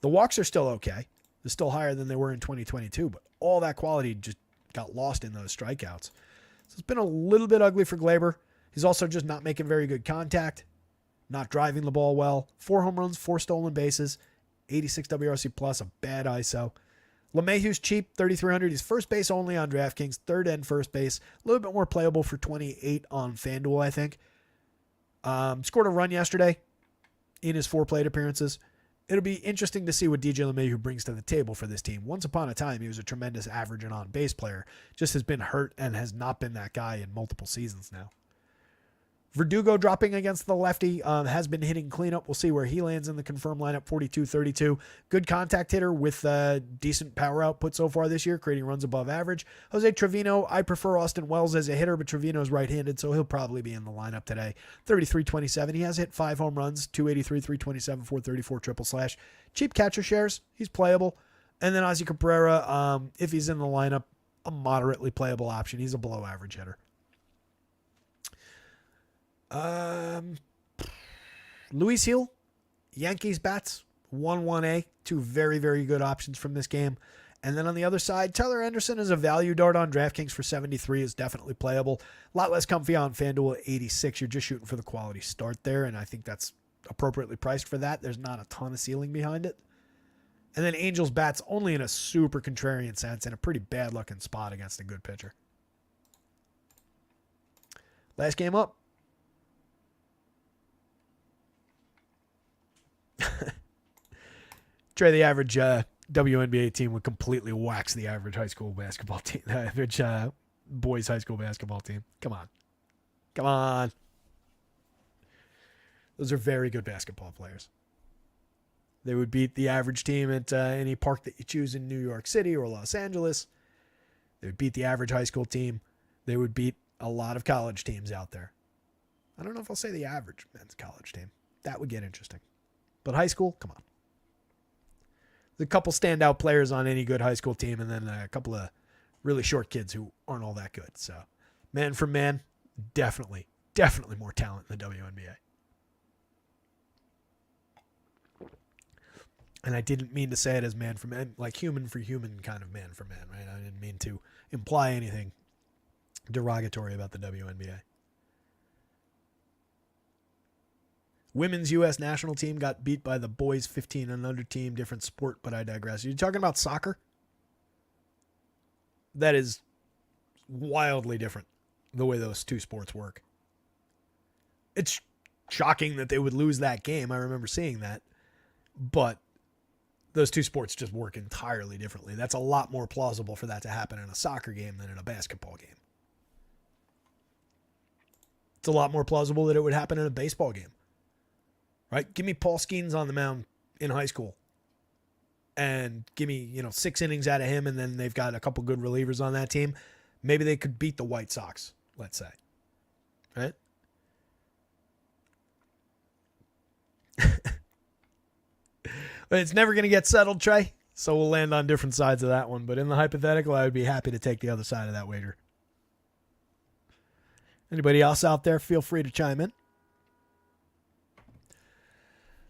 The walks are still okay. They're still higher than they were in 2022, but all that quality just got lost in those strikeouts. So it's been a little bit ugly for Glaber. He's also just not making very good contact, not driving the ball well. 4 home runs, 4 stolen bases, 86 WRC plus, a bad ISO. LeMahieu's cheap, 3,300. He's first base only on DraftKings, third and first base. A little bit more playable for 28 on FanDuel, I think. Scored a run yesterday in his 4 plate appearances. It'll be interesting to see what DJ LeMahieu brings to the table for this team. Once upon a time, he was a tremendous average and on-base player. Just has been hurt and has not been that guy in multiple seasons now. Verdugo dropping against the lefty, has been hitting cleanup. We'll see where he lands in the confirmed lineup, 42-32. Good contact hitter with decent power output so far this year, creating runs above average. Jose Trevino, I prefer Austin Wells as a hitter, but Trevino's right-handed, so he'll probably be in the lineup today. 33-27. He has hit 5 home runs, 283, 327, 434, triple slash. Cheap catcher shares. He's playable. And then Ozzy Cabrera, if he's in the lineup, a moderately playable option. He's a below-average hitter. Luis Hill, Yankees bats, 1-1A, 2 very, very good options from this game. And then on the other side, Tyler Anderson is a value dart on DraftKings for 73, is definitely playable. A lot less comfy on FanDuel at 86. You're just shooting for the quality start there, and I think that's appropriately priced for that. There's not a ton of ceiling behind it. And then Angels bats only in a super contrarian sense and a pretty bad looking spot against a good pitcher. Last game up. Trey, the average WNBA team would completely wax the average high school basketball team, the average boys high school basketball team. Come on. Come on. Those are very good basketball players. They would beat the average team at any park that you choose in New York City or Los Angeles. They would beat the average high school team. They would beat a lot of college teams out there. I don't know if I'll say the average men's college team. That would get interesting. But high school, come on. There's a couple standout players on any good high school team, and then a couple of really short kids who aren't all that good. So, man for man, definitely more talent in the WNBA. And I didn't mean to say it as man for man, like human for human kind of man for man, right? I didn't mean to imply anything derogatory about the WNBA. Women's U.S. national team got beat by the boys 15 and under team. Different sport, but I digress. Are you talking about soccer? That is wildly different, the way those two sports work. It's shocking that they would lose that game. I remember seeing that. But Those two sports just work entirely differently. That's a lot more plausible for that to happen in a soccer game than in a basketball game. It's a lot more plausible that it would happen in a baseball game. Right? Give me Paul Skeens on the mound in high school. And give me, 6 innings out of him, and then they've got a couple good relievers on that team. Maybe they could beat the White Sox, let's say. Right? But it's never going to get settled, Trey. So we'll land on different sides of that one. But in the hypothetical, I would be happy to take the other side of that wager. Anybody else out there, feel free to chime in.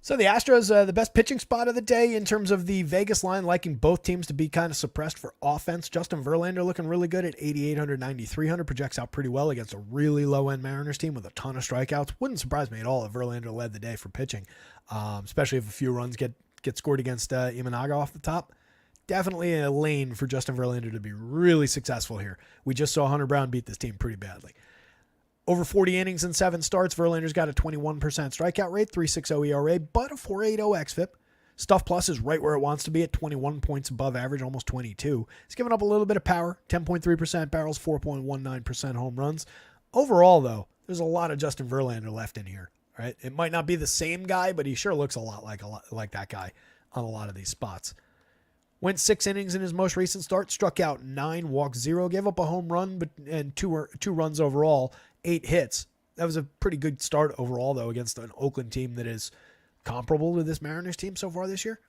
So the Astros, the best pitching spot of the day in terms of the Vegas line, liking both teams to be kind of suppressed for offense. Justin Verlander looking really good at 8,800, 9,300. Projects out pretty well against a really low-end Mariners team with a ton of strikeouts. Wouldn't surprise me at all if Verlander led the day for pitching, especially if a few runs get scored against Imanaga off the top. Definitely a lane for Justin Verlander to be really successful here. We just saw Hunter Brown beat this team pretty badly. Over 40 innings and 7 starts, Verlander's got a 21% strikeout rate, 3.60 ERA, but a 4.80 xFIP. Stuff Plus is right where it wants to be at 21 points above average, almost 22. He's given up a little bit of power, 10.3% barrels, 4.19% home runs. Overall, though, there's a lot of Justin Verlander left in here. Right? It might not be the same guy, but he sure looks a lot like that guy on a lot of these spots. Went 6 innings in his most recent start, struck out 9, walked 0, gave up a home run and two runs overall, 8 hits. That was a pretty good start overall, though, against an Oakland team that is comparable to this Mariners team so far this year.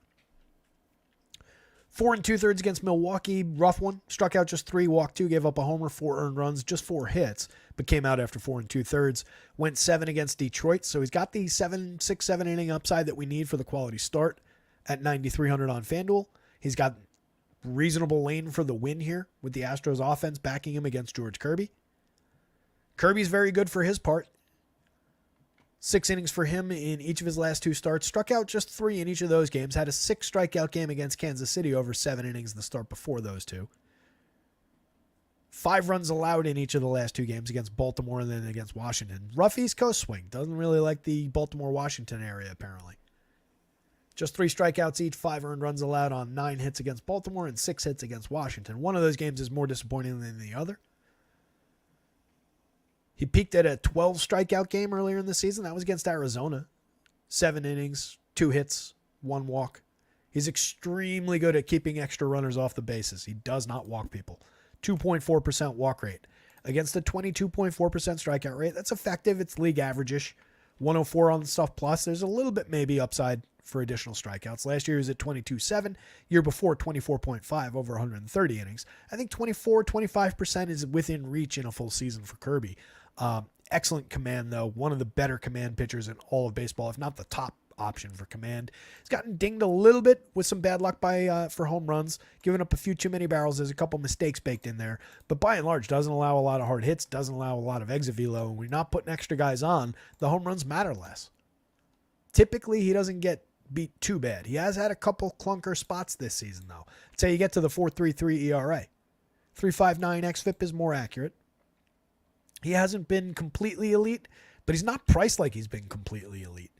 4 2/3 against Milwaukee, rough one. Struck out just 3, walked 2, gave up a homer, 4 earned runs, just 4 hits, but came out after 4 2/3. Went 7 against Detroit, so he's got the 6-7 inning upside that we need for the quality start at 9,300 on FanDuel. He's got reasonable lane for the win here with the Astros offense backing him against George Kirby. Kirby's very good for his part. 6 innings for him in each of his last 2 starts. Struck out just 3 in each of those games. Had a 6 strikeout game against Kansas City over 7 innings in the start before those 2. 5 runs allowed in each of the last 2 games against Baltimore and then against Washington. Rough East Coast swing. Doesn't really like the Baltimore-Washington area, apparently. Just 3 strikeouts each, 5 earned runs allowed on 9 hits against Baltimore and 6 hits against Washington. One of those games is more disappointing than the other. He peaked at a 12 strikeout game earlier in the season. That was against Arizona. 7 innings, 2 hits, 1 walk. He's extremely good at keeping extra runners off the bases. He does not walk people. 2.4% walk rate. Against a 22.4% strikeout rate, that's effective. It's league average-ish. 104 on the Stuff Plus. There's a little bit maybe upside for additional strikeouts. Last year he was at 22.7. Year before, 24.5 over 130 innings. I think 25% is within reach in a full season for Kirby. Excellent command, though. One of the better command pitchers in all of baseball, if not the top option for command. He's gotten dinged a little bit with some bad luck for home runs, giving up a few too many barrels. There's a couple mistakes baked in there, but by and large doesn't allow a lot of hard hits, doesn't allow a lot of exit velo. When we're not putting extra guys on, the home runs matter less. Typically, he doesn't get beat too bad. He has had a couple clunker spots this season, though. I'd say you get to the 4.33 ERA. 3.59 xFIP is more accurate. He hasn't been completely elite, but he's not priced like he's been completely elite.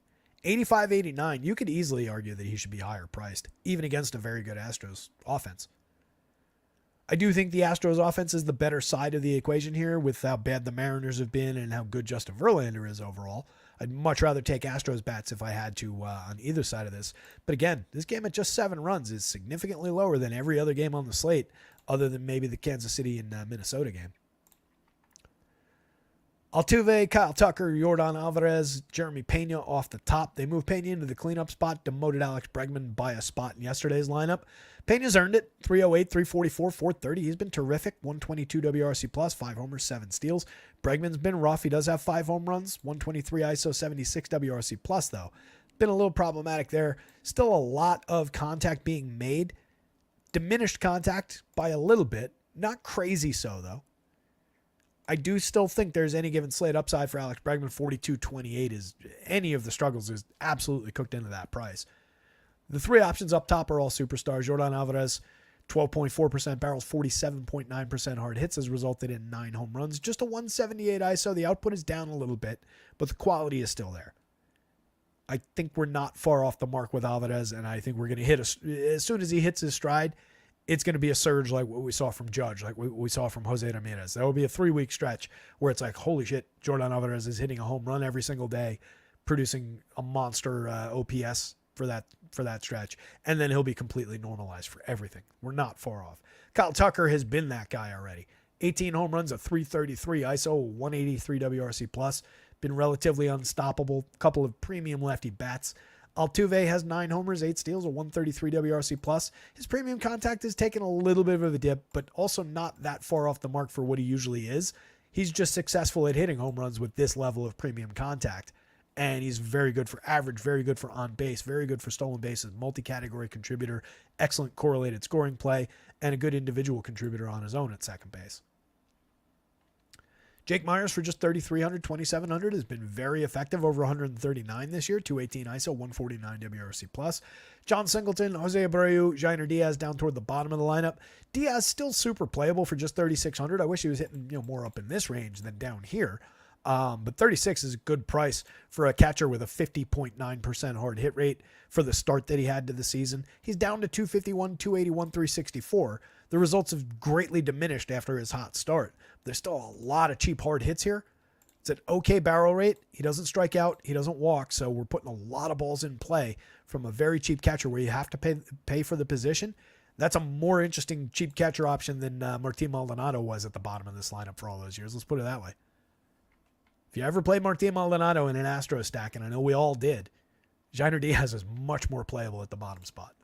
85, 89, you could easily argue that he should be higher priced, even against a very good Astros offense. I do think the Astros offense is the better side of the equation here with how bad the Mariners have been and how good Justin Verlander is overall. I'd much rather take Astros bats if I had to on either side of this. But again, this game at just 7 runs is significantly lower than every other game on the slate, other than maybe the Kansas City and Minnesota game. Altuve, Kyle Tucker, Yordan Alvarez, Jeremy Pena off the top. They moved Pena into the cleanup spot, demoted Alex Bregman by a spot in yesterday's lineup. Pena's earned it, 308, 344, 430. He's been terrific, 122 WRC plus, 5 homers, 7 steals. Bregman's been rough. He does have 5 home runs, 123 ISO, 76 WRC plus, though. Been a little problematic there. Still a lot of contact being made. Diminished contact by a little bit. Not crazy so, though. I do still think there's any given slate upside for Alex Bregman. 42.28 is any of the struggles is absolutely cooked into that price. The 3 options up top are all superstars. Yordan Alvarez, 12.4% barrels, 47.9% hard hits has resulted in 9 home runs. Just a 178 ISO. The output is down a little bit, but the quality is still there. I think we're not far off the mark with Alvarez, and I think we're going to hit as soon as he hits his stride, it's going to be a surge like what we saw from Judge, like what we saw from Jose Ramirez. There will be a 3-week stretch where it's like, holy shit, Jordan Alvarez is hitting a home run every single day, producing a monster OPS for that stretch, and then he'll be completely normalized for everything. We're not far off. Kyle Tucker has been that guy already. 18 home runs, a 333 ISO, 183 WRC plus, been relatively unstoppable. Couple of premium lefty bats. Altuve has 9 homers, 8 steals, a 133 WRC plus. His premium contact has taken a little bit of a dip, but also not that far off the mark for what he usually is. He's just successful at hitting home runs with this level of premium contact. And he's very good for average, very good for on base, very good for stolen bases, multi-category contributor, excellent correlated scoring play, and a good individual contributor on his own at second base. Jake Myers for just 3,300, 2,700 has been very effective, over 139 this year, 218 ISO, 149 WRC plus. John Singleton, Jose Abreu, Jainer Diaz down toward the bottom of the lineup. Diaz still super playable for just 3,600. I wish he was hitting more up in this range than down here. But 36 is a good price for a catcher with a 50.9% hard hit rate for the start that he had to the season. He's down to 251, 281, 364. The results have greatly diminished after his hot start. There's still a lot of cheap hard hits here. It's an okay barrel rate. He doesn't strike out. He doesn't walk. So we're putting a lot of balls in play from a very cheap catcher where you have to pay for the position. That's a more interesting cheap catcher option than Martin Maldonado was at the bottom of this lineup for all those years. Let's put it that way. If you ever played Martin Maldonado in an Astro stack, and I know we all did, Jainer Diaz is much more playable at the bottom spot.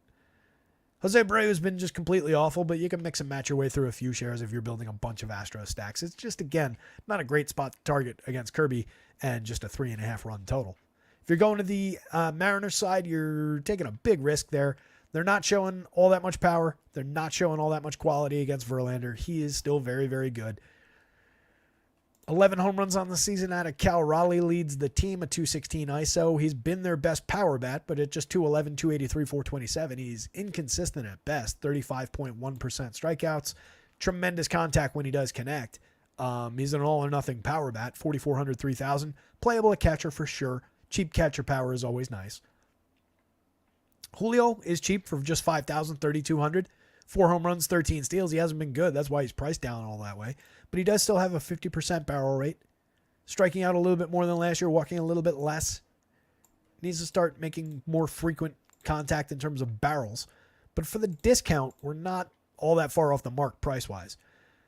Jose Abreu has been just completely awful, but you can mix and match your way through a few shares if you're building a bunch of Astro stacks. It's just, again, not a great spot to target against Kirby and just a 3.5 run total. If you're going to the Mariners side, you're taking a big risk there. They're not showing all that much power. They're not showing all that much quality against Verlander. He is still very, very good. 11 home runs on the season out of Cal Raleigh leads the team, a 216 ISO. He's been their best power bat, but at just 211, 283, 427, he's inconsistent at best. 35.1% strikeouts. Tremendous contact when he does connect. He's an all or nothing power bat, 4,400, 3,000. Playable at catcher for sure. Cheap catcher power is always nice. Julio is cheap for just 5,000, 3,200. 4 home runs, 13 steals. He hasn't been good. That's why he's priced down all that way. But he does still have a 50% barrel rate. Striking out a little bit more than last year, walking a little bit less. Needs to start making more frequent contact in terms of barrels. But for the discount, we're not all that far off the mark price-wise.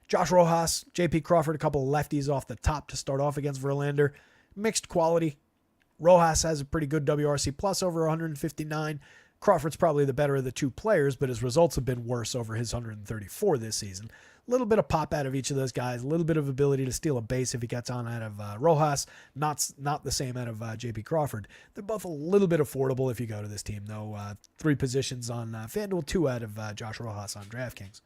Josh Rojas, JP Crawford, a couple of lefties off the top to start off against Verlander. Mixed quality. Rojas has a pretty good WRC plus over 159. Crawford's probably the better of the two players, but his results have been worse over his 134 this season. A little bit of pop out of each of those guys, a little bit of ability to steal a base if he gets on out of Rojas, not the same out of JP Crawford. They're both a little bit affordable if you go to this team, though. 3 positions on FanDuel, 2 out of Josh Rojas on DraftKings.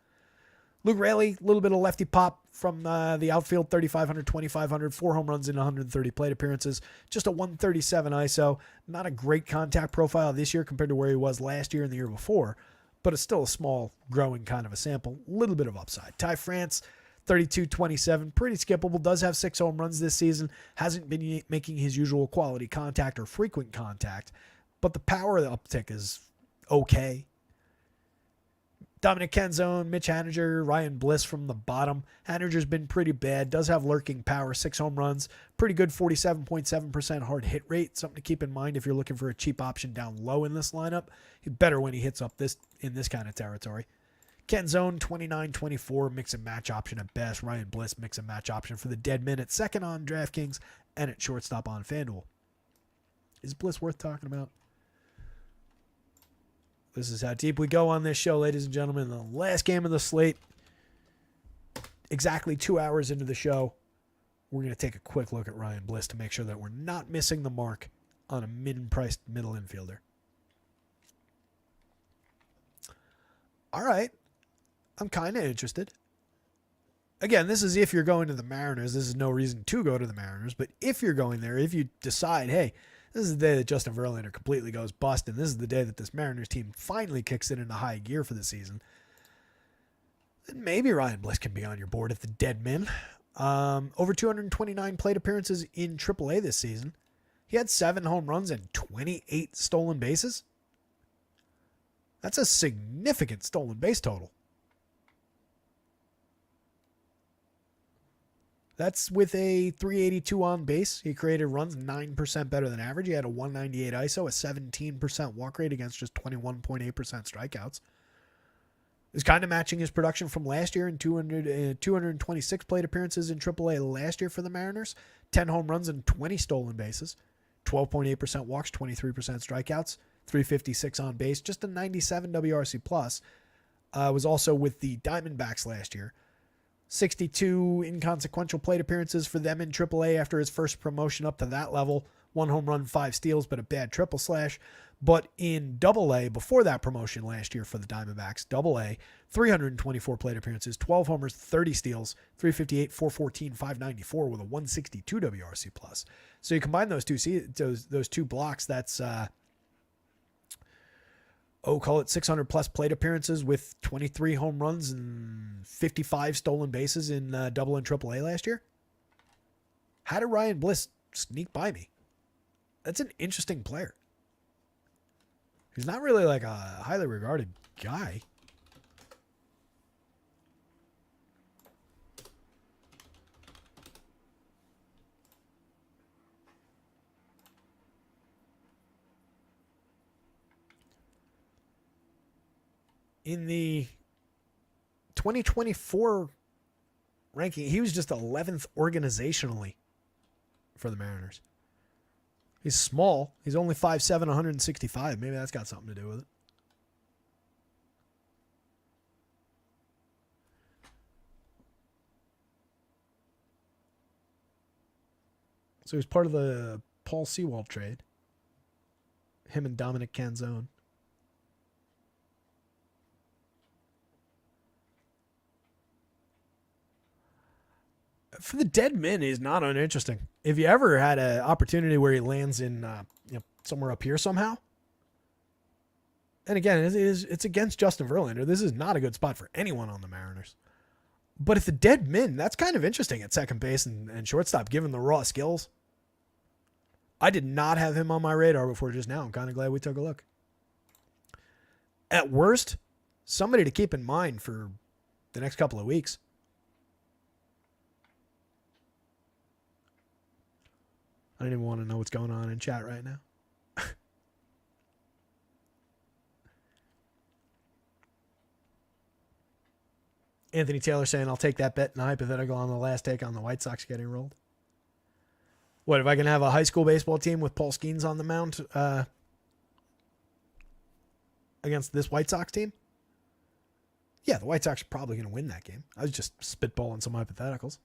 Luke Raley, a little bit of lefty pop from the outfield, 3,500, 2,500, 4 home runs in 130 plate appearances, just a 137 ISO. Not a great contact profile this year compared to where he was last year and the year before, but it's still a small, growing kind of a sample. A little bit of upside. Ty France, 32-27, pretty skippable, does have 6 home runs this season, hasn't been making his usual quality contact or frequent contact, but the power of the uptick is okay. Dominic Canzone, Mitch Haniger, Ryan Bliss from the bottom. Haniger's been pretty bad. Does have lurking power, 6 home runs. Pretty good 47.7% hard hit rate. Something to keep in mind if you're looking for a cheap option down low in this lineup. He's better when he hits up in this kind of territory. Canzone, 29-24, mix and match option at best. Ryan Bliss, mix and match option for the dead men at second on DraftKings and at shortstop on FanDuel. Is Bliss worth talking about? This is how deep we go on this show, ladies and gentlemen. The last game of the slate, exactly 2 hours into the show, we're going to take a quick look at Ryan Bliss to make sure that we're not missing the mark on a min-priced middle infielder. All right. I'm kind of interested. Again, this is if you're going to the Mariners. This is no reason to go to the Mariners. But if you're going there, if you decide, hey, this is the day that Justin Verlander completely goes bust, and this is the day that this Mariners team finally kicks it into high gear for the season, then maybe Ryan Bliss can be on your board at the dead men. Over 229 plate appearances in AAA this season. He had 7 home runs and 28 stolen bases. That's a significant stolen base total. That's with a 382 on base. He created runs 9% better than average. He had a 198 ISO, a 17% walk rate against just 21.8% strikeouts. Is kind of matching his production from last year in 226 plate appearances in AAA last year for the Mariners. 10 home runs and 20 stolen bases. 12.8% walks, 23% strikeouts, 356 on base, just a 97 WRC plus. Was also with the Diamondbacks last year. 62 inconsequential plate appearances for them in AAA after his first promotion up to that level. 1 home run, 5 steals, but a bad triple slash. But in AA, before that promotion last year for the Diamondbacks, AA, 324 plate appearances, 12 homers, 30 steals, 358, 414, 594 with a 162 WRC plus. So you combine those two blocks, that's call it 600 plus plate appearances with 23 home runs and 55 stolen bases in Double and Triple A last year. How did Ryan Bliss sneak by me? That's an interesting player. He's not really like a highly regarded guy. In the 2024 ranking, he was just 11th organizationally for the Mariners. He's small. He's only 5'7", 165. Maybe that's got something to do with it. So he's part of the Paul Sewald trade. Him and Dominic Canzone. For the dead men, he's not uninteresting. If you ever had an opportunity where he lands in somewhere up here somehow, and again, it's against Justin Verlander. This is not a good spot for anyone on the Mariners. But if the dead men, that's kind of interesting at second base and shortstop, given the raw skills. I did not have him on my radar before just now. I'm kind of glad we took a look. At worst, somebody to keep in mind for the next couple of weeks. I don't even want to know what's going on in chat right now. Anthony Taylor saying, I'll take that bet and hypothetical on the last take on the White Sox getting rolled. What, if I can have a high school baseball team with Paul Skeens on the mound against this White Sox team? Yeah, the White Sox are probably going to win that game. I was just spitballing some hypotheticals.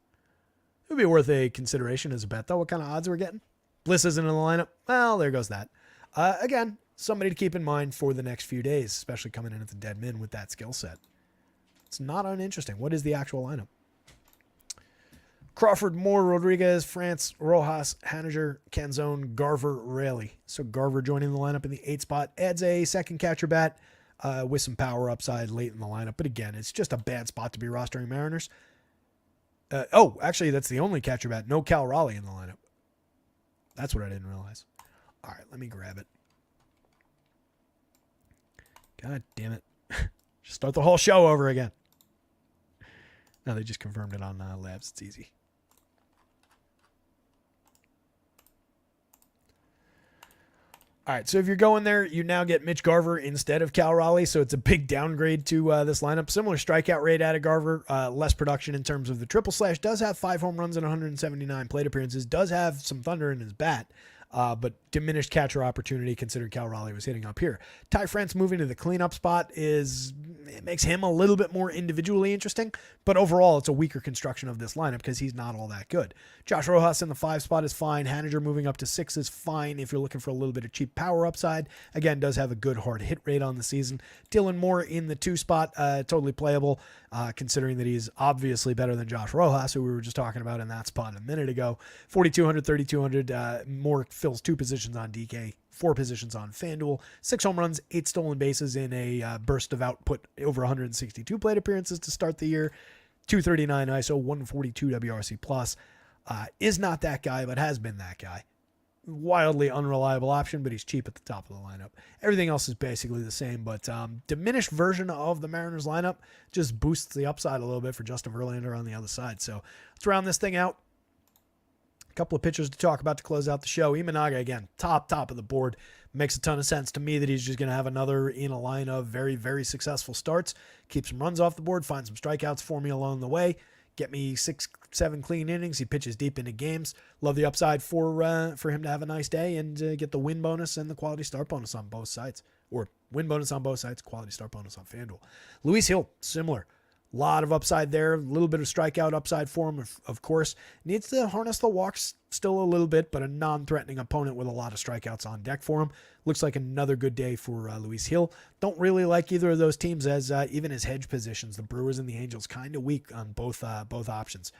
It would be worth a consideration as a bet, though. What kind of odds we're getting? Bliss isn't in the lineup. Well, there goes that. Again, somebody to keep in mind for the next few days, especially coming in at the dead men with that skill set. It's not uninteresting. What is the actual lineup? Crawford, Moore, Rodriguez, France, Rojas, Haniger, Canzone, Garver, Raley. So Garver joining the lineup in the 8 spot adds a second catcher bat with some power upside late in the lineup. But again, it's just a bad spot to be rostering Mariners. Actually, that's the only catcher bat. No Cal Raleigh in the lineup. That's what I didn't realize. All right, let me grab it. God damn it. Just start the whole show over again. No, they just confirmed it on Labs. It's easy. All right, so if you're going there, you now get Mitch Garver instead of Cal Raleigh, so it's a big downgrade to this lineup. Similar strikeout rate out of Garver, less production in terms of the triple slash. Does have 5 home runs and 179 plate appearances. Does have some thunder in his bat, but diminished catcher opportunity considering Cal Raleigh was hitting up here. Ty France moving to the cleanup spot it makes him a little bit more individually interesting, but overall it's a weaker construction of this lineup because he's not all that good. Josh Rojas in the 5 spot is fine. Haniger moving up to 6 is fine if you're looking for a little bit of cheap power upside. Again, does have a good hard hit rate on the season. Dylan Moore in the 2 spot, totally playable, considering that he's obviously better than Josh Rojas, who we were just talking about in that spot a minute ago. 4,200, 3,200. Moore fills 2 positions on DK, 4 positions on FanDuel, 6 home runs, 8 stolen bases in a burst of output, over 162 plate appearances to start the year, 239 ISO, 142 WRC plus. Is not that guy, but has been that guy. wildly unreliable option, but he's cheap at the top of the lineup. Everything else is basically the same, but diminished version of the Mariners lineup just boosts the upside a little bit for Justin Verlander on the other side. So let's round this thing out. A couple of pitchers to talk about to close out the show. Imanaga, again, top of the board. Makes a ton of sense to me that he's just going to have another in a line of very, very successful starts. Keep some runs off the board, find some strikeouts for me along the way. Get me 6-7 clean innings. He pitches deep into games. Love the upside for him to have a nice day and get the win bonus and the quality start bonus on both sides. Or win bonus on both sides, quality start bonus on FanDuel. Luis Hill, similar. A lot of upside there. A little bit of strikeout upside for him, of course. Needs to harness the walks still a little bit, but a non-threatening opponent with a lot of strikeouts on deck for him. Looks like another good day for Luis Hill. Don't really like either of those teams as even his hedge positions. The Brewers and the Angels kind of weak on both options.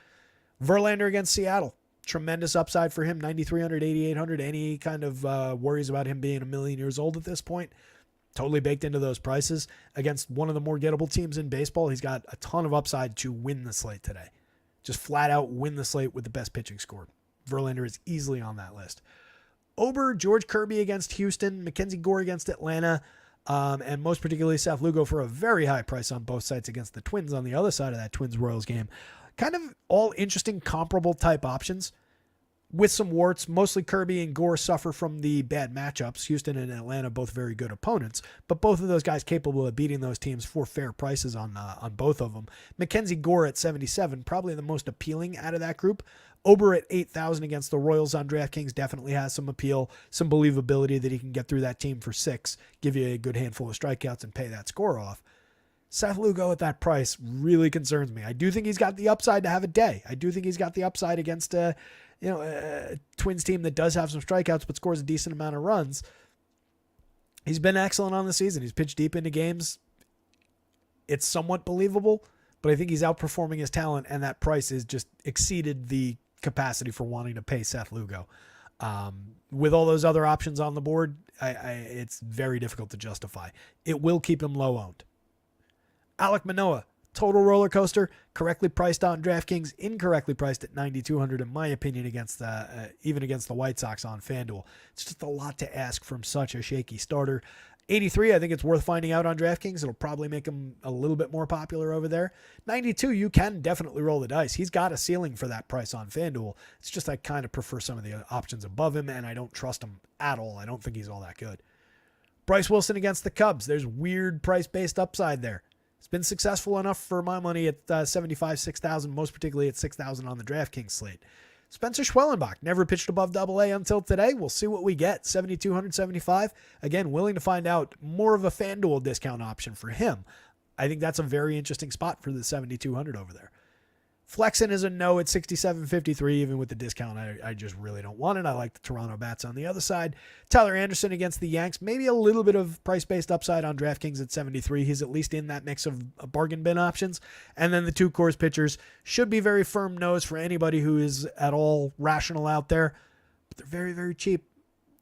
Verlander against Seattle. Tremendous upside for him. 9,300, 8,800. Any kind of worries about him being a million years old at this point? Totally baked into those prices. Against one of the more gettable teams in baseball, he's got a ton of upside to win the slate today. Just flat out win the slate with the best pitching score. Verlander is easily on that list. Ober, George Kirby against Houston, Mackenzie Gore against Atlanta, and most particularly Seth Lugo for a very high price on both sides against the Twins on the other side of that Twins-Royals game. Kind of all interesting, comparable type options. With some warts, mostly Kirby and Gore suffer from the bad matchups. Houston and Atlanta, both very good opponents, but both of those guys capable of beating those teams for fair prices on both of them. Mackenzie Gore at 77, probably the most appealing out of that group. Ober at 8,000 against the Royals on DraftKings definitely has some appeal, some believability that he can get through that team for 6, give you a good handful of strikeouts and pay that score off. Seth Lugo at that price really concerns me. I do think he's got the upside to have a day. I do think he's got the upside against a Twins team that does have some strikeouts but scores a decent amount of runs. He's been excellent on the season. He's pitched deep into games. It's somewhat believable, but I think he's outperforming his talent, and that price has just exceeded the capacity for wanting to pay Seth Lugo. With all those other options on the board, it's very difficult to justify. It will keep him low owned. Alek Manoah, total roller coaster, correctly priced on DraftKings, incorrectly priced at 9,200 in my opinion even against the White Sox on FanDuel. It's just a lot to ask from such a shaky starter. 83, I think it's worth finding out on DraftKings. It'll probably make him a little bit more popular over there. 92, you can definitely roll the dice. He's got a ceiling for that price on FanDuel. It's just I kind of prefer some of the options above him, and I don't trust him at all. I don't think he's all that good. Bryce Wilson against the Cubs. There's weird price-based upside there. It's been successful enough for my money at 75, 6,000, most particularly at 6,000 on the DraftKings slate. Spencer Schwellenbach never pitched above AA until today. We'll see what we get. 7,275. Again, willing to find out more of a FanDuel discount option for him. I think that's a very interesting spot for the 7,200 over there. Flexen is a no at 67.53, even with the discount. I just really don't want it. I like the Toronto Bats on the other side. Tyler Anderson against the Yanks. Maybe a little bit of price-based upside on DraftKings at 73. He's at least in that mix of bargain bin options. And then the two Coors pitchers should be very firm no's for anybody who is at all rational out there. But they're very, very cheap.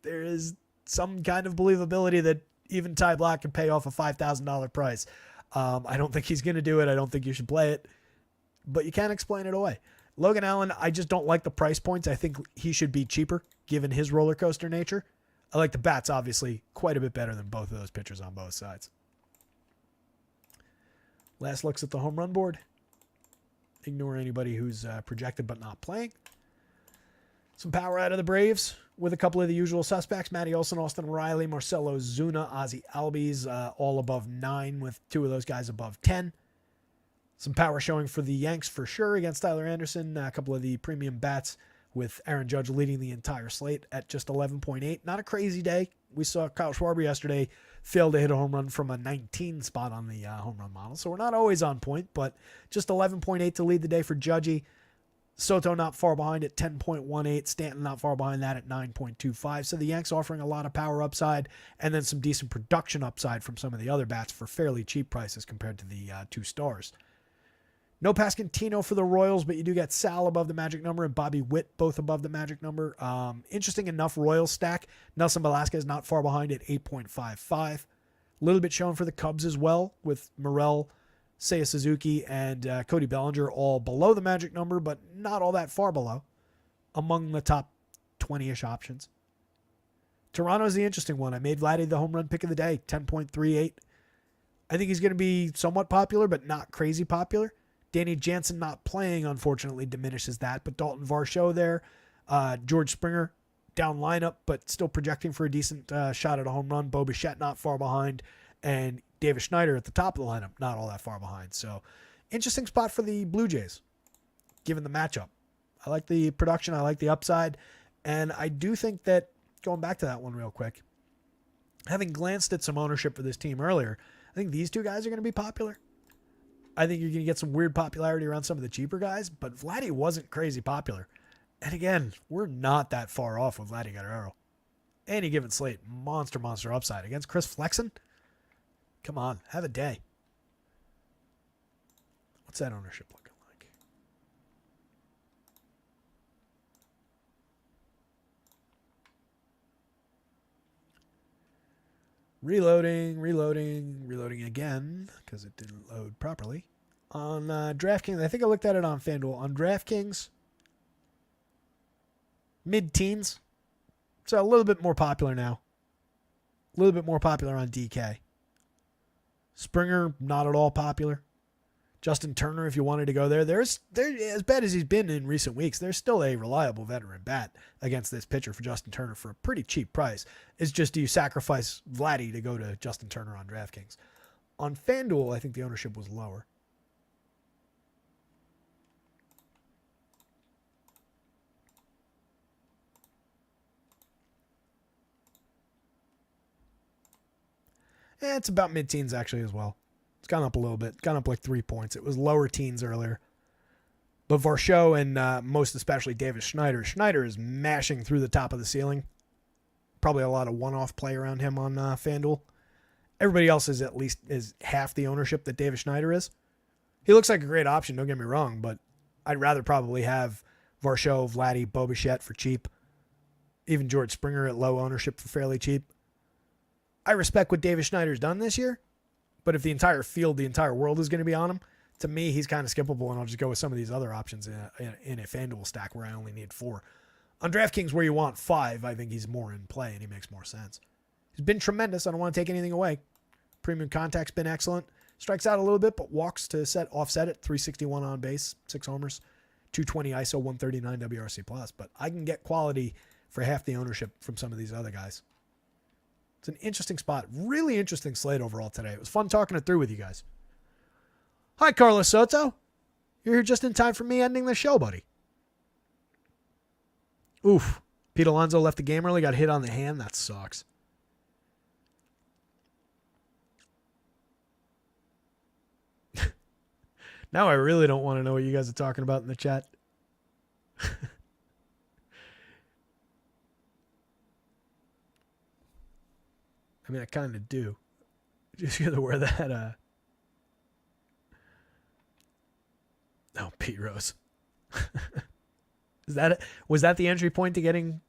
There is some kind of believability that even Ty Blach can pay off a $5,000 price. I don't think he's going to do it. I don't think you should play it. But you can't explain it away. Logan Allen, I just don't like the price points. I think he should be cheaper given his roller coaster nature. I like the Bats, obviously, quite a bit better than both of those pitchers on both sides. Last looks at the home run board. Ignore anybody who's projected but not playing. Some power out of the Braves with a couple of the usual suspects. Matty Olson, Austin Riley, Marcelo Zuna, Ozzie Albies, all above 9 with two of those guys above 10. Some power showing for the Yanks for sure against Tyler Anderson. A couple of the premium bats with Aaron Judge leading the entire slate at just 11.8. Not a crazy day. We saw Kyle Schwarber yesterday fail to hit a home run from a 19 spot on the home run model. So we're not always on point, but just 11.8 to lead the day for Judgy. Soto not far behind at 10.18. Stanton not far behind that at 9.25. So the Yanks offering a lot of power upside and then some decent production upside from some of the other bats for fairly cheap prices compared to the two stars. No Pasquantino for the Royals, but you do get Sal above the magic number and Bobby Witt both above the magic number. Interesting enough Royals stack. Nelson Velasquez not far behind at 8.55. A little bit shown for the Cubs as well with Morel, Seiya Suzuki, and Cody Bellinger all below the magic number, but not all that far below. Among the top 20-ish options. Toronto's the interesting one. I made Vladdy the home run pick of the day, 10.38. I think he's going to be somewhat popular, but not crazy popular. Danny Jansen not playing, unfortunately, diminishes that. But Dalton Varsho there. George Springer, down lineup, but still projecting for a decent shot at a home run. Bo Bichette not far behind. And Davis Schneider at the top of the lineup, not all that far behind. So, interesting spot for the Blue Jays, given the matchup. I like the production. I like the upside. And I do think that, going back to that one real quick, having glanced at some ownership for this team earlier, I think these two guys are going to be popular. I think you're going to get some weird popularity around some of the cheaper guys, but Vladdy wasn't crazy popular. And again, we're not that far off with Vladdy Guerrero. Any given slate, monster upside. Against Chris Flexen? Come on, have a day. What's that ownership looking like? Reloading again, because it didn't load properly. On DraftKings, I think I looked at it on FanDuel. On DraftKings, mid-teens. So a little bit more popular now. A little bit more popular on DK. Springer, not at all popular. Justin Turner, if you wanted to go there. There's as bad as he's been in recent weeks, there's still a reliable veteran bat against this pitcher for Justin Turner for a pretty cheap price. It's just, do you sacrifice Vladdy to go to Justin Turner on DraftKings? On FanDuel, I think the ownership was lower. It's about mid-teens actually as well. It's gone up a little bit. Gone up like 3 points. It was lower teens earlier. But Varsho and most especially Davis Schneider. Schneider is mashing through the top of the ceiling. Probably a lot of one-off play around him on FanDuel. Everybody else is at least is half the ownership that Davis Schneider is. He looks like a great option, don't get me wrong, but I'd rather probably have Varsho, Vladdy, Bo Bichette for cheap. Even George Springer at low ownership for fairly cheap. I respect what Davis Schneider's done this year, but if the entire field, the entire world is going to be on him, to me, he's kind of skippable, and I'll just go with some of these other options in a FanDuel stack where I only need 4. On DraftKings, where you want 5, I think he's more in play, and he makes more sense. He's been tremendous. I don't want to take anything away. Premium contact's been excellent. Strikes out a little bit, but walks to offset it. 361 on base, 6 homers, 220 ISO, 139 WRC+. But I can get quality for half the ownership from some of these other guys. It's an interesting spot. Really interesting slate overall today. It was fun talking it through with you guys. Hi, Carlos Soto. You're here just in time for me ending the show, buddy. Oof. Pete Alonso left the game early, got hit on the hand. That sucks. Now I really don't want to know what you guys are talking about in the chat. I mean, I kind of do. Just gonna wear that. Oh, Pete Rose. Is that it? Was that the entry point to getting?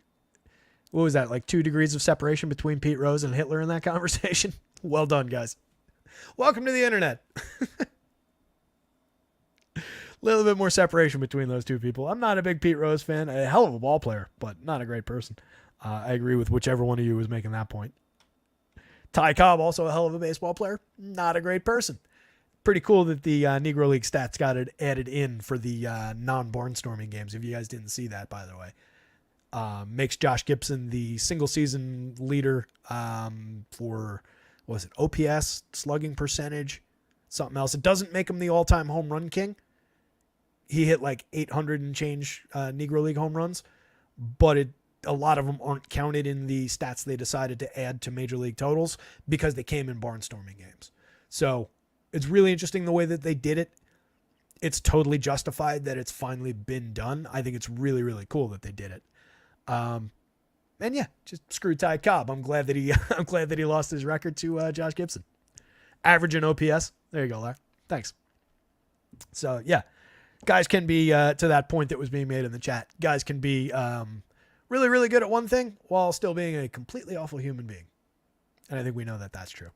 What was that? Like 2 degrees of separation between Pete Rose and Hitler in that conversation? Well done, guys. Welcome to the internet. A little bit more separation between those two people. I'm not a big Pete Rose fan. A hell of a ball player, but not a great person. I agree with whichever one of you was making that point. Ty Cobb, also a hell of a baseball player. Not a great person. Pretty cool that the Negro League stats got it added in for the non-barnstorming games. If you guys didn't see that, by the way. Makes Josh Gibson the single-season leader for, what was it, OPS, slugging percentage, something else. It doesn't make him the all-time home run king. He hit like 800 and change Negro League home runs, but a lot of them aren't counted in the stats they decided to add to Major League totals because they came in barnstorming games. So it's really interesting the way that they did it. It's totally justified that it's finally been done. I think it's really, really cool that they did it. And yeah, just screw Ty Cobb. I'm glad that he lost his record to Josh Gibson. Average in OPS. There you go, Larry. Thanks. So yeah, guys can be to that point that was being made in the chat. Guys can be really, really good at one thing while still being a completely awful human being. And I think we know that that's true.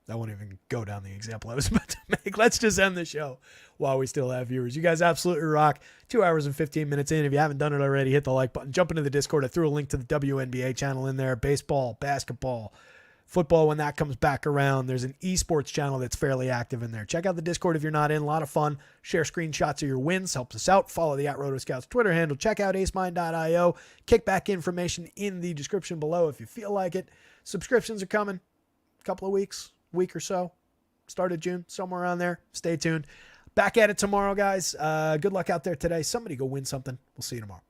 I won't even go down the example I was about to make. Let's just end the show while we still have viewers. You guys absolutely rock. 2 hours and 15 minutes in. If you haven't done it already, hit the like button. Jump into the Discord. I threw a link to the WNBA channel in there. Baseball, basketball, football when that comes back around. There's an esports channel that's fairly active in there. Check out the Discord if you're not in. A lot of fun. Share screenshots of your wins. Helps us out. Follow the @rotoscouts Twitter handle. Check out acemine.io. Kickback information in the description below if you feel like it. Subscriptions are coming. A couple of weeks. Week or so, start of June, somewhere around there. Stay tuned. Back at it tomorrow, guys. Good luck out there today. Somebody go win something. We'll see you tomorrow.